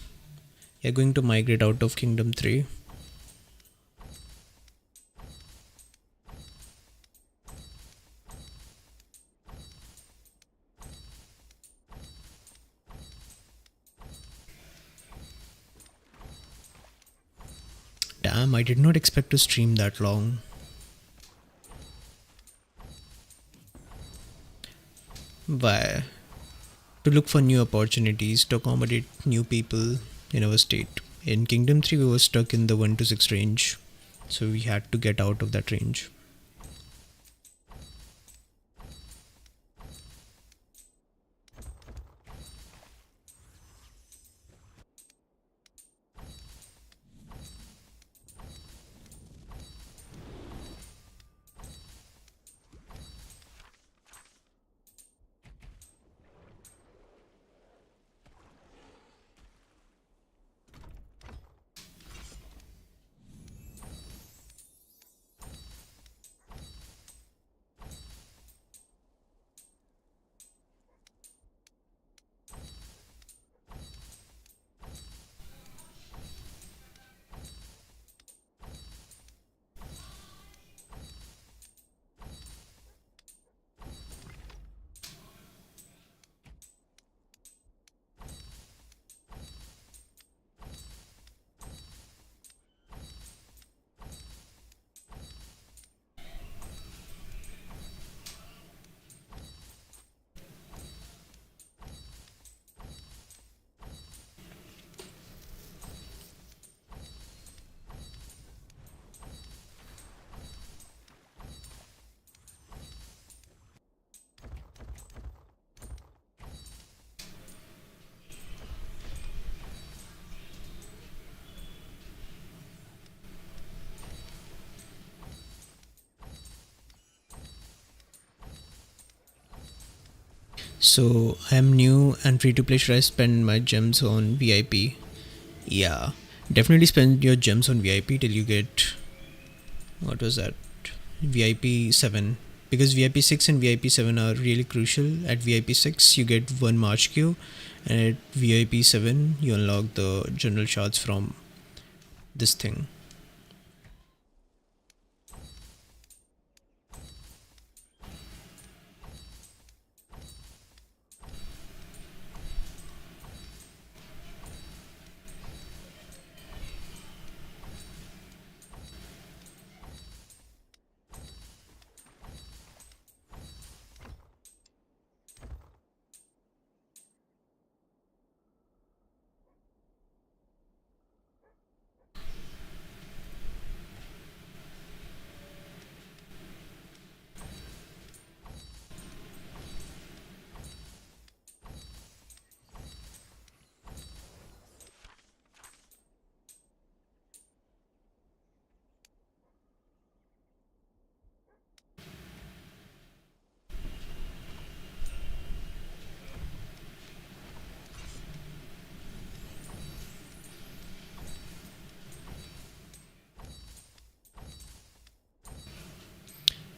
S2: You're going to migrate out of Kingdom 3. Damn, I did not expect to stream that long. Why? To look for new opportunities, to accommodate new people in our state. In Kingdom 3, we were stuck in the 1 to 6 range, so we had to get out of that range. So I am new and free to play. Should I spend my gems on VIP? Yeah, definitely spend your gems on VIP till you get, what was that, VIP 7, because VIP 6 and VIP 7 are really crucial. At VIP 6 you get one March queue, and at VIP 7 you unlock the general shards from this thing.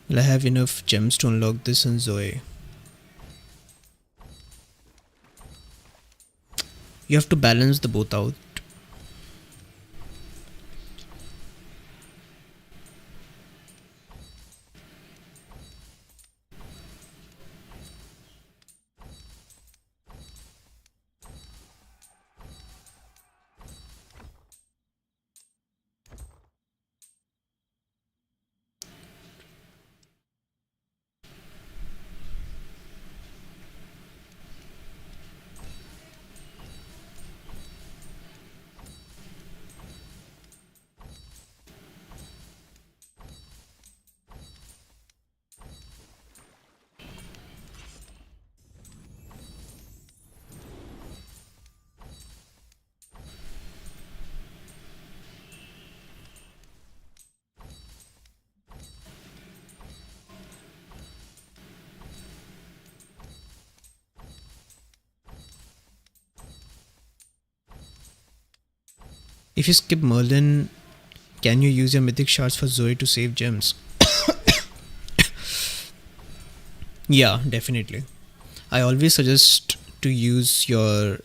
S2: Will I have enough gems to unlock this and Zoe? You have to balance the both out. If you skip Merlin, can you use your mythic shards for Zoe to save gems? Yeah, definitely. I always suggest to use your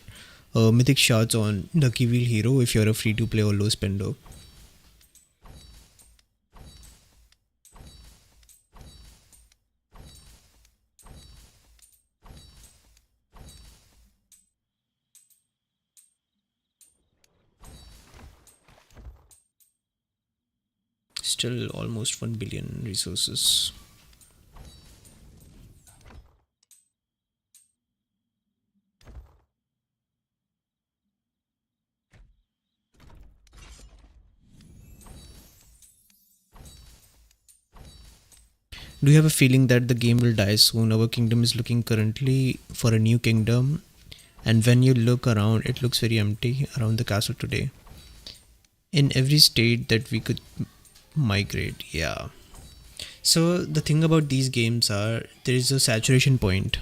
S2: mythic shards on Lucky Wheel Hero if you're a free to play or low spender. Still almost 1 billion resources. Do you have a feeling that the game will die soon? Our kingdom is looking currently for a new kingdom, and when you look around, it looks very empty around the castle today. In every state that we could migrate, yeah. So the thing about these games are there is a saturation point,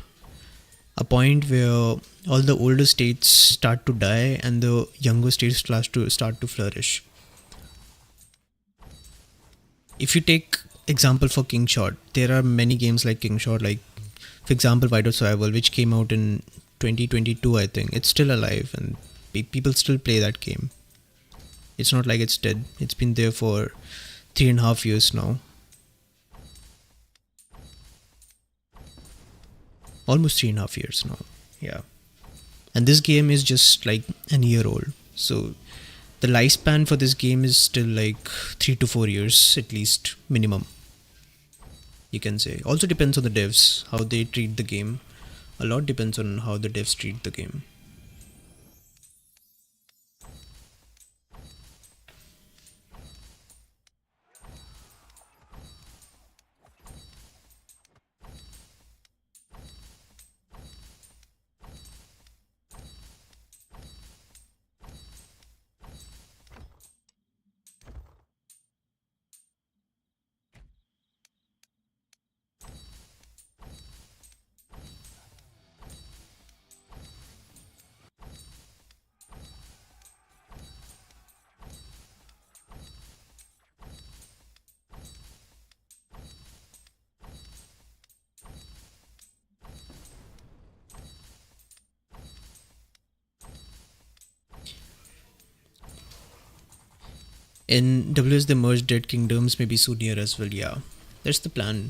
S2: a point where all the older states start to die and the younger states start to flourish. If you take example for Kingshot, there are many games like Kingshot, like for example White Survival, which came out in 2022, I think. It's still alive and people still play that game. It's not like it's dead. It's been there for 3.5 years now. Almost 3.5 years now. Yeah. And this game is just like an year old. So the lifespan for this game is still like 3 to 4 years at least minimum, you can say. Also depends on the devs, how they treat the game. A lot depends on how the devs treat the game. In WS they merged Dead Kingdoms, maybe Sooner as well. Yeah, that's the plan.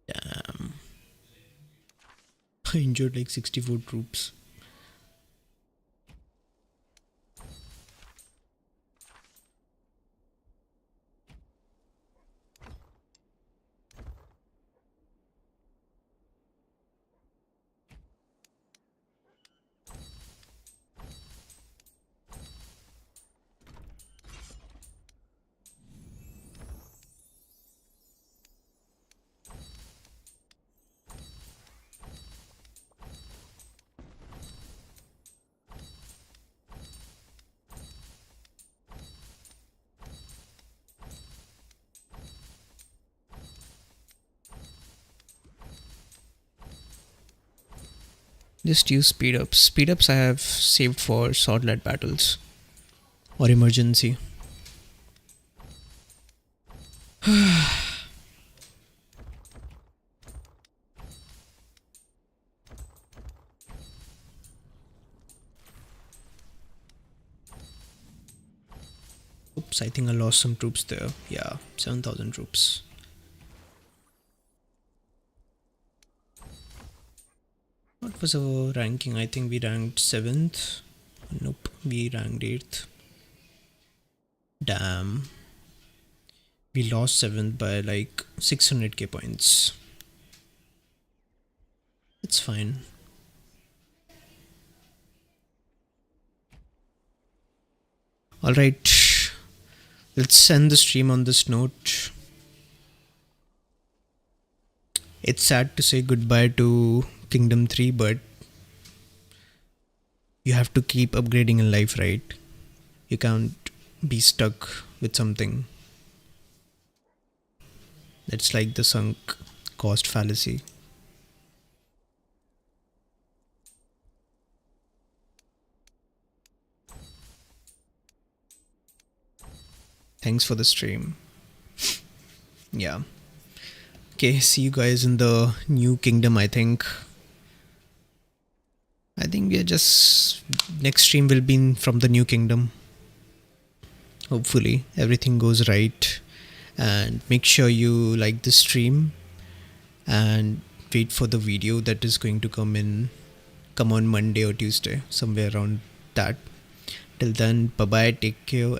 S2: Damn. I injured like 64 troops. Just use speed ups. Speed ups I have saved for swordlet battles or emergency. Oops, I think I lost some troops there. Yeah, 7,000 troops. What was our ranking? I think we ranked 7th. Nope, we ranked 8th. Damn. We lost 7th by like 600k points. It's fine. Alright, let's end the stream on this note. It's sad to say goodbye to Kingdom 3, but you have to keep upgrading in life, right? You can't be stuck with something. It's like the sunk cost fallacy. Thanks for the stream. Yeah. Okay, see you guys in the new kingdom, I think. I think we are just... Next stream will be from the new kingdom. Hopefully, everything goes right. And make sure you like the stream. And wait for the video that is going to come on Monday or Tuesday. Somewhere around that. Till then, bye-bye, take care.